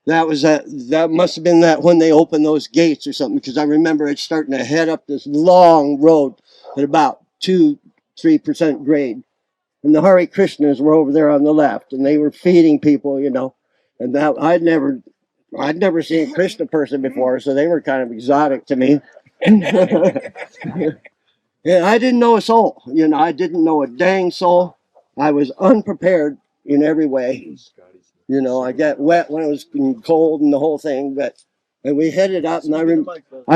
that must have been that when they opened those gates or something, because I remember it starting to head up this long road at about 2-3% grade. And the Hare Krishnas were over there on the left, and they were feeding people, And that I'd never seen a Krishna person before, so they were kind of exotic to me. And I didn't know a soul, I didn't know a dang soul. I was unprepared in every way. I got wet when it was cold and the whole thing, and we headed up, and I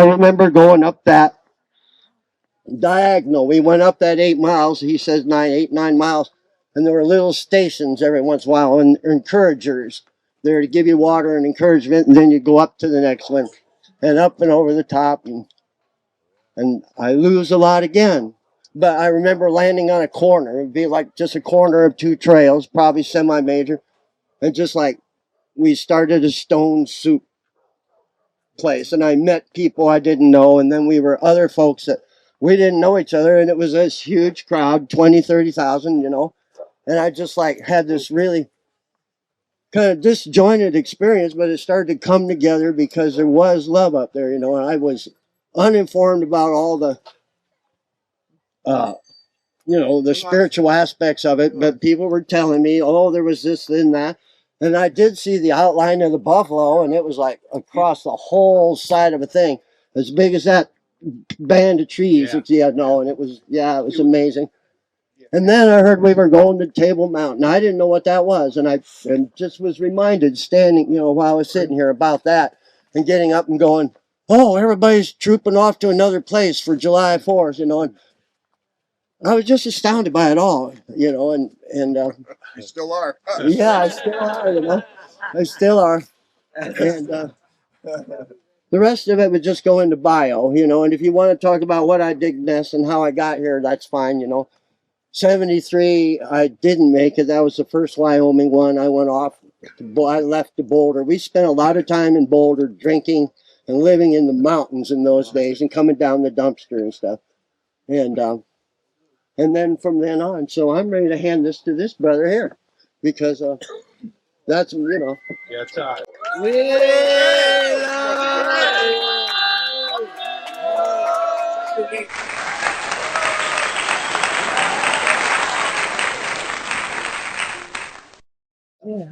remember going up that diagonal. We went up that 8 miles. He says 9 miles. And there were little stations every once in a while, and encouragers there to give you water and encouragement. And then you go up to the next one and up and over the top. And I lose a lot again. But I remember landing on a corner. It'd be like just a corner of two trails, probably semi-major. And just like we started a stone soup. place, and I met people I didn't know, and then we were other folks that we didn't know each other, and it was this huge crowd, 20, 30,000, you know, and I just like had this really kind of disjointed experience, but it started to come together because there was love up there, you know, and I was uninformed about all the, you know, the spiritual aspects of it, but people were telling me, oh, there was this and that. And I did see the outline of the buffalo, and it was like across the whole side of a thing, as big as that band of trees that you had known. It was, yeah, it was amazing. And then I heard we were going to Table Mountain. I didn't know what that was, and I just was reminded standing, you know, while I was sitting here about that, and getting up and going, oh, everybody's trooping off to another place for July 4th, you know, and I was just astounded by it all, you know, and You still are. yeah, I still are, you know, I still are, and the rest of it would just go into bio, you know, and if you want to talk about what I did next and how I got here, that's fine, you know. 73, I didn't make it. That was the first Wyoming one. I went off. I left to Boulder. We spent a lot of time in Boulder drinking and living in the mountains in those days and coming down the dumpster and stuff. And then from then on, so I'm ready to hand this to this brother here because that's, you know. Yeah, it's all right.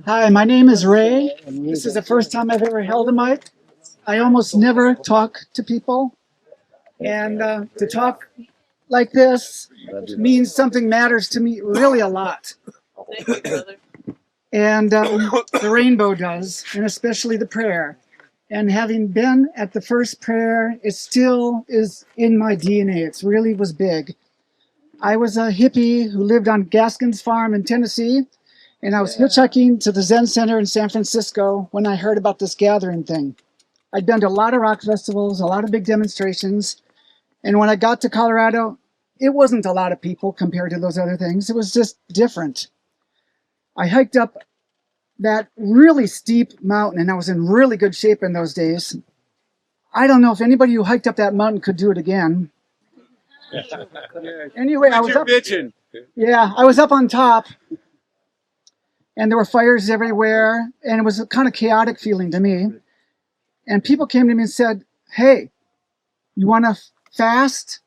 Hi, my name is Ray. This is the first time I've ever held a mic. I almost never talk to people. And to talk like this means something matters to me really a lot. And the rainbow does, and especially the prayer. And having been at the first prayer, it still is in my DNA. It really was big. I was a hippie who lived on Gaskin's farm in Tennessee. And I was hitchhiking to the Zen Center in San Francisco when I heard about this gathering thing. I'd been to a lot of rock festivals, a lot of big demonstrations. And when I got to Colorado, it wasn't a lot of people compared to those other things. It was just different. I hiked up that really steep mountain, and I was in really good shape in those days. I don't know if anybody who hiked up that mountain could do it again. Anyway, I was up. Yeah, I was up on top. And there were fires everywhere, and it was a kind of chaotic feeling to me. And people came to me and said, hey, you want to fast,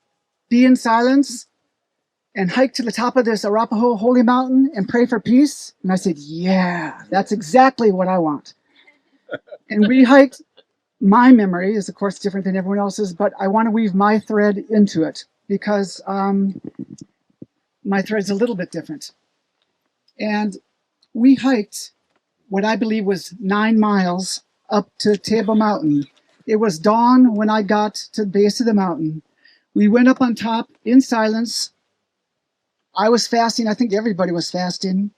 be in silence, and hike to the top of this Arapaho holy mountain and pray for peace? And I said, yeah, that's exactly what I want. And we hiked. My memory is, of course, different than everyone else's, but I want to weave my thread into it because my thread's a little bit different. And we hiked what I believe was 9 miles up to Table Mountain. It was dawn when I got to the base of the mountain. We went up on top in silence. I was fasting. I think everybody was fasting.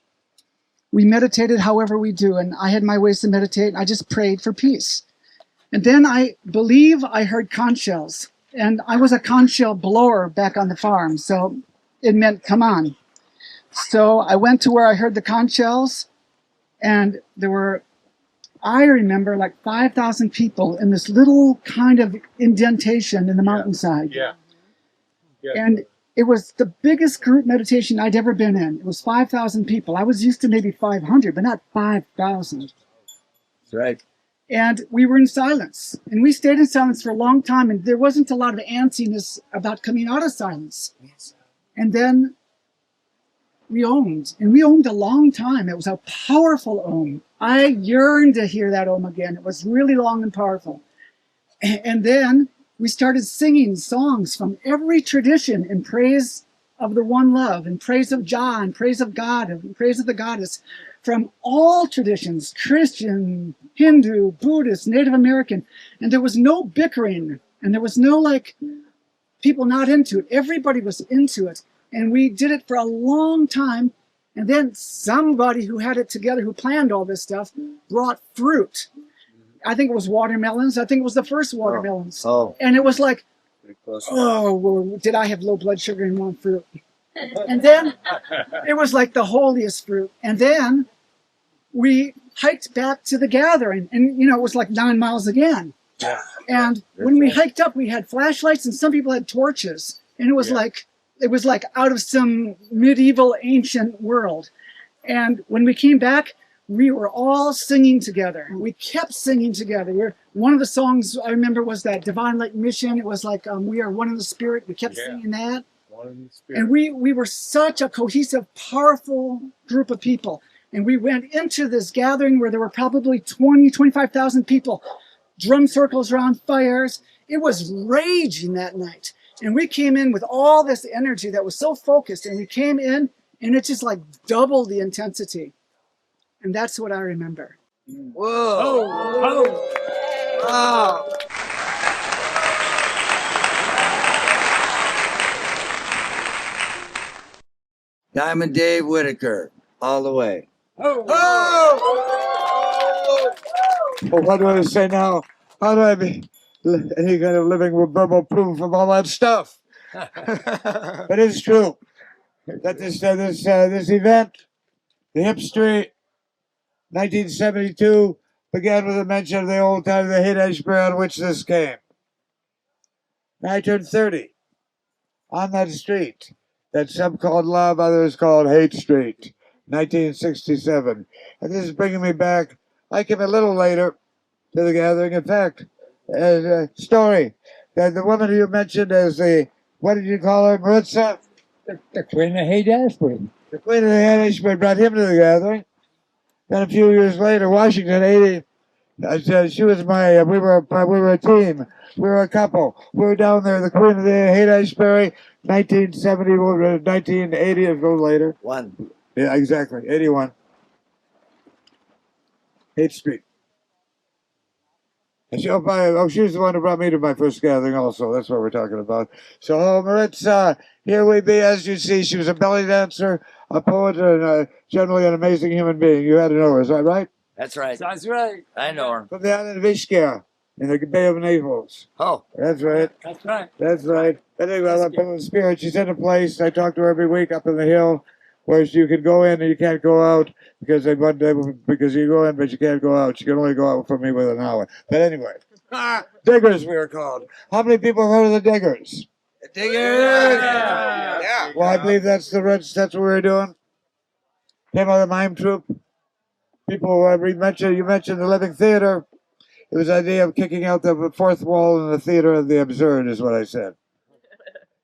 We meditated however we do, and I had my ways to meditate. I just prayed for peace. And then I believe I heard conch shells. And I was a conch shell blower back on the farm, so it meant come on. So I went to where I heard the conch shells, and there were, I remember, like 5,000 people in this little kind of indentation in the mountainside. Yeah. And it was the biggest group meditation I'd ever been in. It was 5,000 people. I was used to maybe 500, but not 5,000. That's right. And we were in silence. And we stayed in silence for a long time, and there wasn't a lot of antsiness about coming out of silence. And then we owned, and we owned a long time. It was a powerful ohm. I yearned to hear that ohm again. It was really long and powerful. And then we started singing songs from every tradition in praise of the one love, in praise of Jah, in praise of God, in praise of the goddess, from all traditions, Christian, Hindu, Buddhist, Native American. And there was no bickering, and there was no like people not into it. Everybody was into it. And we did it for a long time. And then somebody who had it together, who planned all this stuff, brought fruit. I think it was watermelons. I think it was the first watermelons. Oh. And it was like, oh, well, did I have low blood sugar and want fruit? And then it was like the holiest fruit. And then we hiked back to the gathering. And, you know, it was like 9 miles again. And when we hiked up, we had flashlights and some people had torches. And it was like out of some medieval ancient world. And when we came back, we were all singing together. We kept singing together. One of the songs I remember was that Divine Light Mission. It was like, we are one in the spirit. We kept singing that. And we were such a cohesive, powerful group of people. And we went into this gathering where there were probably 25,000 people, drum circles around fires. It was raging that night. And we came in with all this energy that was so focused. And we came in and it just like doubled the intensity. And that's what I remember. Whoa. Wow. Diamond Dave Whitaker, all the way. Well, what do I say now? How do I be any kind of living verbal proof of all that stuff? But it's true that this event, the Hipstery, 1972, began with a mention of the old time, the Haight-Ashbury on which this came. I turned 30 on that street that some called Love, others called Hate Street, 1967. And this is bringing me back. I came a little later to the gathering. In fact, a story that the woman you mentioned as the, what did you call her, Maritza? The Queen of Haight-Ashbury. The Queen of the Haight-Ashbury brought him to the gathering. Then a few years later, Washington 80, she was my, we were a team. We were a couple. We were down there, the Queen of the Haight-Ashbury, 1970, 1980, a little later. One. Yeah, exactly, 81. Haight Street. And she was the one who brought me to my first gathering also. That's what we're talking about. So, Maritza, here we be. As you see, she was a belly dancer, a poet, and generally an amazing human being. You had to know her, is that right? That's right. That's right. I know her. From the island of Ischia, in the Bay of Naples. Oh. That's right. That's right. That's right. Anyway, I love the spirit. She's in a place. I talk to her every week up in the hill, where you can go in and you can't go out because you go in but you can't go out. You can only go out from me with an hour. But anyway, diggers we were called. How many people have heard of the diggers? The Diggers. Yeah. Well, I believe that's what we're doing. Came out of the mime troupe. People, you mentioned the Living Theater. It was the idea of kicking out the fourth wall in the theater of the absurd, is what I said.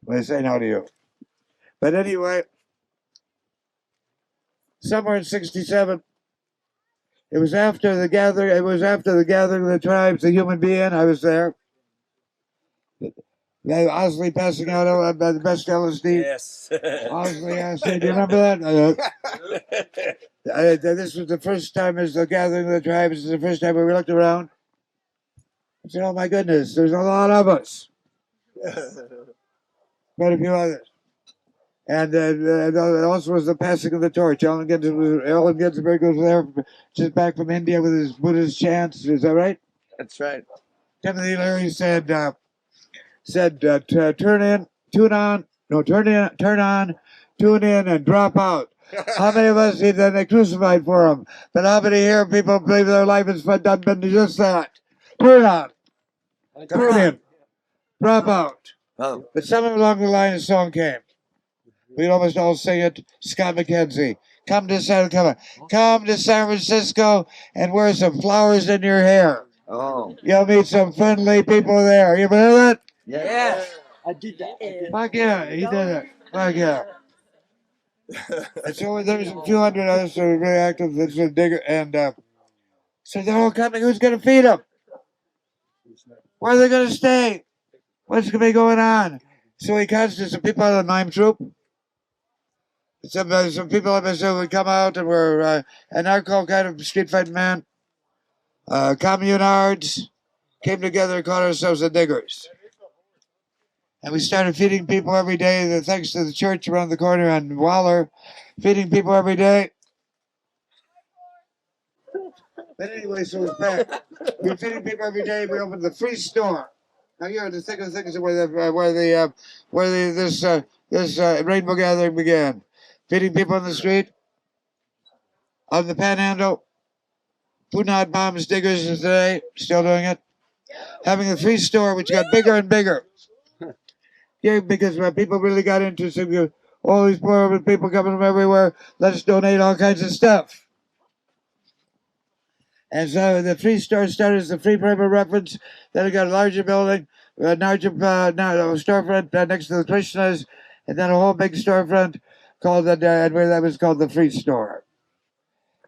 What I say now to you. But anyway, somewhere in '67, it was after the gathering. It was after the gathering of the tribes, the human being. I was there. Osley passing out the best LSD. Yes. Osley acid. Do you remember that? This was the first time as the gathering of the tribes. This is the first time we looked around. I said, "Oh my goodness, there's a lot of us." Quite a few others. And it also was the passing of the torch. Allen Ginsberg was there, just back from India with his Buddhist chants. Is that right? That's right. Timothy Leary said, turn in, tune on, no, turn on, tune in, and drop out. How many of us see that they crucified for him? But how many here people believe their life has been just that? Turn on, turn in, drop out. Oh. But somewhere along the line, a song came. We'd almost all sing it. Scott McKenzie. Come to San Francisco and wear some flowers in your hair. Oh. You'll meet some friendly people there. You ever hear that? Yeah. I did that. Fuck yeah, he did it. Fuck yeah. And so there's a few hundred others who are really active. This is a digger, and so they're all coming. Who's going to feed them? Where are they going to stay? What's going to be going on? So he comes to some people out of the mime troupe. Some people of us would come out and were an hardcore kind of street fighting man. Communards came together and called ourselves the Diggers. And we started feeding people every day, thanks to the church around the corner on Waller, feeding people every day. But anyway, so it's back. We were feeding people every day. We opened the free store. Now you're in the thick of things where this rainbow gathering began. Feeding people on the street, on the Panhandle. Food Not Bombs Diggers is today, still doing it. having a free store, which got bigger and bigger. Yeah, because people really got into all these poor people coming from everywhere. Let's donate all kinds of stuff. And so the free store started as a free paper reference. Then it got a larger building, a larger storefront next to the Krishnas, and then a whole big storefront called that was called the Free Store.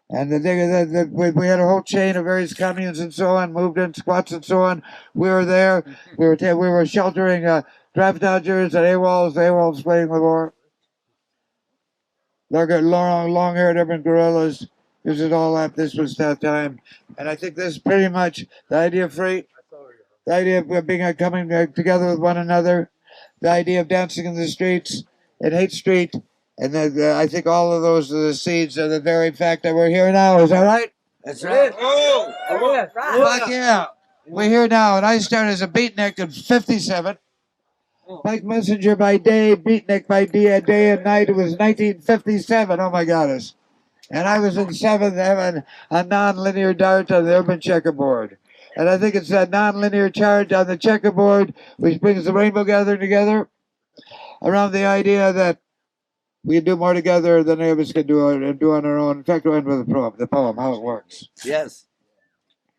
And we had a whole chain of various communes and so on, moved in squats and so on. We were there. We were sheltering draft dodgers and AWOLs fleeing the war. Long-haired urban guerrillas. This is all up. This was that time. And I think this is pretty much the idea of free, the idea of being coming together with one another, the idea of dancing in the streets, in Hate Street, and then I think all of those are the seeds of the very fact that we're here now. Is that right? That's right. Fuck yeah. We're here now, and I started as a beatnik in 57. Mike Messenger by day, beatnik by day and night. It was 1957. Oh my goddess. And I was in 7th having a non-linear dart on the urban checkerboard. And I think it's that non-linear charge on the checkerboard which brings the rainbow gathering together around the idea that we can do more together than any of us can do on our own. In fact, we'll end with the poem, how it works. Yes.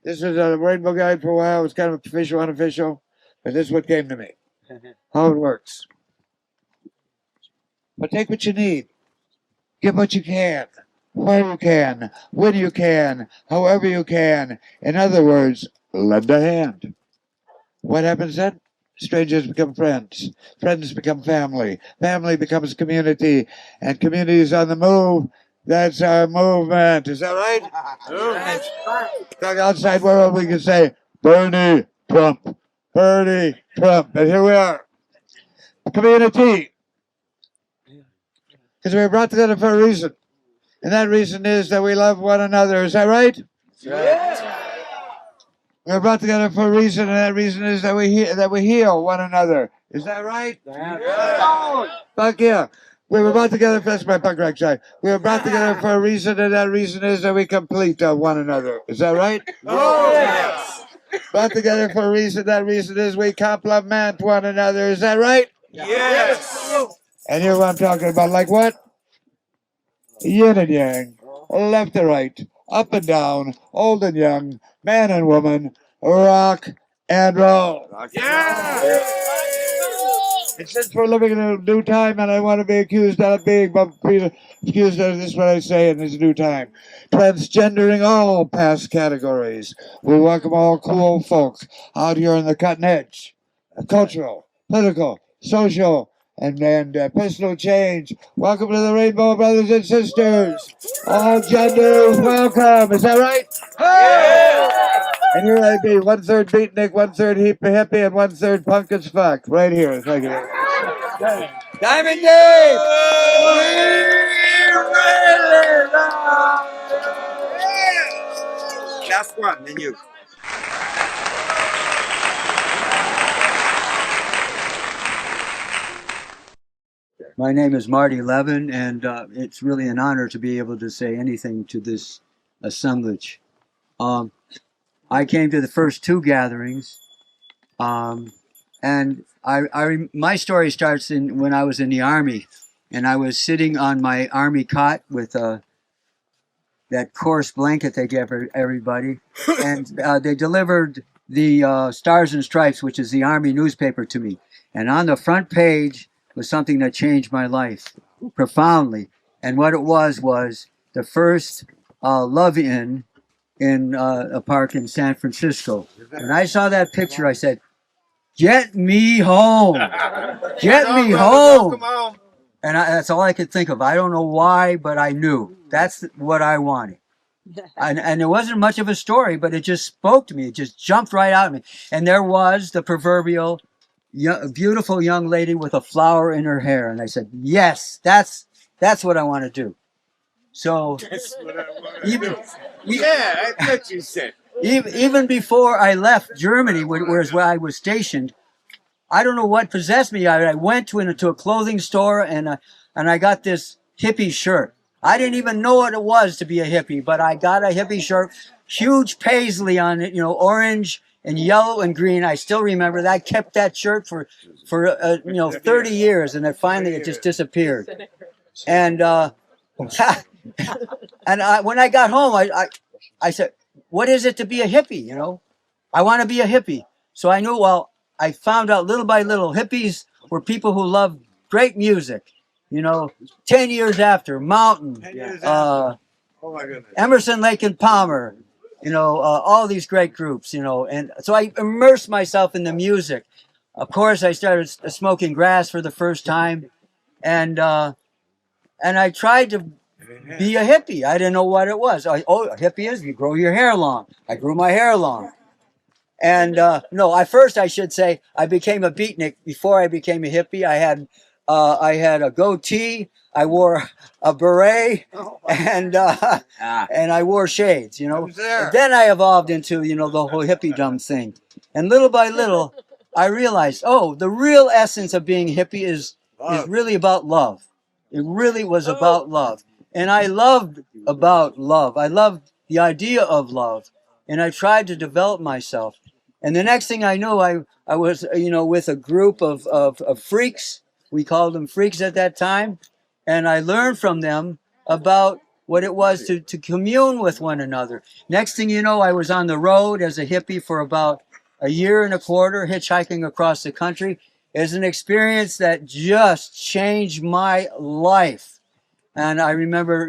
This was a rainbow guide for a while. It was kind of official, unofficial. But this is what came to me. How it works. But take what you need. Give what you can. Where you can. When you can. However you can. In other words, lend a hand. What happens then? Strangers become friends. Friends become family. Family becomes community. And community is on the move. That's our movement. Is that right? Yes. The outside world, we can say, Bernie Trump. Bernie Trump. And here we are. Community. Because we were brought together for a reason. And that reason is that we love one another. Is that right? Yeah. We're brought together for a reason, and that reason is that we heal one another. Is that right? Yeah. Fuck yeah. We were brought together, that's my punk rock side. We were brought together for a reason, and that reason is that we complete one another. Is that right? Oh, yes. Brought together for a reason, that reason is we complement one another. Is that right? Yes. And here's what I'm talking about. Like what? Yin and yang, left and right, up and down, old and young, man and woman, rock and roll. Yeah. And since we're living in a new time, and I want to be accused of being, accused of this is what I say in this new time, transgendering all past categories. We welcome all cool folk out here on the cutting edge, cultural, political, social, and personal change. Welcome to the Rainbow Brothers and Sisters. All genders, welcome. Is that right? Yeah. And here I be, 1/3 beatnik, 1/3 hippie, and 1/3 punk as fuck. Right here. Thank you. Diamond Dave! We really love. Last one, then you. My name is Marty Levin, and it's really an honor to be able to say anything to this assemblage. I came to the first two gatherings, and my story starts when I was in the Army, and I was sitting on my Army cot with that coarse blanket they gave everybody, and they delivered the Stars and Stripes, which is the Army newspaper, to me. And on the front page was something that changed my life profoundly. And what it was the first love-in a park in San Francisco. And I saw that picture, I said, get me home. Get me home. And that's all I could think of. I don't know why, but I knew. That's what I wanted. And it wasn't much of a story, but it just spoke to me. It just jumped right out at me. And there was the proverbial beautiful young lady with a flower in her hair. And I said, yes, that's what I want to do. So That's what I want to even, do. Yeah, that's what you said. even before I left Germany, where I was stationed, I don't know what possessed me. I went into a clothing store and I got this hippie shirt. I didn't even know what it was to be a hippie, but I got a hippie shirt, huge paisley on it, orange and yellow and green. I still remember that. I kept that shirt for 30 years, and then finally it just disappeared. And when I got home, I said, "What is it to be a hippie?" You know, I want to be a hippie. So I knew. Well, I found out little by little, hippies were people who loved great music. You know, 10 years after Mountain, Emerson, Lake and Palmer, all these great groups, and so I immersed myself in the music. Of course, I started smoking grass for the first time, and I tried to be a hippie. I didn't know what it was. A hippie is you grow your hair long. I grew my hair long. And no, at first I should say I became a beatnik before I became a hippie. I had a goatee. I wore a beret, and I wore shades. And then I evolved into the whole hippie-dom thing. And little by little, I realized, the real essence of being hippie is really about love. It really was about love, and I loved about love. I loved the idea of love, and I tried to develop myself. And the next thing I knew, I was, with a group of freaks. We called them freaks at that time. And I learned from them about what it was to commune with one another. Next thing you know, I was on the road as a hippie for about a year and a quarter, hitchhiking across the country. It's an experience that just changed my life. And I remember,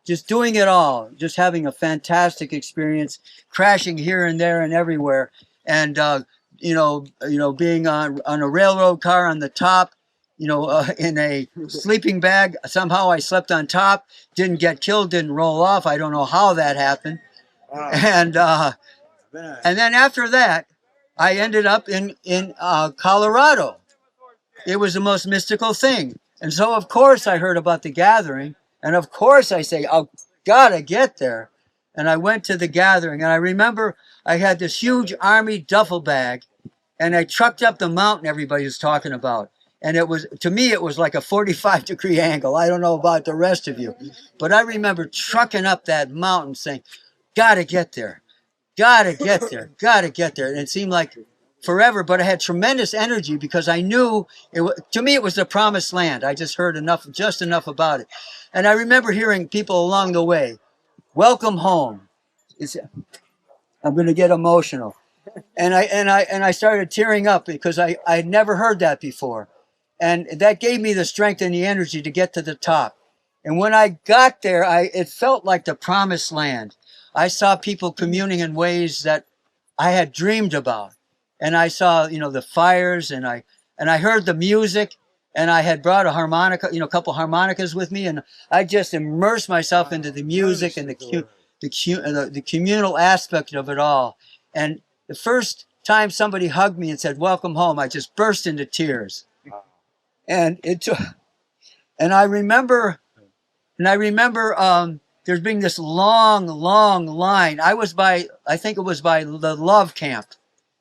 just doing it all, just having a fantastic experience, crashing here and there and everywhere. And, being on a railroad car on the top, in a sleeping bag. Somehow I slept on top, didn't get killed, didn't roll off. I don't know how that happened. And then after that, I ended up in Colorado. It was the most mystical thing. And so, of course, I heard about the gathering. And of course, I say, "Oh, gotta get there." And I went to the gathering. And I remember I had this huge army duffel bag. And I trucked up the mountain everybody was talking about. And to me, it was like a 45-degree angle. I don't know about the rest of you. But I remember trucking up that mountain saying, "Gotta get there. Gotta get there. Gotta get there." And it seemed like forever, but I had tremendous energy because I knew to me, it was the promised land. I just heard just enough about it. And I remember hearing people along the way, "Welcome home." I'm going to get emotional. And I started tearing up because I had never heard that before. And that gave me the strength and the energy to get to the top. And when I got there, it felt like the promised land. I saw people communing in ways that I had dreamed about. And I saw, the fires, and I heard the music, and I had brought a harmonica, a couple harmonicas with me, and I just immersed myself into the music and the communal aspect of it all. And the first time somebody hugged me and said, "Welcome home," I just burst into tears. And I remember there's being this long line. I think it was by the love camp.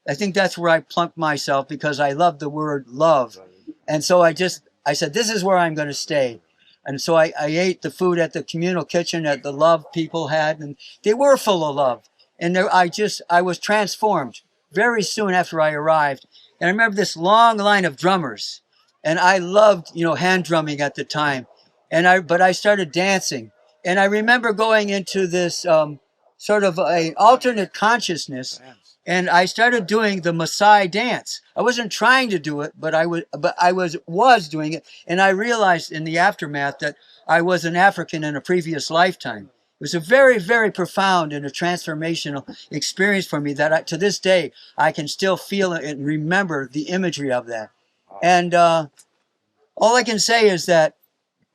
I think that's where I plunked myself because I love the word love. And so I said, "This is where I'm going to stay." And so I ate the food at the communal kitchen that the love people had, and they were full of love. And I was transformed very soon after I arrived. And I remember this long line of drummers. And I loved, hand drumming at the time. But I started dancing. And I remember going into this sort of an alternate consciousness. And I started doing the Maasai dance. I wasn't trying to do it, but I was doing it. And I realized in the aftermath that I was an African in a previous lifetime. It was a very, very profound and a transformational experience for me that to this day, I can still feel it and remember the imagery of that. And all I can say is that,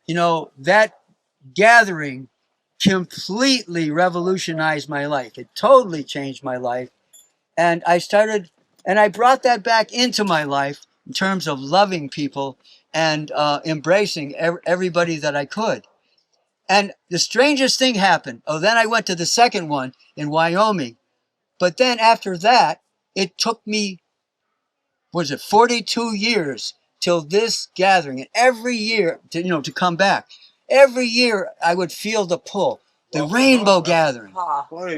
that gathering completely revolutionized my life. It totally changed my life. And I brought that back into my life in terms of loving people and embracing everybody that I could. And the strangest thing happened. Then I went to the second one in Wyoming. But then after that, it took me, 42 years till this gathering. And every year, to come back. Every year I would feel the pull. The rainbow gathering.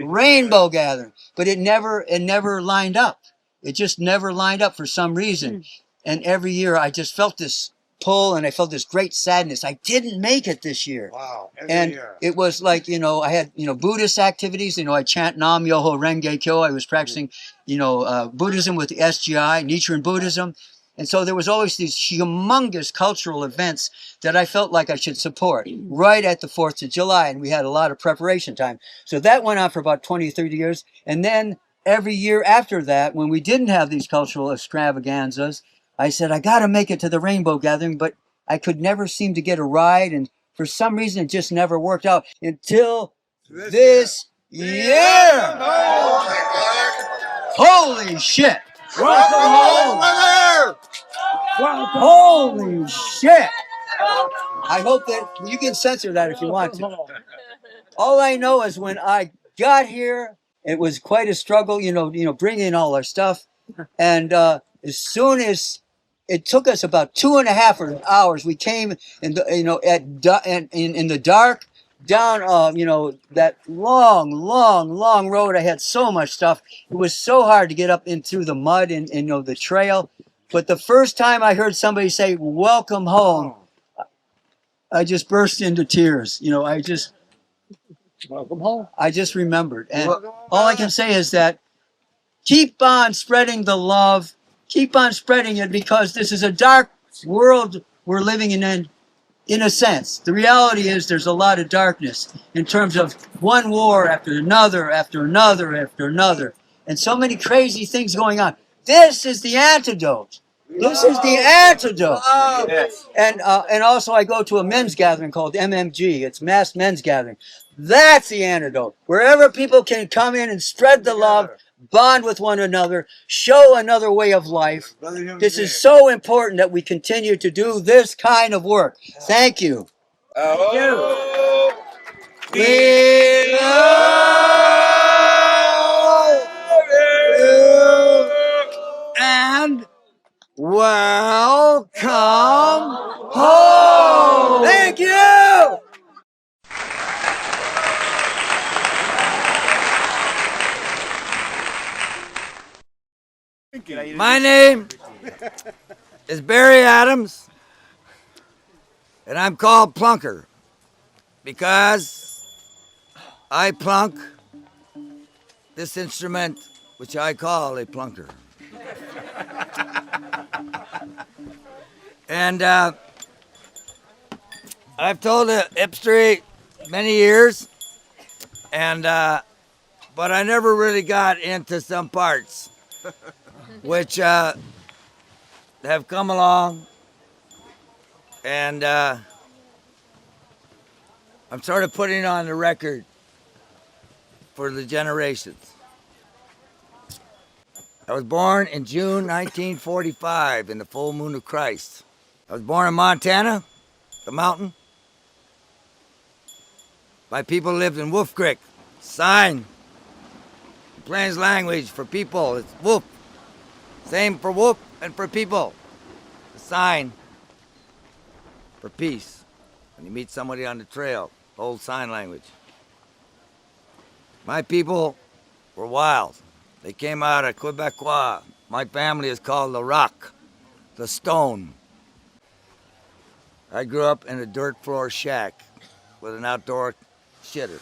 Rainbow gathering. But it never lined up. It just never lined up for some reason. And every year I just felt this pull and I felt this great sadness. I didn't make it this year. Wow. And it was like, I had, Buddhist activities. I chant Nam Myoho Renge Kyo. I was practicing, Buddhism with the SGI, Nichiren Buddhism. And so there was always these humongous cultural events that I felt like I should support right at the 4th of July. And we had a lot of preparation time. So that went on for about 20, 30 years. And then every year after that, when we didn't have these cultural extravaganzas, I said, I got to make it to the rainbow gathering, but I could never seem to get a ride. And for some reason, it just never worked out until this year. Holy shit. Welcome home. Holy shit. I hope that you can censor that if you want to. All I know is when I got here, it was quite a struggle, bringing in all our stuff. And as soon as it took us about 2.5 hours, we came in the, in the dark down, that long road. I had so much stuff. It was so hard to get up in through the mud and the trail. But the first time I heard somebody say, welcome home, I just burst into tears. Welcome home. I just remembered. And all I can say is that keep on spreading the love. Keep on spreading it, because this is a dark world we're living in a sense. The reality is there's a lot of darkness in terms of one war after another, after another, after another. And so many crazy things going on. This is the antidote. This is the antidote. And also I go to a men's gathering called MMG. It's Mass Men's Gathering. That's the antidote. Wherever people can come in and spread the love, bond with one another, show another way of life. This is so important that we continue to do this kind of work. Thank you. We love you. And welcome home. Thank you. My name is Barry Adams, and I'm called Plunker because I plunk this instrument, which I call a plunker. And I've told the hipstery many years, and but I never really got into some parts, which have come along, and I'm sort of putting on the record for the generations. I was born in June 1945 in the full moon of Christ. I was born in Montana, the mountain. My people lived in Wolf Creek. Sign, Plains language for people, it's wolf. Same for wolf and for people. The sign for peace. When you meet somebody on the trail, old sign language. My people were wild. They came out of Quebecois. My family is called the Rock, the Stone. I grew up in a dirt floor shack with an outdoor shitter.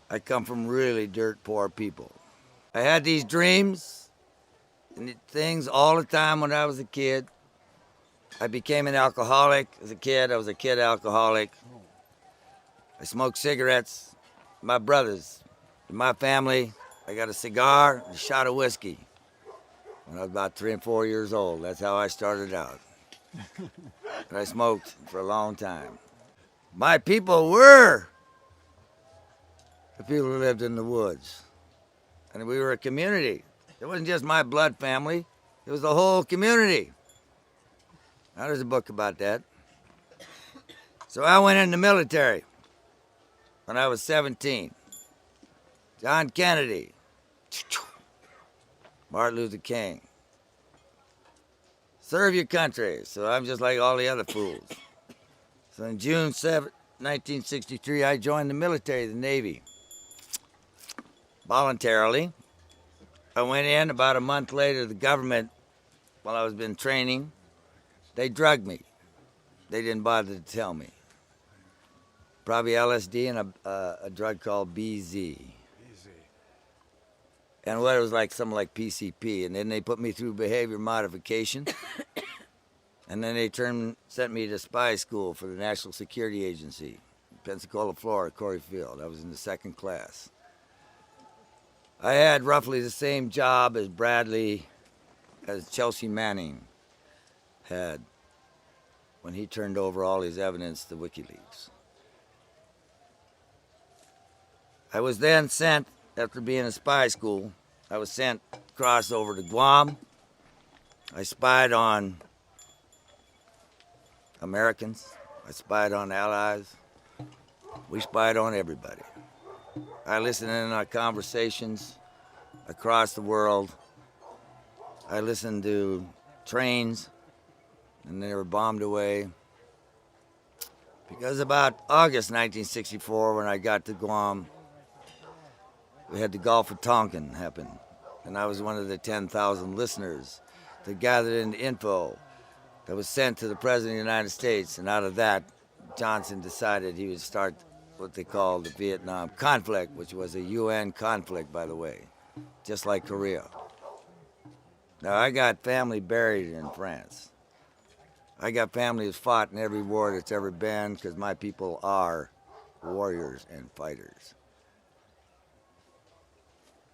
I come from really dirt poor people. I had these dreams and things all the time when I was a kid. I became an alcoholic as a kid. I was a kid alcoholic. I smoked cigarettes. My brothers, in my family, I got a cigar and a shot of whiskey when I was about 3 and 4 years old. That's how I started out. But I smoked for a long time. My people were the people who lived in the woods. And we were a community. It wasn't just my blood family. It was the whole community. Now there's a book about that. So I went in the military when I was 17. John Kennedy. Martin Luther King. Serve your country. So I'm just like all the other fools. So in June 1963, I joined the military, the Navy, voluntarily. I went in about a month later. The government, while I was in training, they drugged me. They didn't bother to tell me. Probably LSD and a drug called BZ. And what it was like, something like PCP. And then they put me through behavior modification. And then they sent me to spy school for the National Security Agency, Pensacola, Florida, Corey Field. I was in the 2nd class. I had roughly the same job as Chelsea Manning had when he turned over all his evidence to WikiLeaks. I was then sent, after being in spy school, I was sent across over to Guam. I spied on Americans. I spied on allies. We spied on everybody. I listened in on conversations across the world. I listened to trains, and they were bombed away. Because about August 1964, when I got to Guam, we had the Gulf of Tonkin happen, and I was one of the 10,000 listeners that gathered in the info that was sent to the President of the United States, and out of that, Johnson decided he would start what they called the Vietnam conflict, which was a UN conflict, by the way, just like Korea. Now, I got family buried in France. I got family that's fought in every war that's ever been, because my people are warriors and fighters.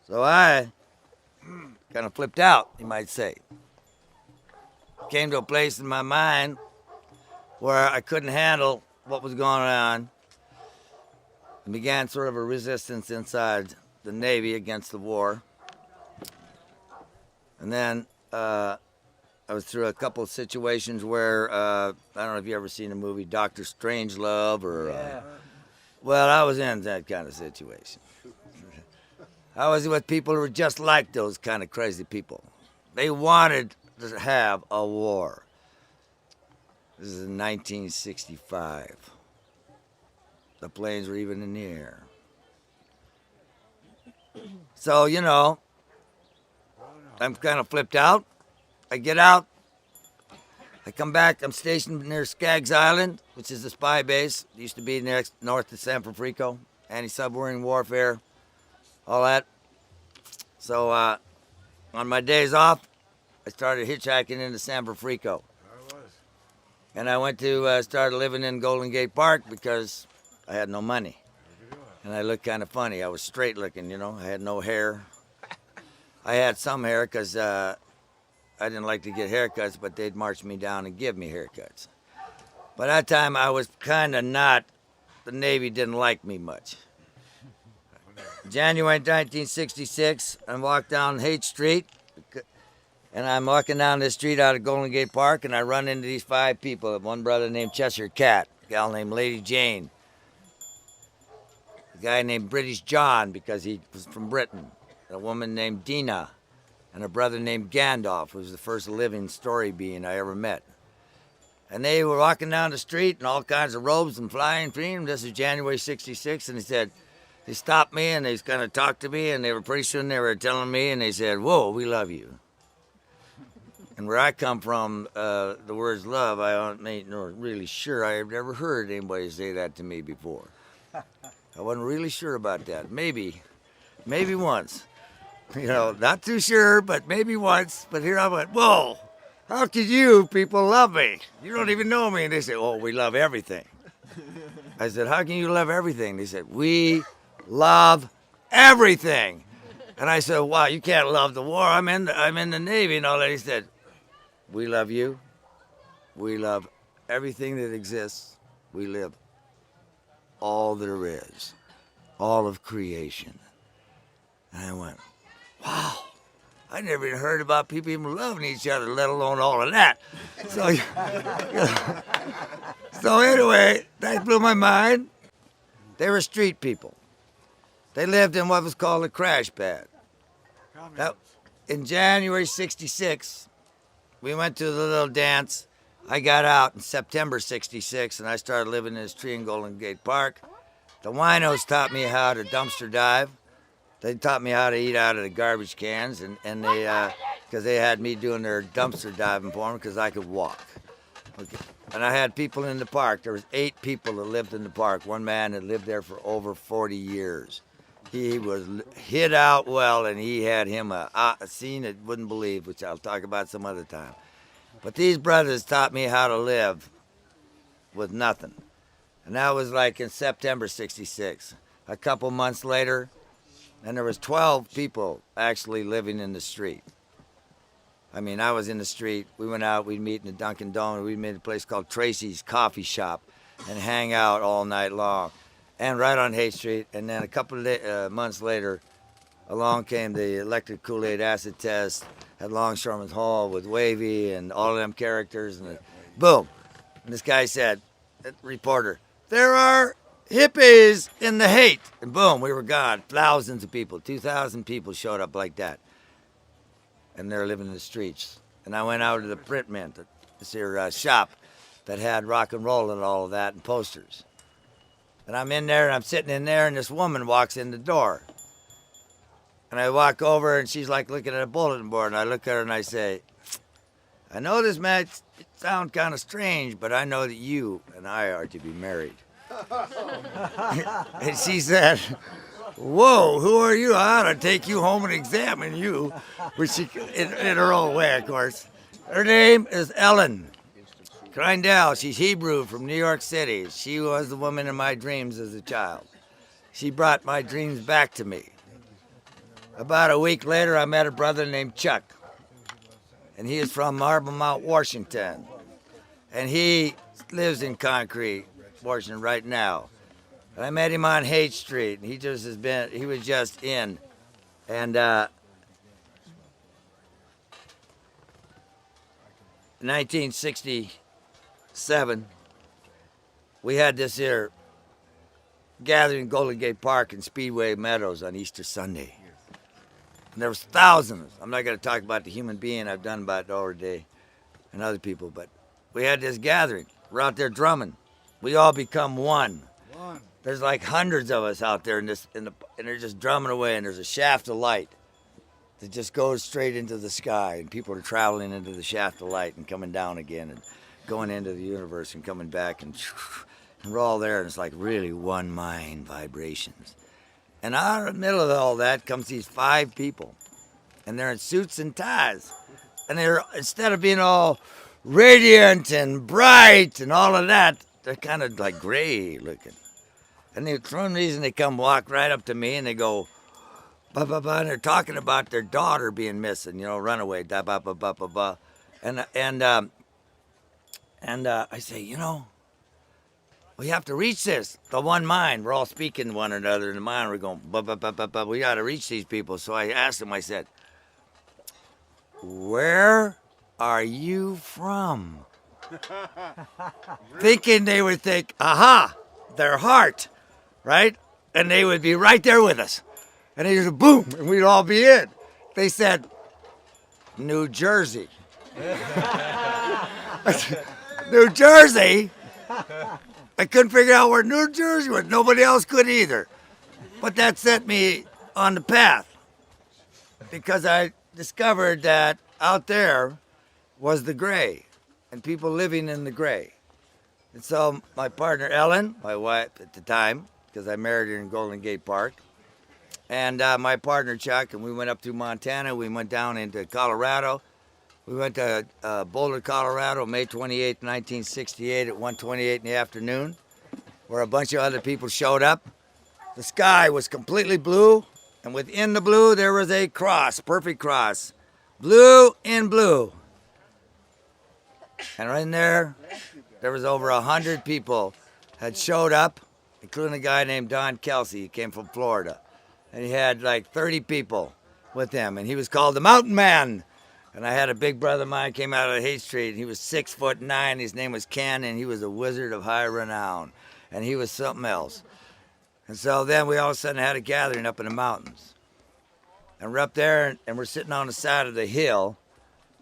So I kind of flipped out, you might say. Came to a place in my mind where I couldn't handle what was going on, and began sort of a resistance inside the Navy against the war. And then I was through a couple of situations where, I don't know if you ever seen the movie Dr. Strangelove or, well, I was in that kind of situation. I was with people who were just like those kind of crazy people. They wanted to have a war. This is in 1965. The planes were even in the air. So, you know, I'm kind of flipped out. I get out. I come back. I'm stationed near Skaggs Island, which is a spy base. It used to be north of San Francisco. Anti-submarine warfare, all that. So on my days off, I started hitchhiking into San Francisco. And I went to start living in Golden Gate Park because I had no money. And I looked kind of funny. I was straight looking, you know. I had no hair. I had some hair because I didn't like to get haircuts, but they'd march me down and give me haircuts. By that time, I was kind of not, the Navy didn't like me much. January 1966, I walked down Haight Street, and I'm walking down this street out of Golden Gate Park, and I run into these 5 people. One brother named Cheshire Cat, a gal named Lady Jane, a guy named British John because he was from Britain, a woman named Dina, and a brother named Gandalf, who was the first living story being I ever met. And they were walking down the street in all kinds of robes and flying cream. This is January 66, and they stopped me and they kind of talked to me, and they were pretty soon they were telling me, and they said, "Whoa, we love you." And where I come from, the words love, I ain't really sure. I've never heard anybody say that to me before. I wasn't really sure about that. Maybe once. You know, not too sure, but maybe once. But here I went, whoa, how could you people love me? You don't even know me. And they said, oh, we love everything. I said, how can you love everything? They said, we love everything. And I said, wow, you can't love the war. I'm in the Navy and all that. He said, we love you. We love everything that exists. We live all there is, all of creation. And I went, wow, I never even heard about people even loving each other, let alone all of that. So, so anyway, that blew my mind. They were street people. They lived in what was called a crash pad. Now, in January 66, we went to the little dance I got out in September 66 and I started living in this tree in Golden Gate Park. The winos taught me how to dumpster dive. They taught me how to eat out of the garbage cans, and they, because they had me doing their dumpster diving for them because I could walk. Okay. And I had people in the park. There was 8 people that lived in the park. One man had lived there for over 40 years. He was hid out well, and he had him a scene that wouldn't believe, which I'll talk about some other time. But these brothers taught me how to live with nothing. And that was like in September 66. A couple months later, and there was 12 people actually living in the street. I mean, I was in the street. We went out. We'd meet in the Dunkin' Donuts. We'd meet at a place called Tracy's Coffee Shop and hang out all night long. And right on Haight Street. And then a couple of months later, along came the electric Kool-Aid acid test at Longshoreman's Hall with Wavy and all of them characters. And boom. And this guy said, reporter, there are hippies in the Haight. And boom, we were gone. Thousands of people, 2,000 people showed up like that. And they're living in the streets. And I went out to the print mint, this here shop that had rock and roll and all of that and posters. And I'm in there and I'm sitting in there and this woman walks in the door. And I walk over and she's like looking at a bulletin board and I look at her and I say, I know this might sound kind of strange, but I know that you and I are to be married. And she said, whoa, who are you? I ought to take you home and examine you. Which she, in her own way, of course. Her name is Ellen Kreindel. She's Hebrew from New York City. She was the woman in my dreams as a child. She brought my dreams back to me. About a week later, I met a brother named Chuck. And he is from Marble Mount, Washington. And he lives in Concrete, Washington right now. And I met him on Haight Street, and he was just in. And 1967, we had this here gathering in Golden Gate Park and Speedway Meadows on Easter Sunday. And there was thousands. I'm not going to talk about the human being I've done about it already and other people, but we had this gathering. We're out there drumming. We all become one. There's like hundreds of us out there and they're just drumming away, and there's a shaft of light that just goes straight into the sky, and people are traveling into the shaft of light and coming down again and going into the universe and coming back, and we're all there, and it's like really one mind vibrations. And out of the middle of all that comes these 5 people, and they're in suits and ties, and they're, instead of being all radiant and bright and all of that, they're kind of like gray looking. And for some reason they come walk right up to me and they go, ba ba ba, and they're talking about their daughter being missing, runaway, da ba ba ba ba ba. And I say, we have to reach this, the one mind. We're all speaking to one another in the mind. We're going, ba ba ba ba ba. We got to reach these people. So I asked them, I said, where are you from? Thinking they would think, aha, their heart, right? And they would be right there with us. And they just boom, and we'd all be in. They said, New Jersey. New Jersey? I couldn't figure out where New Jersey was. Nobody else could either. But that set me on the path, because I discovered that out there was the gray and people living in the gray. And so my partner Ellen, my wife at the time, because I married her in Golden Gate Park, and my partner Chuck, and we went up through Montana. We went down into Colorado. We went to Boulder, Colorado, May 28, 1968 at 1:28 in the afternoon, where a bunch of other people showed up. The sky was completely blue, and within the blue there was a cross, perfect cross, blue in blue. And right in there was over 100 people had showed up, including a guy named Don Kelsey. He came from Florida. And he had like 30 people with him, and he was called the Mountain Man. And I had a big brother of mine came out of Haight Street, and he was 6'9". His name was Ken, and he was a wizard of high renown. And he was something else. And so then we all of a sudden had a gathering up in the mountains. And we're up there, and we're sitting on the side of the hill,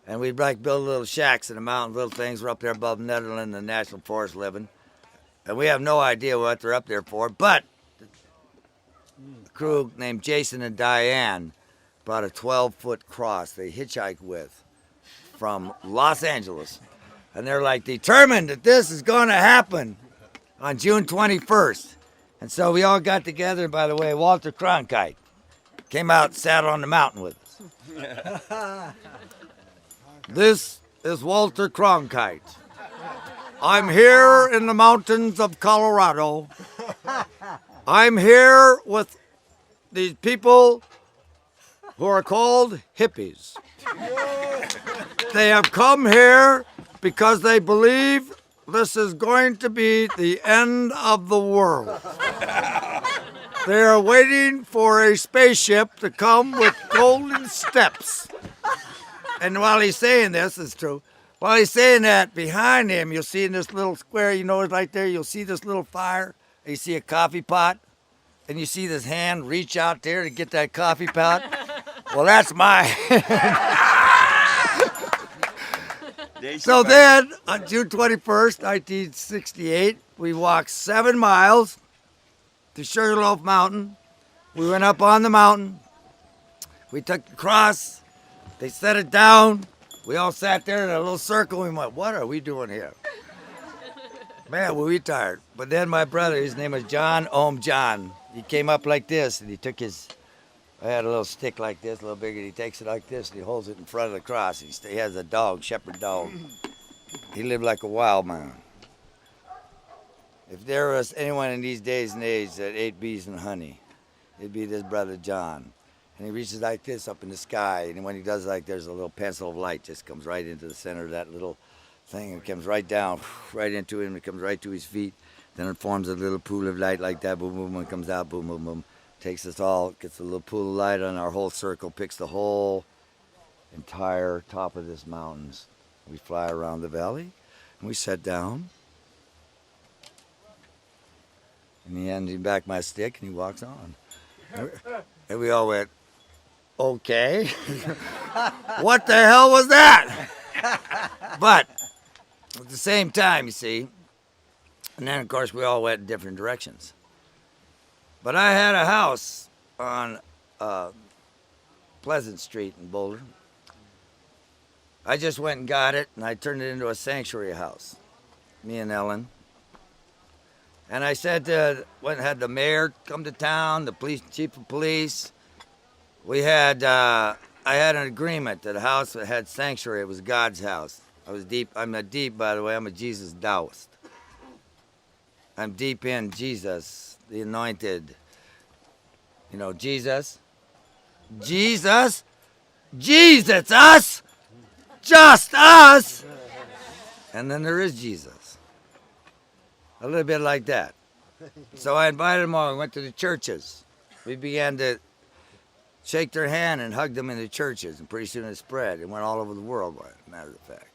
And we'd like build little shacks in the mountains, little things. We're up there above Netherlands, the National Forest living. And we have no idea what they're up there for. But the crew named Jason and Diane brought a 12-foot cross they hitchhiked with from Los Angeles. And they're like determined that this is going to happen on June 21st. And so we all got together. By the way, Walter Cronkite came out and sat on the mountain with us. This is Walter Cronkite. I'm here in the mountains of Colorado. I'm here with these people who are called hippies. They have come here because they believe this is going to be the end of the world. They are waiting for a spaceship to come with golden steps. And while he's saying this, it's true. While he's saying that, behind him, you'll see in this little square, you know, right there, you'll see this little fire. You see a coffee pot, and you see this hand reach out there to get that coffee pot. Well, that's my hand. So then, on June 21st, 1968, we walked 7 miles to Sugarloaf Mountain. We went up on the mountain. We took the cross. They set it down. We all sat there in a little circle. We went, what are we doing here? Man, were we tired. But then my brother, his name was John, he came up like this, and he took I had a little stick like this, a little bigger. He takes it like this, and he holds it in front of the cross. He has a dog, shepherd dog. He lived like a wild man. If there was anyone in these days and age that ate bees and honey, it'd be this brother John. And he reaches like this up in the sky, and when he does like, there's a little pencil of light just comes right into the center of that little thing, and comes right down, right into him, it comes right to his feet. Then it forms a little pool of light like that, boom, boom, boom, it comes out, boom, boom, boom. Takes us all, gets a little pool of light on our whole circle, picks the whole entire top of this mountains. We fly around the valley, and we sit down. And he hands me back my stick, and he walks on. And we all went, okay. What the hell was that? But at the same time, you see, and then of course we all went in different directions. But I had a house on Pleasant Street in Boulder. I just went and got it, and I turned it into a sanctuary house, me and Ellen. And I said, went and had the mayor come to town, the police, chief of police. I had an agreement that the house had sanctuary. It was God's house. I'm a deep, by the way, I'm a Jesus Taoist. I'm deep in Jesus, the anointed. You know, Jesus, us, just us. And then there is Jesus. A little bit like that. So I invited them all. We went to the churches. We began to shake their hand and hug them in the churches, and pretty soon it spread. It went all over the world, as a matter of fact.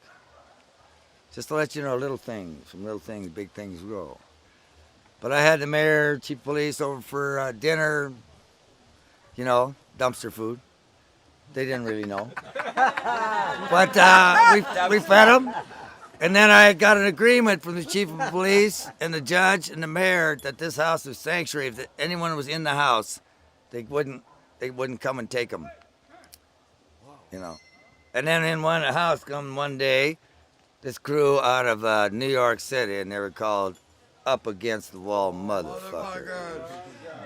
Just to let you know, little things, from little things, big things grow. But I had the mayor, chief of police over for dinner, you know, dumpster food. They didn't really know. But we fed them. And then I got an agreement from the chief of police and the judge and the mayor that this house was sanctuary. If anyone was in the house, they wouldn't come and take them. You know. And then in one house come one day, this crew out of New York City, and they were called Up Against the Wall Motherfuckers.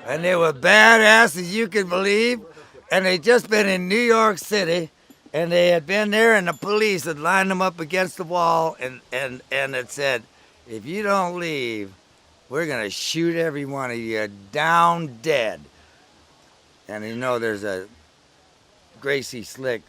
And they were badass as you could believe. And they'd just been in New York City, and they had been there, and the police had lined them up against the wall, and it said, if you don't leave, we're going to shoot every one of you down dead. And you know, there's a Gracie Slick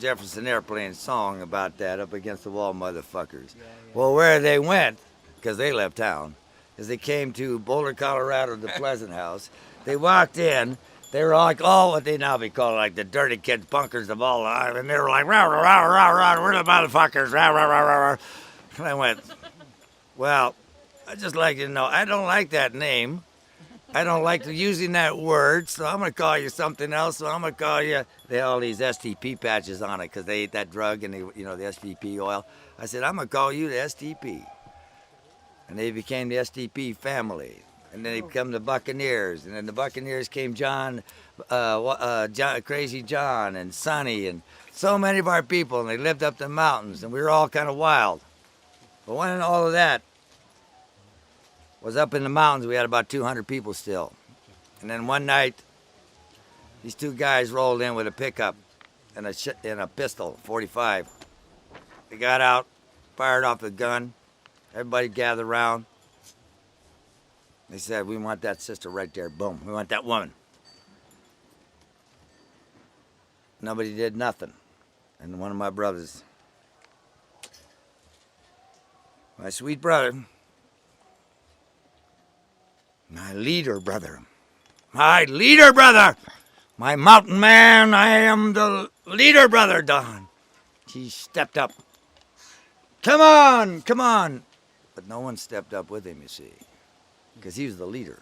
Jefferson Airplane song about that, Up Against the Wall Motherfuckers. Yeah. Well, where they went, because they left town, is they came to Boulder, Colorado, the Pleasant House. They walked in. They were like, what they now be called, like the dirty kids, bunkers of all life. And they were like, rah, rah, rah, rah, rah, we're the motherfuckers, rah, rah, rah, rah, rah. And I went, well, I'd just like you to know, I don't like that name. I don't like using that word, so I'm gonna call you something else. So I'm gonna call you. They had all these STP patches on it because they ate that drug and the STP oil. I said I'm gonna call you the STP, and they became the STP family. And then they become the Buccaneers, and then the Buccaneers came John, Crazy John, and Sonny, and so many of our people, and they lived up the mountains, and we were all kind of wild. But when all of that was up in the mountains, we had about 200 people still. And then one night, these two guys rolled in with a pickup and a pistol, 45. They got out, fired off a gun. Everybody gathered around. They said, we want that sister right there. Boom. We want that woman. Nobody did nothing. And one of my brothers, my sweet brother, my leader brother, my mountain man, I am the leader brother, Don. He stepped up. Come on. But no one stepped up with him, you see, because he was the leader.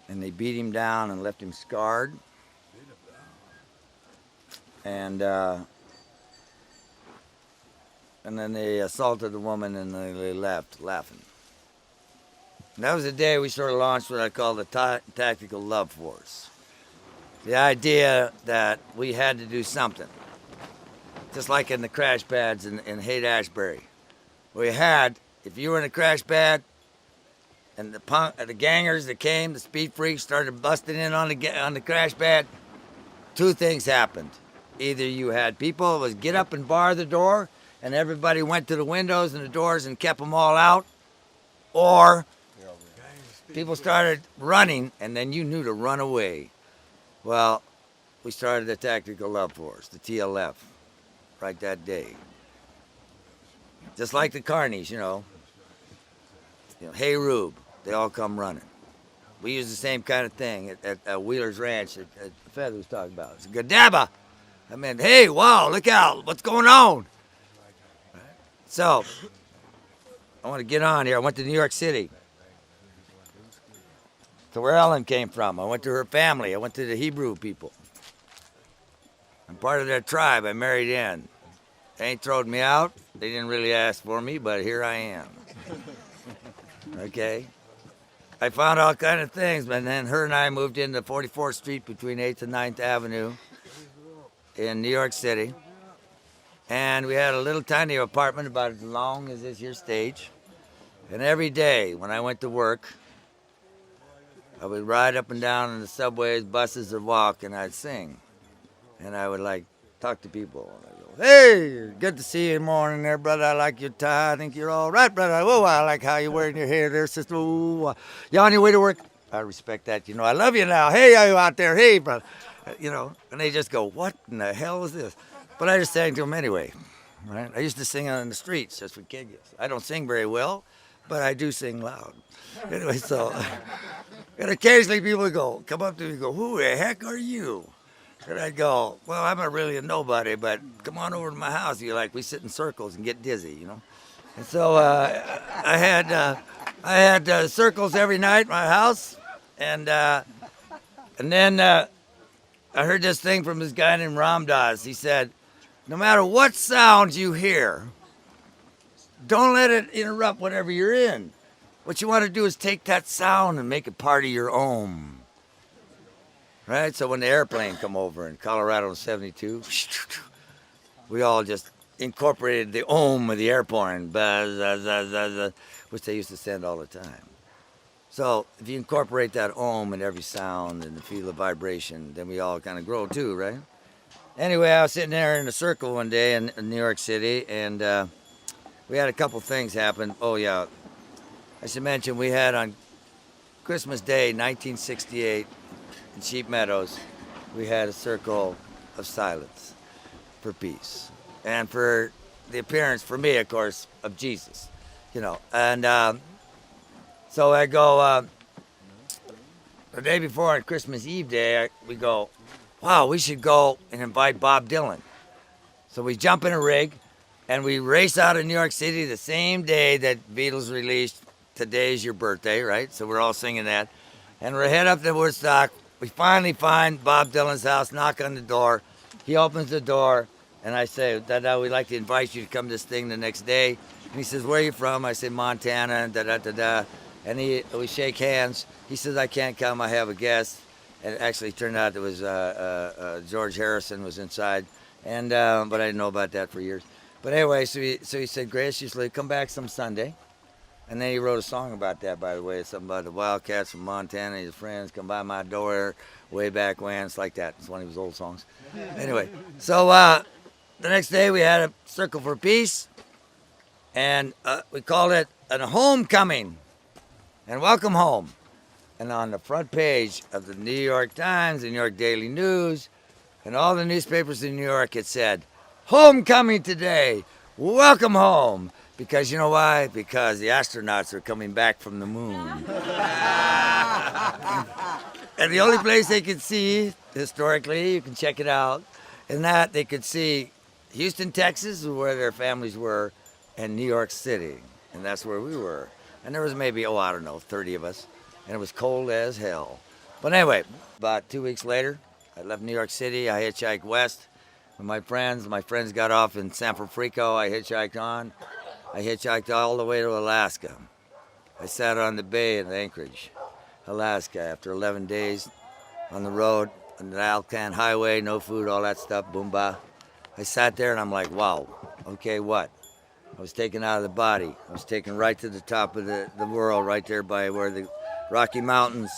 And they beat him down and left him scarred. And then they assaulted the woman and they left laughing. And that was the day we sort of launched what I call the Tactical Love Force. The idea that we had to do something. Just like in the crash pads in Haight-Ashbury. We had, if you were in a crash pad and the gangers that came, the speed freaks started busting in on the crash pad, two things happened. Either you had people that would get up and bar the door and everybody went to the windows and the doors and kept them all out, or people started running and then you knew to run away. Well, we started the Tactical Love Force, the TLF, right that day. Just like the carnies, Hey Rube, they all come running. We use the same kind of thing at Wheeler's Ranch that Feather was talking about. It's Gadaba. I mean, hey, wow, look out, what's going on? So, I want to get on here. I went to New York City. To where Ellen came from. I went to her family. I went to the Hebrew people. I'm part of their tribe. I married in. They ain't throwed me out. They didn't really ask for me, but here I am. Okay? I found all kind of things, but then her and I moved into 44th Street between 8th and 9th Avenue in New York City. And we had a little tiny apartment about as long as this here stage. And every day when I went to work, I would ride up and down in the subways, buses, or walk, and I'd sing. And I would, talk to people. And I'd go, hey, good to see you in the morning there, brother. I like your tie. I think you're all right, brother. Whoa, I like how you're wearing your hair there, sister. Ooh, you on your way to work? I respect that. I love you now. Hey, are you out there? Hey, brother. And they just go, what in the hell is this? But I just sang to them anyway. Right? I used to sing on the streets just for kids. I don't sing very well, but I do sing loud. Anyway, so... And occasionally people would come up to me and go, who the heck are you? And I'd go, well, I'm not really a nobody, but come on over to my house. We sit in circles and get dizzy, And so I had circles every night in my house. And then I heard this thing from this guy named Ram Dass. He said, no matter what sound you hear, don't let it interrupt whatever you're in. What you want to do is take that sound and make it part of your own. Right? So when the airplane come over in Colorado in 72, we all just incorporated the ohm of the airplane, which they used to send all the time. So if you incorporate that ohm in every sound and feel the vibration, then we all kind of grow too, right? Anyway, I was sitting there in a circle one day in New York City, and we had a couple things happen. Oh, yeah. I should mention we had on Christmas Day, 1968, in Sheep Meadows, we had a circle of silence for peace and for the appearance, for me, of course, of Jesus, And so I go, the day before on Christmas Eve Day, we go, wow, we should go and invite Bob Dylan. So we jump in a rig and we race out of New York City the same day that Beatles released today's your birthday, right? So we're all singing that. And we're head up to Woodstock. We finally find Bob Dylan's house, knock on the door. He opens the door, and I say, Dada, we'd like to invite you to come to this thing the next day. And he says, where are you from? I say, Montana, and da-da-da-da. And we shake hands. He says, I can't come, I have a guest. And it actually turned out it was George Harrison was inside. And but I didn't know about that for years. But anyway, so he said graciously, come back some Sunday. And then he wrote a song about that, by the way. It's something about the Wildcats from Montana and his friends come by my door way back when. It's like that. It's one of his old songs. Anyway, so the next day we had a Circle for Peace. And we called it a homecoming. And welcome home. And on the front page of the New York Times, the New York Daily News, and all the newspapers in New York, it said, homecoming today, welcome home. Because you know why? Because the astronauts are coming back from the moon. And the only place they could see, historically, you can check it out, in that they could see Houston, Texas, where their families were, and New York City. And that's where we were. And there was maybe, I don't know, 30 of us. And it was cold as hell. But anyway, about 2 weeks later, I left New York City. I hitchhiked west with my friends. My friends got off in San Francisco. I hitchhiked on. I hitchhiked all the way to Alaska. I sat on the bay in Anchorage, Alaska, after 11 days on the road, on the Alcan Highway, no food, all that stuff, boom, bah. I sat there and I'm like, wow, okay, what? I was taken out of the body. I was taken right to the top of the world, right there by where the Rocky Mountains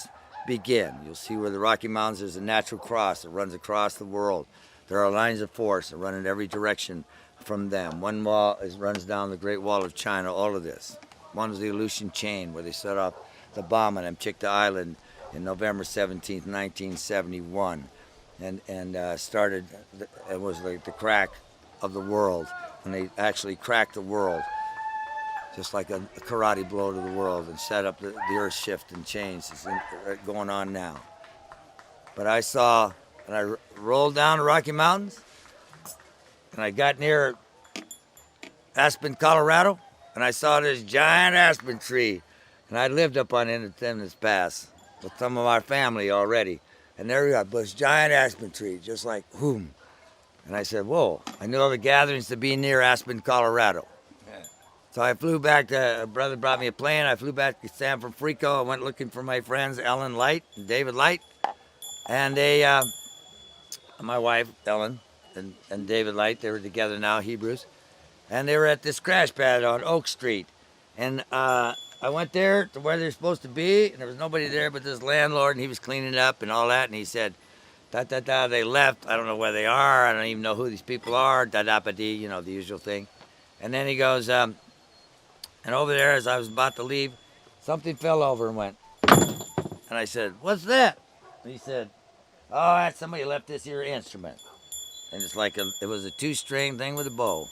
begin. You'll see where the Rocky Mountains, there's a natural cross that runs across the world. There are lines of force that run in every direction from them. One wall runs down the Great Wall of China, all of this. One is the Aleutian Chain, where they set off the bomb on Amchitka Island in November 17th, 1971. And started, it was like the crack of the world. And they actually cracked the world, just like a karate blow to the world, and set up the earth shift and change. It's going on now. But I saw, and I rolled down the Rocky Mountains, and I got near Aspen, Colorado, and I saw this giant aspen tree. And I lived up on Independence Pass with some of our family already. And there we got this giant aspen tree, just like, whoom. And I said, whoa, I knew all the gatherings to be near Aspen, Colorado. Yeah. So I flew back a brother brought me a plane. I flew back to San Francisco. I went looking for my friends, Ellen Light and David Light. And my wife, Ellen, and David Light, they were together now, Hebrews. And they were at this crash pad on Oak Street. And I went there to where they're supposed to be, and there was nobody there but this landlord, and he was cleaning up and all that. And he said, they left. I don't know where they are. I don't even know who these people are. Da-da-ba-dee, you know, the usual thing. And then he goes, and over there, as I was about to leave, something fell over and went. And I said, what's that? And he said, oh, that's somebody left this here instrument. And it's like it was a 2-string thing with a bow.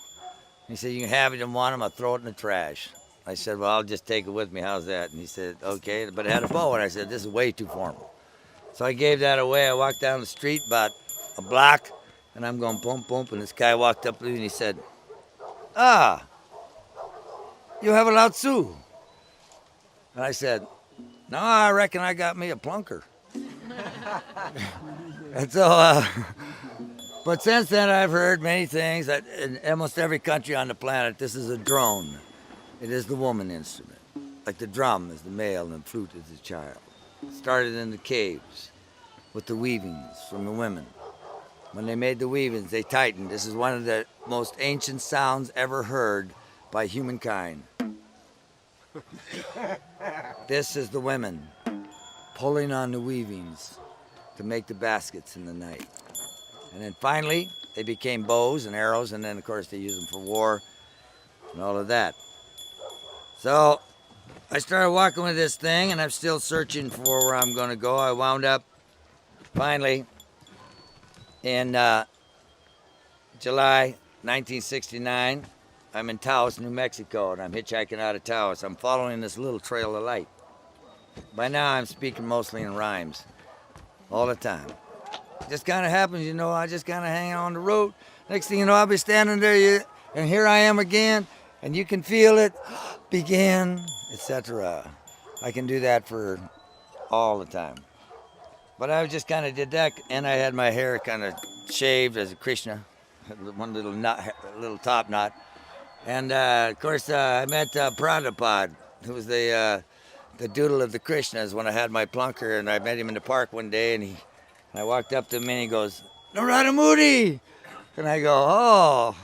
He said, you can have it, and want them, I'll throw it in the trash. I said, well, I'll just take it with me. How's that? And he said, okay, but it had a bow. And I said, this is way too formal. So I gave that away. I walked down the street about a block, and I'm going boom, boom, and this guy walked up to me and he said, you have a Lao Tzu. And I said, no, I reckon I got me a plunker. And so, but since then I've heard many things that in almost every country on the planet, this is a drone. It is the woman instrument. Like the drum is the male and the flute is the child. It started in the caves with the weavings from the women. When they made the weavings, they tightened. This is one of the most ancient sounds ever heard by humankind. This is the women pulling on the weavings to make the baskets in the night. And then finally, they became bows and arrows, and then of course they used them for war and all of that. So I started walking with this thing, and I'm still searching for where I'm going to go. I wound up finally in July 1969. I'm in Taos, New Mexico, and I'm hitchhiking out of Taos. I'm following this little trail of light. By now, I'm speaking mostly in rhymes all the time. It just kind of happens, you know. I just kind of hang on the road. Next thing you know, I'll be standing there, and here I am again, and you can feel it begin etc. I can do that for all the time. But I just kind of did that, and I had my hair kind of shaved as a Krishna, one little knot, little top knot. And of course, I met Pradipad, who was the doodle of the Krishnas when I had my plunker, and I met him in the park one day, and I walked up to him and he goes, Narada Mudi! And I go, oh,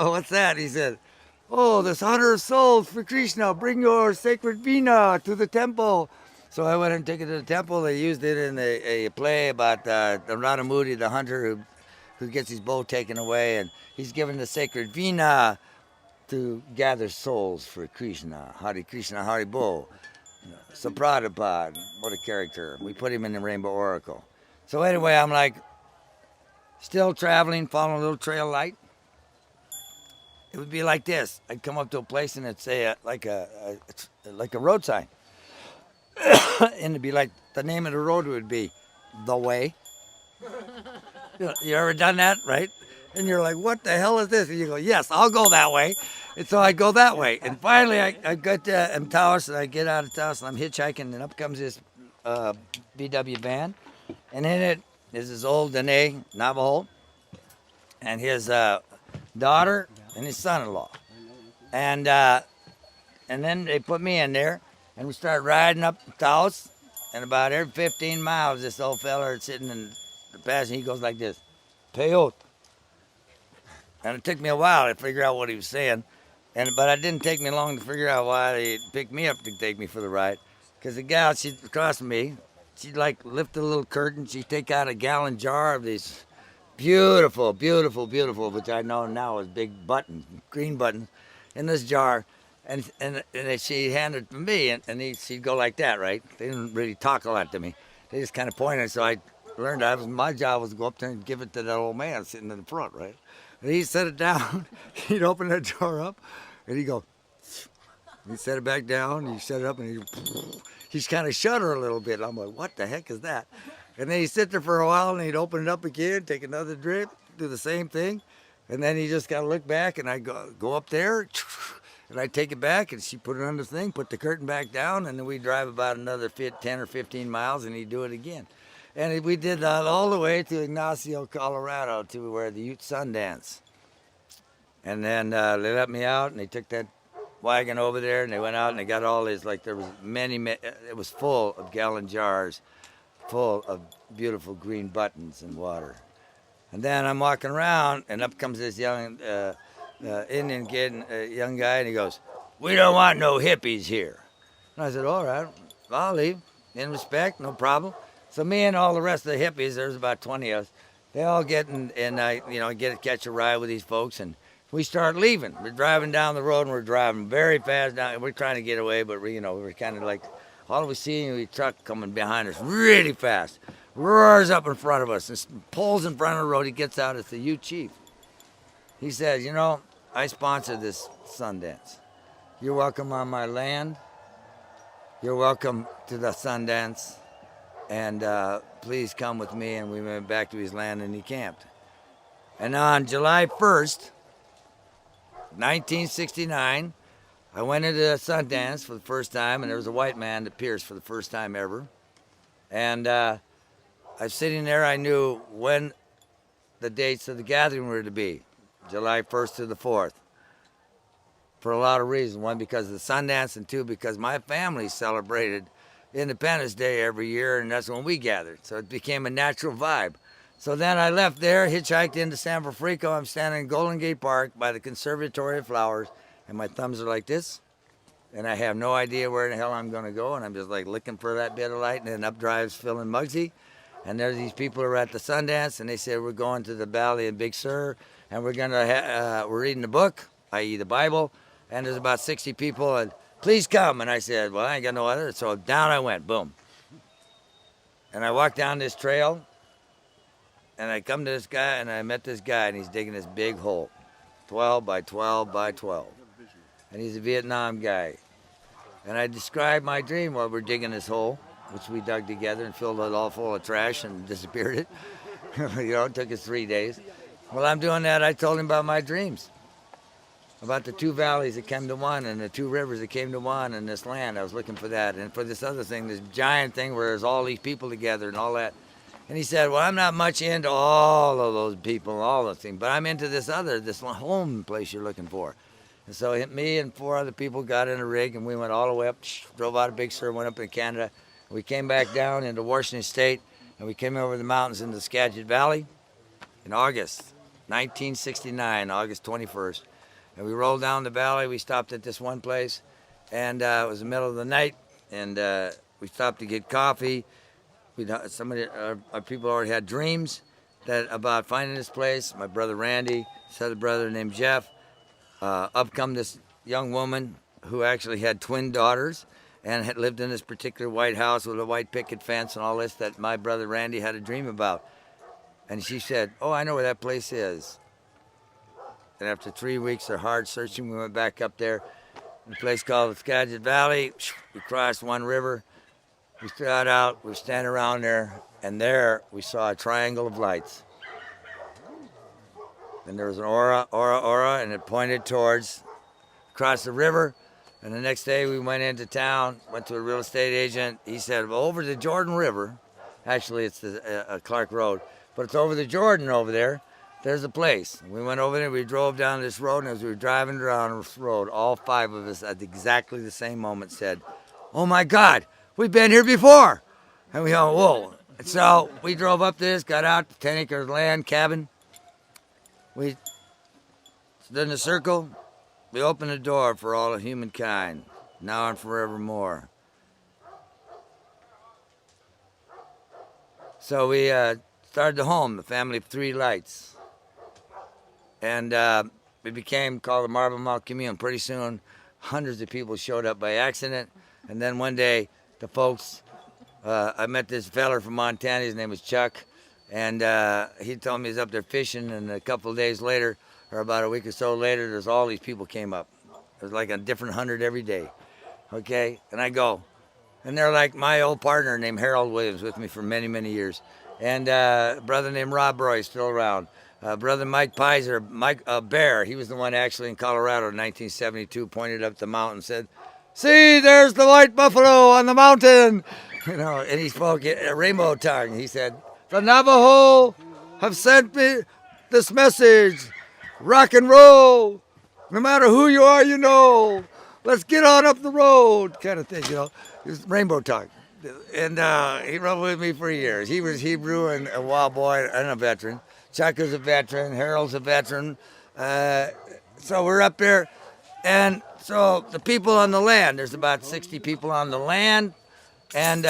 what's that? He said, oh, this hunter of souls for Krishna, bring your sacred Veena to the temple. So I went and took it to the temple. They used it in a play about Narada Mudi, the hunter who gets his bow taken away, and he's given the sacred Veena to gather souls for Krishna. Hare Krishna, Hare Bo. So Prabhupada, what a character. We put him in the Rainbow Oracle. So anyway, I'm like, still traveling, following a little trail light. It would be like this. I'd come up to a place and it'd say like a road sign. And it'd be like, the name of the road would be The Way. You ever done that, right? And you're like, what the hell is this? And you go, yes, I'll go that way. And so I go that way. And finally, I got to Taos, and I get out of Taos, and I'm hitchhiking, and up comes this VW van. And in it is this old Dene Navajo, and his daughter, and his son-in-law. And then they put me in there, and we started riding up Taos, and about every 15 miles, this old fella is sitting in the passenger, he goes like this, Peyote. And it took me a while to figure out what he was saying, but it didn't take me long to figure out why they picked me up to take me for the ride. Because the gal, she'd cross me, she'd like lift a little curtain, she'd take out a gallon jar of these beautiful, beautiful, beautiful, which I know now is big buttons, green buttons, in this jar. And she handed it to me, and she'd go like that, right? They didn't really talk a lot to me. They just kind of pointed, so I learned my job was to go up there and give it to that old man sitting in the front, right? And he'd set it down, he'd open that jar up, and he'd go, he'd set it back down, he'd set it up, and he'd kind of shudder a little bit. I'm like, what the heck is that? And then he'd sit there for a while, and he'd open it up again, take another drip, do the same thing, and then he just got to look back, and I'd go up there, and I'd take it back, and she'd put it on the thing, put the curtain back down, and then we'd drive about another 10 or 15 miles, and he'd do it again. And we did that all the way to Ignacio, Colorado, to where the Ute Sundance. And then they let me out, and they took that wagon over there, and they went out, and they got all these, like there was it was full of gallon jars, full of beautiful green buttons and water. And then I'm walking around, and up comes this young Indian kid, young guy, and he goes, we don't want no hippies here. And I said, all right, I'll leave. In respect, no problem. So me and all the rest of the hippies, there's about 20 of us, they all get catch a ride with these folks, and we start leaving. We're driving down the road, and we're driving very fast down. We're trying to get away, but we're kind of like, all we see is a truck coming behind us really fast, roars up in front of us, and pulls in front of the road. He gets out. It's the Ute chief. He says, I sponsored this Sundance. You're welcome on my land. You're welcome to the Sundance. And please come with me. And we went back to his land, and he camped. And on July 1st, 1969, I went into the Sundance for the first time, and there was a white man that pierced for the first time ever. And I was sitting there. I knew when the dates of the gathering were to be, July 1st to the 4th, for a lot of reasons. One, because of the Sundance, and two, because my family celebrated Independence Day every year, and that's when we gathered. So it became a natural vibe. So then I left there, hitchhiked into San Francisco. I'm standing in Golden Gate Park by the Conservatory of Flowers, and my thumbs are like this, and I have no idea where the hell I'm going to go, and I'm just like looking for that bit of light, and then up drives Phil and Muggsy, and there's these people who are at the Sundance, and they said, we're going to the Valley of Big Sur, and we're reading the book, i.e. the Bible, and there's about 60 people, and please come. And I said, well, I ain't got no other. So down I went, boom. And I walked down this trail, and I come to this guy, and I met this guy, and he's digging this big hole, 12 by 12 by 12. And he's a Vietnam guy. And I described my dream while we're digging this hole, which we dug together and filled it all full of trash and disappeared it. It took us 3 days. While I'm doing that, I told him about my dreams. about the two valleys that came to one and the two rivers that came to one in this land. I was looking for that. And for this other thing, this giant thing where there's all these people together and all that. And he said, well, I'm not much into all of those people, all those things, but I'm into this home place you're looking for. And so me and 4 other people got in a rig and we went all the way up, drove out of Big Sur, went up in Canada. We came back down into Washington State and we came over the mountains into the Skagit Valley in August 1969, August 21st. And we rolled down the valley. We stopped at this one place, and it was the middle of the night, and we stopped to get coffee. Our people already had dreams about finding this place. My brother Randy, his other brother named Jeff. Up come this young woman who actually had twin daughters and had lived in this particular white house with a white picket fence and all this that my brother Randy had a dream about. And she said, oh, I know where that place is. And after 3 weeks of hard searching, we went back up there in a place called the Skagit Valley. We crossed one river. We got out. We were standing around there. And there we saw a triangle of lights. And there was an aura, and it pointed towards across the river. And the next day we went into town, went to a real estate agent. He said, well, over the Jordan River, actually it's the Clark Road, but it's over the Jordan over there. There's a place. We went over there, we drove down this road, and as we were driving down this road, all 5 of us at exactly the same moment said, oh my God, we've been here before. And we go, whoa. And so we drove up this, got out to 10 acres land, cabin. We stood in a circle. We opened the door for all of humankind, now and forevermore. So we started the home, the family of 3 lights. And it became called the Marble Mount Commune. Pretty soon, hundreds of people showed up by accident. And then one day, the folks, I met this feller from Montana. His name was Chuck. And he told me he was up there fishing. And a couple of days later, or about a week or so later, there's all these people came up. There's like a different 100 every day. Okay? And I go. And they're like my old partner named Harold Williams with me for many, many years. And a brother named Rob Roy still around. Brother Mike Pizer, Mike Bear, he was the one actually in Colorado in 1972, pointed up the mountain and said, see, there's the white buffalo on the mountain. You know, and he spoke a rainbow tongue. He said, the Navajo have sent me this message, rock and roll. No matter who you are, you know. Let's get on up the road, kind of thing, you know. It was rainbow tongue. And he rode with me for years. He was Hebrew and a wild boy and a veteran. Chuck is a veteran. Harold's a veteran. So we're up there. And so the people on the land, there's about 60 people on the land. And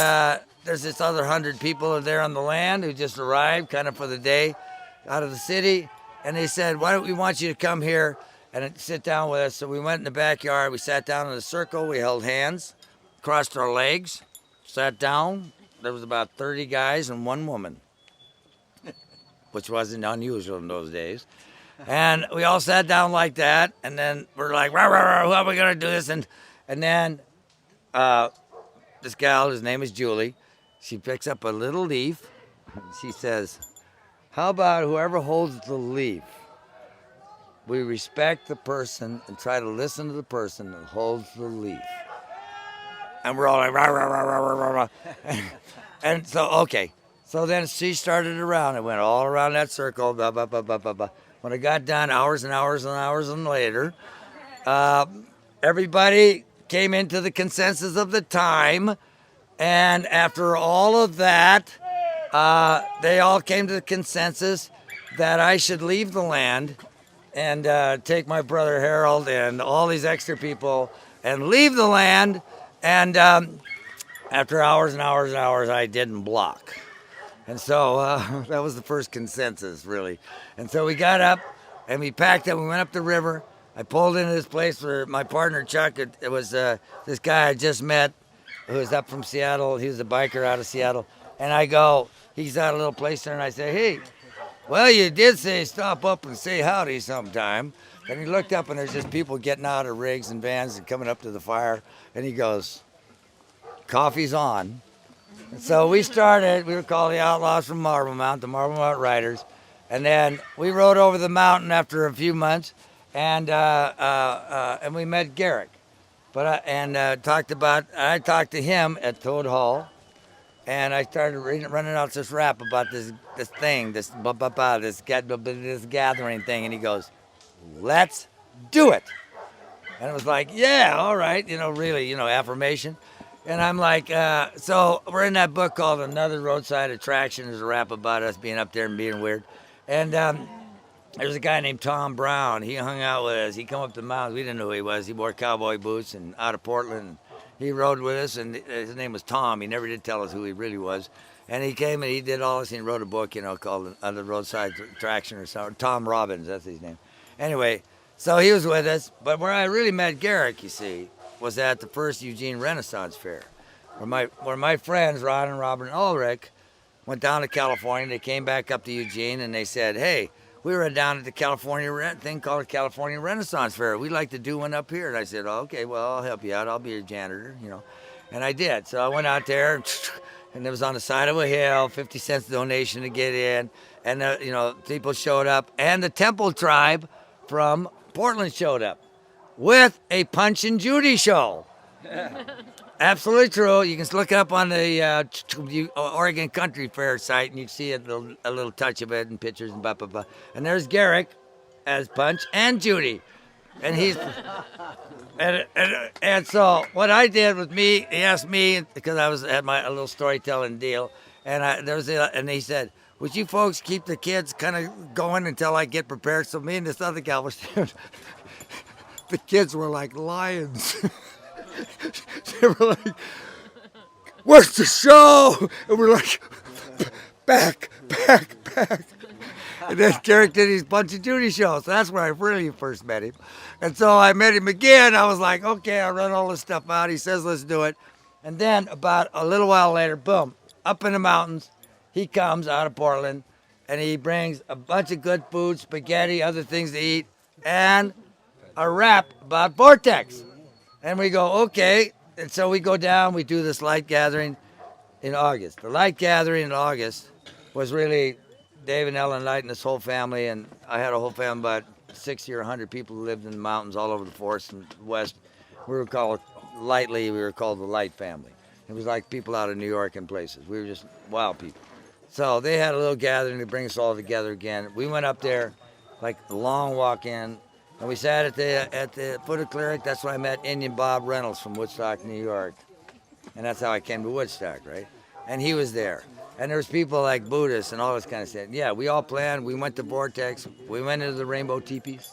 there's this other 100 people there on the land who just arrived kind of for the day out of the city. And they said, why don't we want you to come here and sit down with us? So we went in the backyard. We sat down in a circle. We held hands, crossed our legs, sat down. There was about 30 guys and 1 woman, which wasn't unusual in those days. And we all sat down like that, and then we're like, rah, rah, rah, how are we going to do this? And then this gal, his name is Julie, she picks up a little leaf, and she says, how about whoever holds the leaf, we respect the person and try to listen to the person that holds the leaf. And we're all like, rah, rah, rah, rah, rah, rah. And so, okay. So then she started around. It went all around that circle. Blah, blah, blah, blah, blah, blah. When it got done, hours and hours and hours and later, everybody came into the consensus of the time. And after all of that, they all came to the consensus that I should leave the land and take my brother Harold and all these extra people and leave the land. And after hours and hours and hours, I didn't block. And so that was the first consensus, really. And so we got up and we packed up. We went up the river. I pulled into this place where my partner, Chuck, it was this guy I just met who was up from Seattle. He was a biker out of Seattle. And I go, he's at a little place there, and I say, hey, well, you did say stop up and say howdy sometime. And he looked up, and there's just people getting out of rigs and vans and coming up to the fire. And he goes, coffee's on. And so we were called the Outlaws from Marble Mount, the Marble Mount Riders. And then we rode over the mountain after a few months. and we met Garrick. But I talked to him at Toad Hall, and I started running out this rap about this thing, this this gathering thing, and he goes, "Let's do it." And it was like, yeah, all right, really, affirmation. And I'm like, so we're in that book called Another Roadside Attraction. There's a rap about us being up there and being weird. And there's a guy named Tom Brown. He hung out with us. He come up the mountains. We didn't know who he was. He wore cowboy boots and out of Portland. He rode with us, and his name was Tom. He never did tell us who he really was. And he came and he did all this, and he wrote a book, called Another Roadside Attraction or something. Tom Robbins, that's his name. Anyway, so he was with us, but where I really met Garrick, you see, was at the first Eugene Renaissance Fair, where my friends, Rod and Robert and Ulrich, went down to California. They came back up to Eugene, and they said, hey, we were down at the California thing called the California Renaissance Fair. We'd like to do one up here. And I said, oh, okay, well, I'll help you out. I'll be your janitor, And I did. So I went out there, and it was on the side of a hill, 50 cents donation to get in. And, people showed up, and the Temple tribe from Portland showed up with a Punch and Judy show. Absolutely true. You can look it up on the Oregon Country Fair site, and you can see a little touch of it and pictures and blah, blah, blah. And there's Garrick as Punch and Judy. And he's... And so what I did with me, he asked me, because I had a little storytelling deal, and he said, would you folks keep the kids kind of going until I get prepared? So me and this other gal were standing. The kids were like lions. They were like, where's the show? And we're like, back. And then Garrick did his Punch and Judy show. So that's where I really first met him. And so I met him again. I was like, okay, I run all this stuff out. He says, let's do it. And then about a little while later, boom, up in the mountains, he comes out of Portland, and he brings a bunch of good food, spaghetti, other things to eat, and a rap about Vortex. And we go, okay. And so we go down, we do this light gathering in August. The light gathering in August was really Dave and Ellen Light and this whole family, and I had a whole family, about 60 or 100 people who lived in the mountains all over the forest and west. We were called the Light family. It was like people out of New York and places. We were just wild people. So they had a little gathering to bring us all together again. We went up there, like a long walk in, and we sat at the foot of Cleric. That's when I met Indian Bob Reynolds from Woodstock, New York. And that's how I came to Woodstock, right? And he was there. And there was people like Buddhists and all this kind of stuff. Yeah, we all planned. We went to Vortex. We went into the rainbow teepees.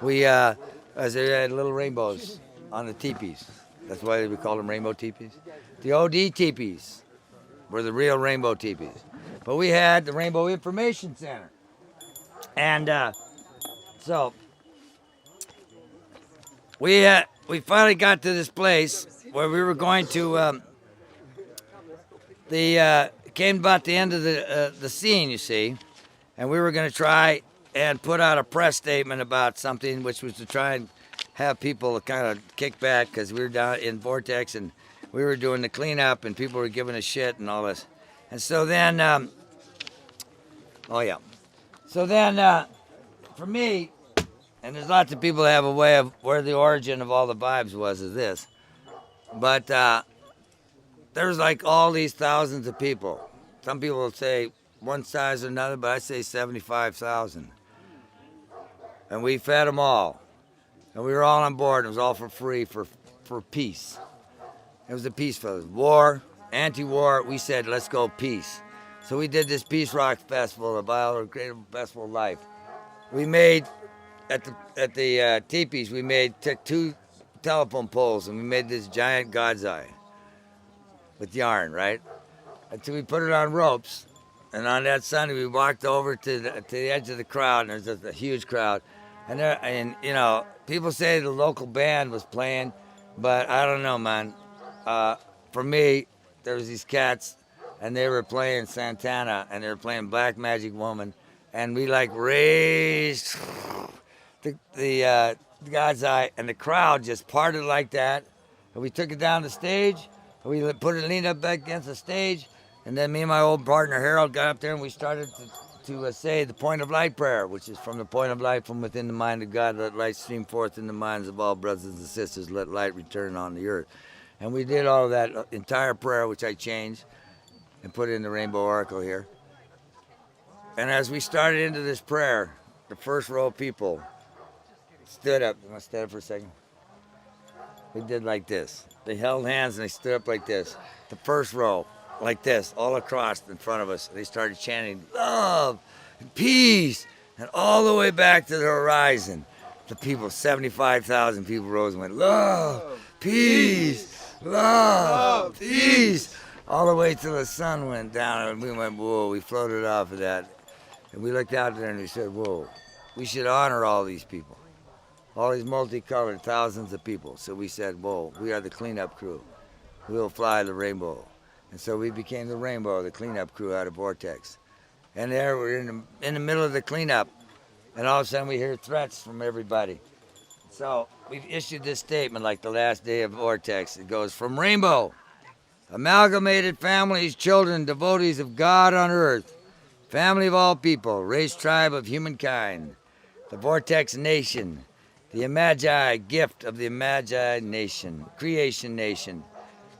As they had little rainbows on the teepees. That's why we call them rainbow teepees. The OD teepees were the real rainbow teepees. But we had the Rainbow Information Center. And so we finally got to this place where we were going to, came about the end of the scene, you see, and we were going to try and put out a press statement about something, which was to try and have people kind of kick back, because we were down in Vortex and we were doing the cleanup and people were giving us shit and all this. And so then, for me, and there's lots of people that have a way of where the origin of all the vibes was is this, but there's like all these thousands of people. Some people will say one size or another, but I say 75,000. And we fed them all. And we were all on board. It was all for free for peace. It was a peace festival. War, anti-war, we said, let's go peace. So we did this Peace Rock Festival, the Biodegradable Festival of Life. We made, at the teepees, we took 2 telephone poles and we made this giant God's eye with yarn, right? Until we put it on ropes. And on that Sunday, we walked over to the edge of the crowd, and there's just a huge crowd. And people say the local band was playing, but I don't know, man. For me, there was these cats, and they were playing Santana, and they were playing Black Magic Woman, and we like raised the God's Eye, and the crowd just parted like that, and we took it down the stage, and we leaned up back against the stage, and then me and my old partner Harold got up there, and we started to say the point of light prayer, which is from the point of light from within the mind of God, let light stream forth in the minds of all brothers and sisters, let light return on the earth. And we did all of that entire prayer, which I changed and put in the Rainbow Oracle here. And as we started into this prayer, the first row of people stood up. You want to stand up for a second? They did like this. They held hands and they stood up like this. The first row, like this, all across in front of us. They started chanting love and peace, and all the way back to the horizon. The people, 75,000 people rose and went, love, peace, love, peace. All the way till the sun went down, and we went, whoa, we floated off of that. And we looked out there and we said, whoa, we should honor all these people. All these multicolored thousands of people. So we said, whoa, we are the cleanup crew. We'll fly the rainbow. And so we became the rainbow, the cleanup crew out of Vortex. And there we're in the middle of the cleanup. And all of a sudden we hear threats from everybody. So we've issued this statement like the last day of Vortex. It goes, from Rainbow, amalgamated families, children, devotees of God on earth, family of all people, race, tribe of humankind, the Vortex Nation, the Imagi gift of the Imagi Nation, Creation Nation,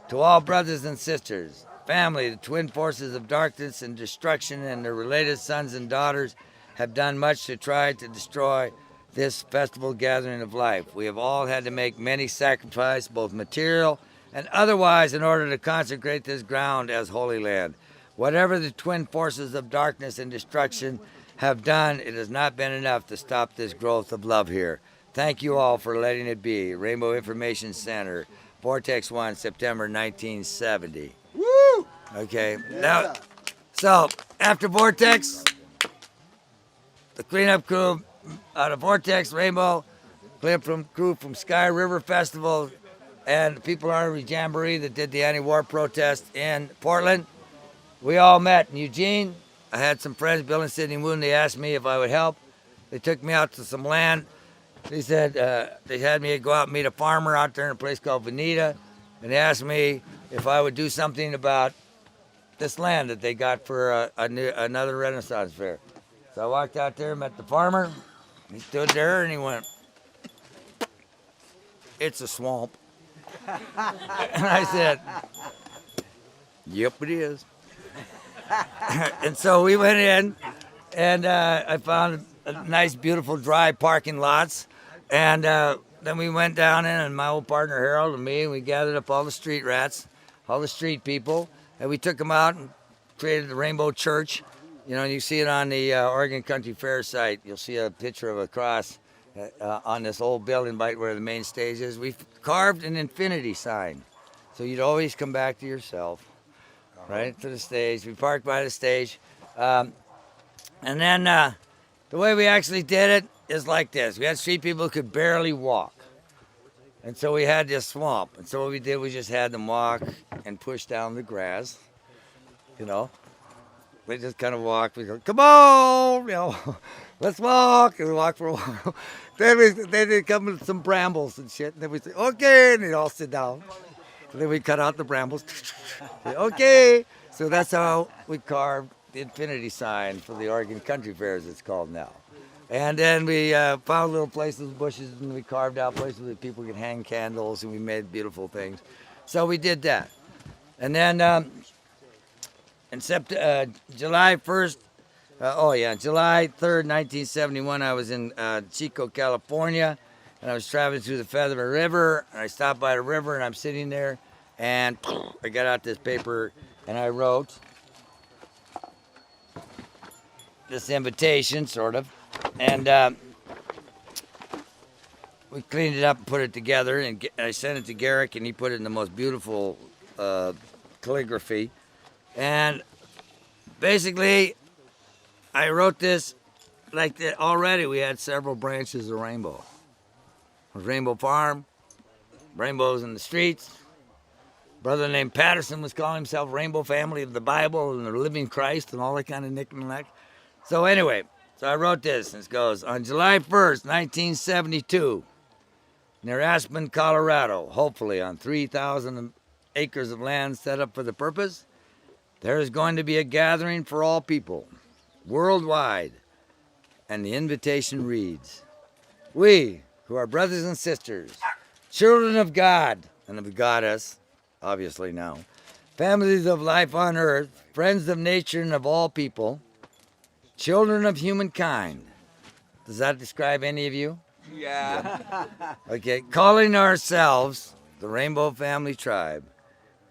to all brothers and sisters, family, the twin forces of darkness and destruction and their related sons and daughters have done much to try to destroy this festival gathering of life. We have all had to make many sacrifices, both material and otherwise, in order to consecrate this ground as Holy Land. Whatever the twin forces of darkness and destruction have done, it has not been enough to stop this growth of love here. Thank you all for letting it be. Rainbow Information Center, Vortex 1, September 1970. Woo! Okay, now, so after Vortex, the cleanup crew out of Vortex, Rainbow, cleanup crew from Sky River Festival, and the People Army Jamboree that did the anti-war protest in Portland. We all met in Eugene. I had some friends, Bill and Sidney Woon. They asked me if I would help. They took me out to some land. They said they had me go out and meet a farmer out there in a place called Veneta, and they asked me if I would do something about this land that they got for another Renaissance fair. So I walked out there, met the farmer. He stood there and he went, "It's a swamp." And I said, "Yep, it is." And so we went in, and I found nice, beautiful, dry parking lots. And then we went down in, and my old partner Harold and me, and we gathered up all the street rats, all the street people, and we took them out and created the Rainbow Church. You know, you see it on the Oregon Country Fair site. You'll see a picture of a cross on this old building right where the main stage is. We've carved an infinity sign, so you'd always come back to yourself, right to the stage. We parked by the stage. And then the way we actually did it is like this. We had street people who could barely walk. And so we had this swamp. And so what we did, we just had them walk and push down the grass, you know. They just kind of walked. We go, come on, you know, let's walk. And we walk for a while. Then they come with some brambles and shit. And then we say, okay. And they all sit down. And then we cut out the brambles. Okay. So that's how we carved the infinity sign for the Oregon Country Fair, as it's called now. And then we found little places, bushes, and we carved out places that people could hang candles, and we made beautiful things. So we did that. And then in July 1st, July 3rd, 1971, I was in Chico, California, and I was traveling through the Feather River, and I stopped by the river, and I'm sitting there, and I got out this paper, and I wrote this invitation, sort of, and we cleaned it up and put it together, and I sent it to Garrick, and he put it in the most beautiful calligraphy. And basically, I wrote this like that. Already we had several branches of Rainbow. There was Rainbow Farm, Rainbows in the Streets. A brother named Patterson was calling himself Rainbow Family of the Bible and the Living Christ and all that kind of knick and knack. So anyway, so I wrote this, and it goes, on July 1st, 1972, near Aspen, Colorado, hopefully on 3,000 acres of land set up for the purpose, there is going to be a gathering for all people. worldwide. And the invitation reads, we, who are brothers and sisters, children of God and of the Goddess, obviously now, families of life on earth, friends of nature and of all people, children of humankind. Does that describe any of you? Yeah. Okay, calling ourselves the Rainbow Family Tribe,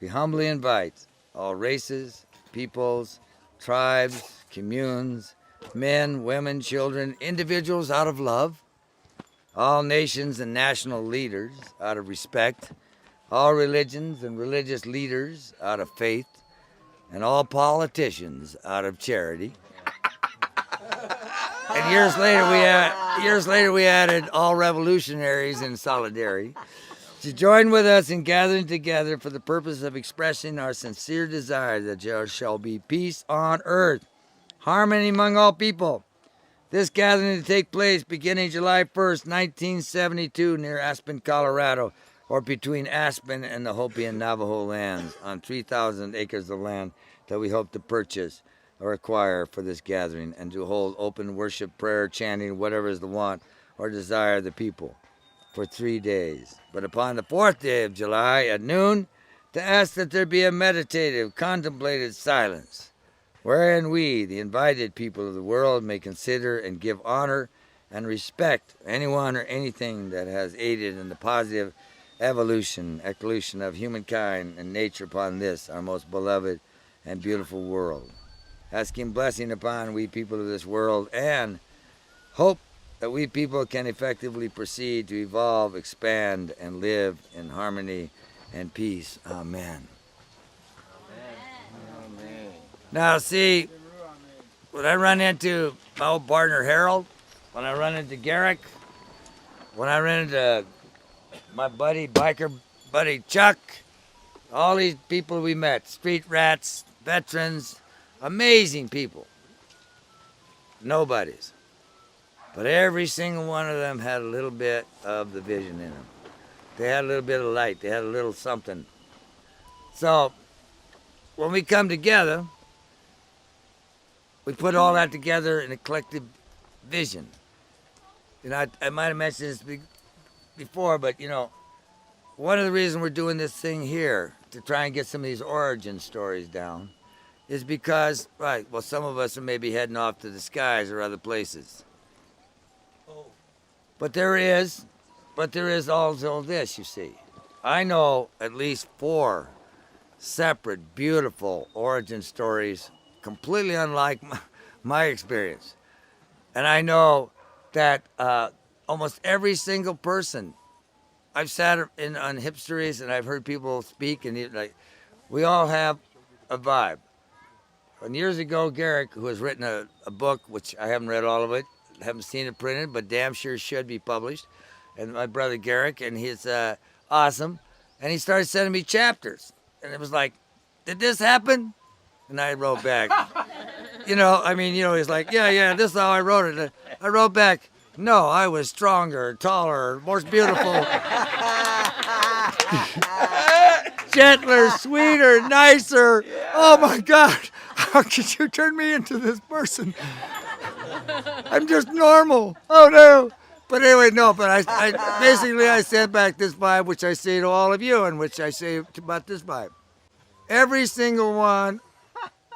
we humbly invite all races, peoples, tribes, communes, men, women, children, individuals out of love, all nations and national leaders out of respect, all religions and religious leaders out of faith, and all politicians out of charity. And years later we added all revolutionaries in solidarity to join with us in gathering together for the purpose of expressing our sincere desire that there shall be peace on earth, harmony among all people. This gathering to take place beginning July 1st, 1972, near Aspen, Colorado, or between Aspen and the Hopi and Navajo lands, on 3,000 acres of land that we hope to purchase or acquire for this gathering, and to hold open worship, prayer, chanting, whatever is the want or desire of the people, for 3 days. But upon the 4th day of July at noon, to ask that there be a meditative, contemplative silence, wherein we, the invited people of the world, may consider and give honor and respect anyone or anything that has aided in the positive evolution of humankind and nature upon this, our most beloved and beautiful world. Asking blessing upon we people of this world, and hope that we people can effectively proceed to evolve, expand, and live in harmony and peace. Amen. Now, see, when I run into my old partner Harold, when I run into Garrick, when I run into my biker buddy Chuck, all these people we met, street rats, veterans, amazing people, nobodies. But every single one of them had a little bit of the vision in them. They had a little bit of light. They had a little something. So when we come together, we put all that together in a collective vision. You know, I might have mentioned this before, but you know, one of the reasons we're doing this thing here to try and get some of these origin stories down is because, right, well, some of us are maybe heading off to the skies or other places. But there is also this, you see. I know at least 4 separate, beautiful origin stories, completely unlike my experience. And I know that almost every single person, I've sat on hipsteries and I've heard people speak, and we all have a vibe. And years ago, Garrick, who has written a book, which I haven't read all of it, haven't seen it printed, but damn sure should be published, and my brother Garrick, and he's awesome, and he started sending me chapters, and it was like, did this happen? And I wrote back, he's like, yeah, this is how I wrote it. I wrote back, no, I was stronger, taller, more beautiful, gentler, sweeter, nicer. Oh my God, how could you turn me into this person? I'm just normal. Oh no. But anyway, no, but I sent back this vibe, which I say to all of you, and which I say about this vibe. Every single one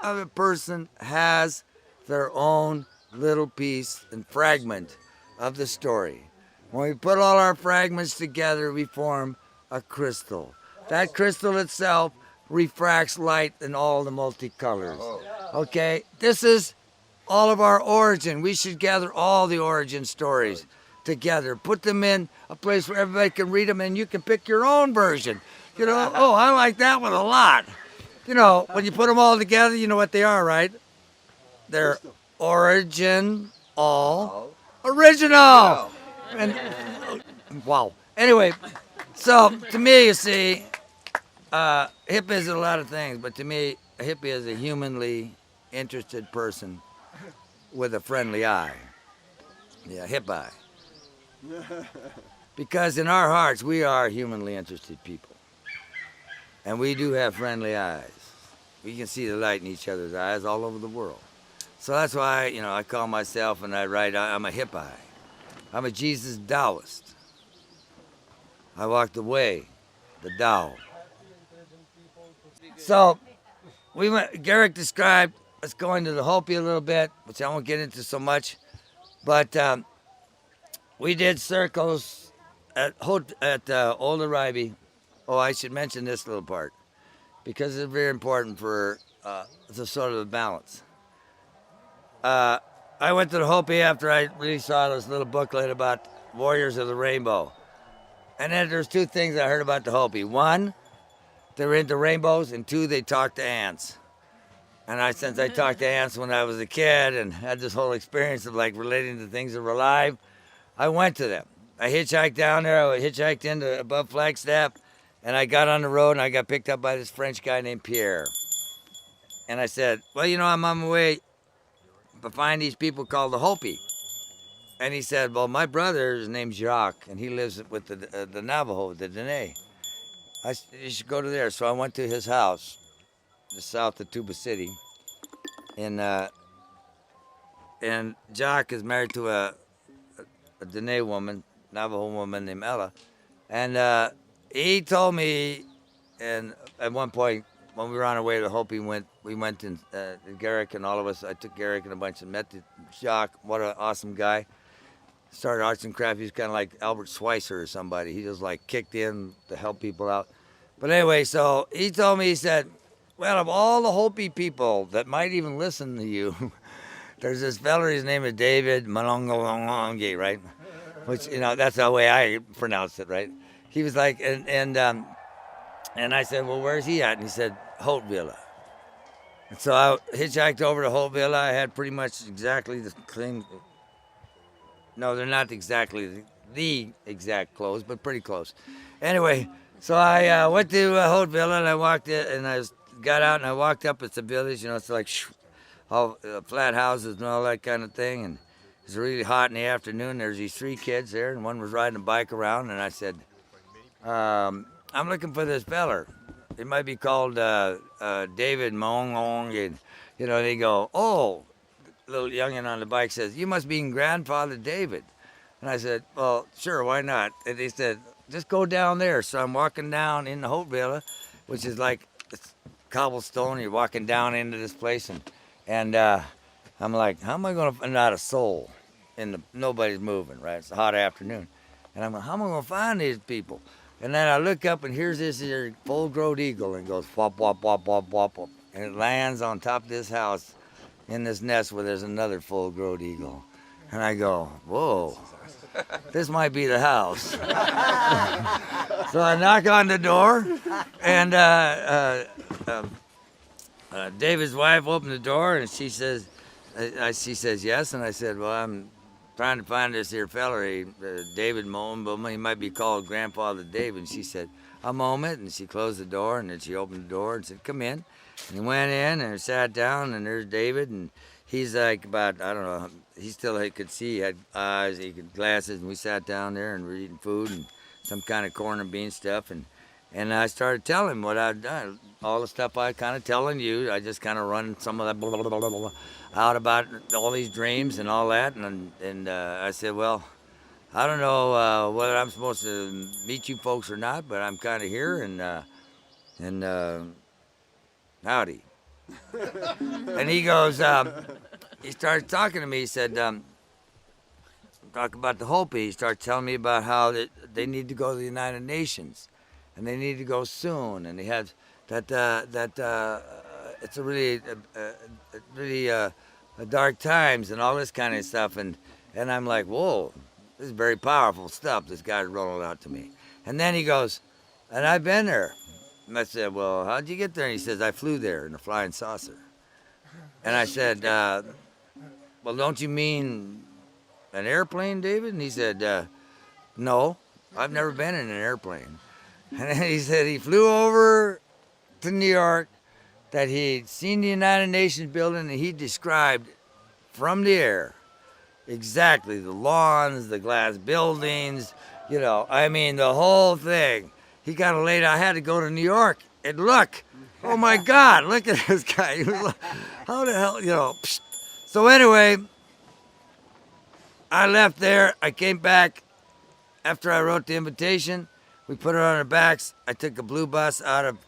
of a person has their own little piece and fragment of the story. When we put all our fragments together, we form a crystal. That crystal itself refracts light in all the multicolors. Okay, this is all of our origin. We should gather all the origin stories together, put them in a place where everybody can read them, and you can pick your own version. You know, oh, I like that one a lot. You know, when you put them all together, you know what they are, right? They're original. And wow. Anyway, so to me, you see, hippie is a lot of things, but to me, a hippie is a humanly interested person with a friendly eye. Yeah, hip eye. Because in our hearts, we are humanly interested people. And we do have friendly eyes. We can see the light in each other's eyes all over the world. So that's why, you know, I call myself and I write, I'm a hippie. I'm a Jesus Taoist. I walk the way, the Tao. So Garrick described us going to the Hopi a little bit, which I won't get into so much, but we did circles at Old Arriby. Oh, I should mention this little part because it's very important for the sort of the balance. I went to the Hopi after I really saw this little booklet about Warriors of the Rainbow. And then there's two things I heard about the Hopi. One, they're into rainbows, and two, they talk to ants. And since I talked to ants when I was a kid and had this whole experience of like relating to things that were alive, I went to them. I hitchhiked down there. I hitchhiked into above Flagstaff, and I got on the road and I got picked up by this French guy named Pierre. And I said, well, you know, I'm on my way to find these people called the Hopi. And he said, well, my brother is named Jacques, and he lives with the Navajo, the Dene. You should go to there. So I went to his house, just south of Tuba City. And Jacques is married to a Dene woman, Navajo woman named Ella. And he told me, and at one point, when we were on our way to the Hopi, we went and Garrick and all of us, I took Garrick and a bunch and met Jacques. What an awesome guy. Started arts and crafts. He was kind of like Albert Schweitzer or somebody. He just like kicked in to help people out. But anyway, so he told me, he said, well, of all the Hopi people that might even listen to you, there's this fella, his name is David Malongolonge, right? Which, you know, that's the way I pronounced it, right? He was like, and I said, well, where's he at? And he said, Holtvilla. And so I hitchhiked over to Holtvilla. I had pretty much exactly the same. No, they're not exactly the exact clothes, but pretty close. Anyway, so I went to Holtvilla and I walked in and got out and I walked up. It's a village, you know, it's like all flat houses and all that kind of thing. And it was really hot in the afternoon. There's these three kids there, and one was riding a bike around. And I said, I'm looking for this feller. It might be called David Mongong. And, you know, they go, oh. Little youngin on the bike says, you must be grandfather David. And I said, well, sure, why not? And they said, just go down there. So I'm walking down in the Holtvilla, which is like it's cobblestone. You're walking down into this place, and I'm like, how am I going to find out a soul? Nobody's moving, right? It's a hot afternoon. And I'm like, how am I going to find these people? And then I look up, and here's this here full-grown eagle, and goes, whop, whop, whop, whop, whop, whop. And it lands on top of this house in this nest where there's another full-grown eagle. And I go, whoa, this might be the house. So I knock on the door, and David's wife opened the door, and she says, yes. And I said, well, I'm trying to find this here feller, David Mullen, but he might be called Grandfather David. And she said, a moment. And she closed the door, and then she opened the door and said, come in. And he went in and sat down, and there's David, and he's like about, I don't know, he could see, he had eyes, he had glasses, and we sat down there and were eating food and some kind of corn and bean stuff, and I started telling him what I'd done, all the stuff I kind of telling you. I just kind of run some of that blah, blah, blah, blah, blah, out about all these dreams and all that, and I said, well, I don't know whether I'm supposed to meet you folks or not, but I'm kind of here, and howdy. And he goes, he started talking to me. He said, talk about the Hopi. He started telling me about how they need to go to the United Nations, and they need to go soon. And he had that it's a really dark times and all this kind of stuff. And I'm like, whoa, this is very powerful stuff. This guy's rolling out to me. And then he goes, and I've been there. And I said, well, how'd you get there? And he says, I flew there in a flying saucer. And I said, well, don't you mean an airplane, David? And he said, no, I've never been in an airplane. And then he said he flew over to New York, that he'd seen the United Nations building, and he described from the air exactly the lawns, the glass buildings, you know, I mean, the whole thing. He got a lady, I had to go to New York and look. Oh my God, look at this guy. He was like, how the hell, you know. Psst. So anyway, I left there. I came back after I wrote the invitation. We put it on our backs. I took a blue bus out of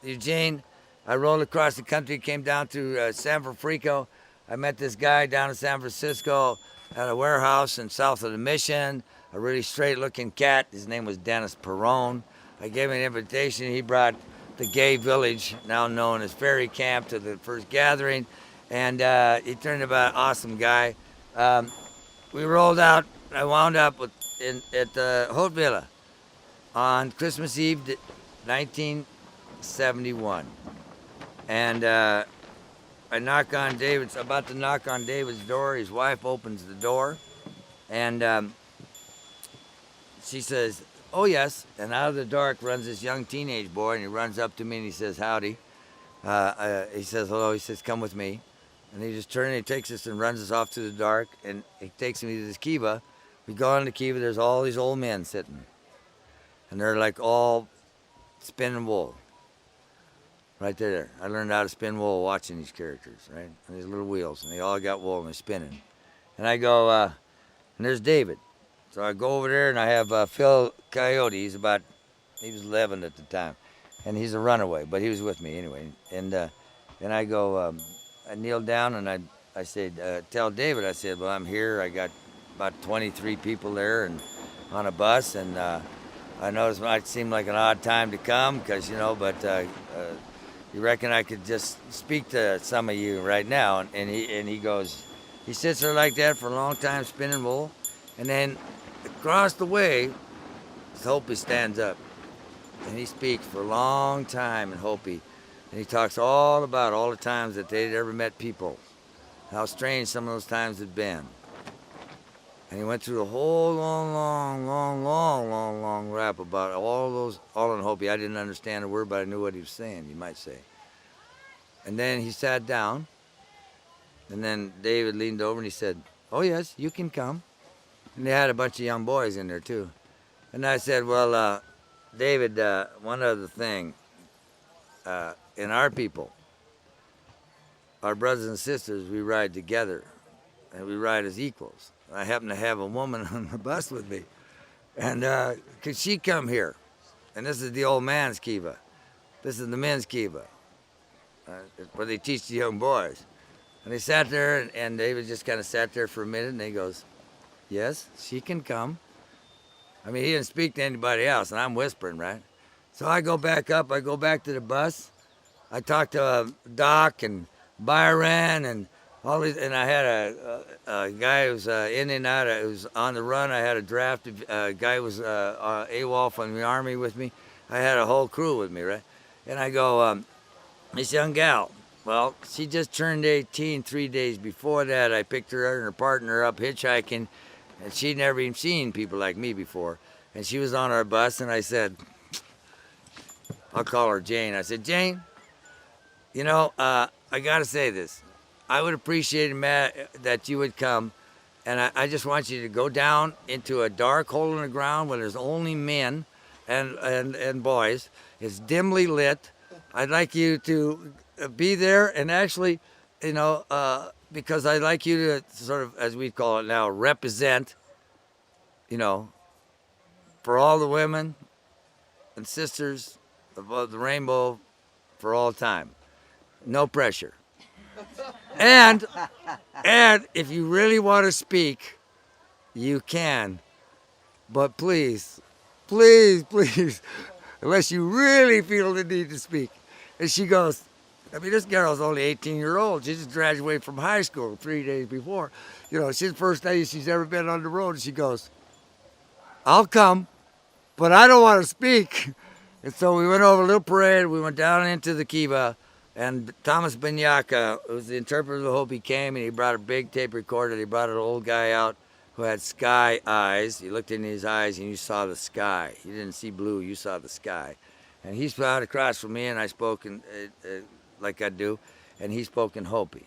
Eugene. I rolled across the country, came down to San Francisco. I met this guy down in San Francisco at a warehouse in south of the Mission, a really straight-looking cat. His name was Dennis Perrone. I gave him an invitation. He brought the gay village, now known as Ferry Camp, to the first gathering, and he turned out an awesome guy. We rolled out. I wound up at the Haute Villa on Christmas Eve, 1971, and I knock on David's. About to knock on David's door. His wife opens the door, and she says, "Oh yes." And out of the dark runs this young teenage boy, and he runs up to me and he says, "Howdy." He says, "Hello." He says, "Come with me." And he just turns and he takes us and runs us off to the dark, and he takes me to this kiva. We go on the kiva. There's all these old men sitting, and they're like all spinning wool. Right there. I learned how to spin wool watching these characters, right? And these little wheels, and they all got wool and they're spinning. And I go, and there's David. So I go over there and I have Phil Coyote. He was 11 at the time, and he's a runaway, but he was with me anyway. And I go, I kneel down and I said, tell David, I said, well, I'm here. I got about 23 people there and on a bus, and I noticed it might seem like an odd time to come, because but you reckon I could just speak to some of you right now? And he goes, he sits there like that for a long time spinning wool, and then across the way, Hopi stands up, and he speaks for a long time in Hopi, and he talks all about all the times that they'd ever met people, how strange some of those times had been. And he went through a whole long rap about all in Hopi. I didn't understand a word, but I knew what he was saying, you might say. And then he sat down, and then David leaned over and he said, "Oh yes, you can come." And they had a bunch of young boys in there too. And I said, well, David, one other thing, in our people, our brothers and sisters, we ride together, and we ride as equals. I happen to have a woman on the bus with me, and could she come here? And this is the old man's kiva. This is the men's kiva, where they teach the young boys. And they sat there, and David just kind of sat there for a minute, and he goes, "Yes, she can come." I mean, he didn't speak to anybody else, and I'm whispering, right? So I go back up. I go back to the bus. I talked to Doc and Byron and all these, and I had a guy who was in and out, who was on the run. I had a draft guy who was AWOL from the Army with me. I had a whole crew with me, right? And I go, this young gal, well, she just turned 18 3 days before that. I picked her and her partner up hitchhiking, and she'd never even seen people like me before. And she was on our bus, and I said, I'll call her Jane. I said, "Jane, I got to say this. I would appreciate it, Matt, that you would come, and I just want you to go down into a dark hole in the ground where there's only men and boys. It's dimly lit. I'd like you to be there, and actually, because I'd like you to sort of, as we call it now, represent, for all the women and sisters of the rainbow for all time. No pressure. And if you really want to speak, you can. But please, unless you really feel the need to speak." And she goes, this girl's only 18-year-old. She just graduated from high school 3 days before. She's the first day she's ever been on the road. And she goes, "I'll come, but I don't want to speak." And so we went over a little parade. We went down into the kiva. And Thomas Binyaka, who was the interpreter of the Hopi, came, and he brought a big tape recorder. He brought an old guy out who had sky eyes. You looked in his eyes, and you saw the sky. You didn't see blue. You saw the sky. And he sat across from me, and I spoke like I do, and he spoke in Hopi.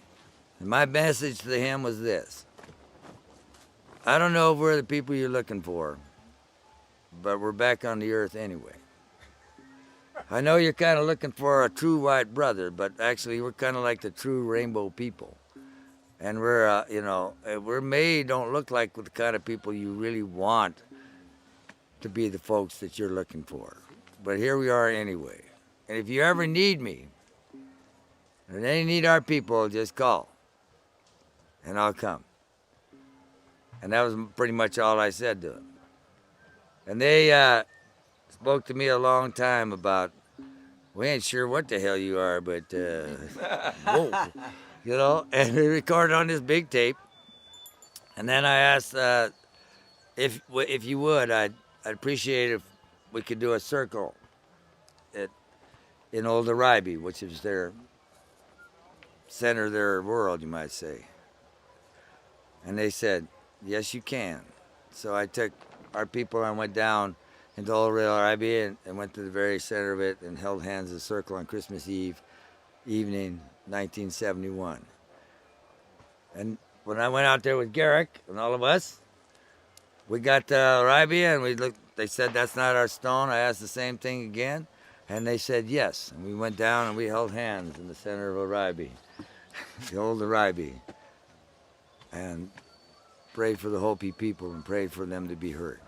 And my message to him was this: I don't know if we're the people you're looking for, but we're back on the earth anyway. I know you're kind of looking for a true white brother, but actually we're kind of like the true rainbow people. And we're, you know, don't look like the kind of people you really want to be the folks that you're looking for. But here we are anyway. And if you ever need me, and they need our people, just call, and I'll come. And that was pretty much all I said to them. And they spoke to me a long time about, we ain't sure what the hell you are, but whoa, you know. And we recorded on this big tape. And then I asked if you would, I'd appreciate if we could do a circle in Old Arriby, which is their center of their world, you might say. And they said, yes, you can. So I took our people and went down into Old Arriby and went to the very center of it and held hands in a circle on Christmas Eve evening, 1971. And when I went out there with Garrick and all of us, we got to Arriby and we looked. They said, that's not our stone. I asked the same thing again, and they said yes. And we went down and we held hands in the center of Arriby, the old Arriby, and prayed for the Hopi people and prayed for them to be heard.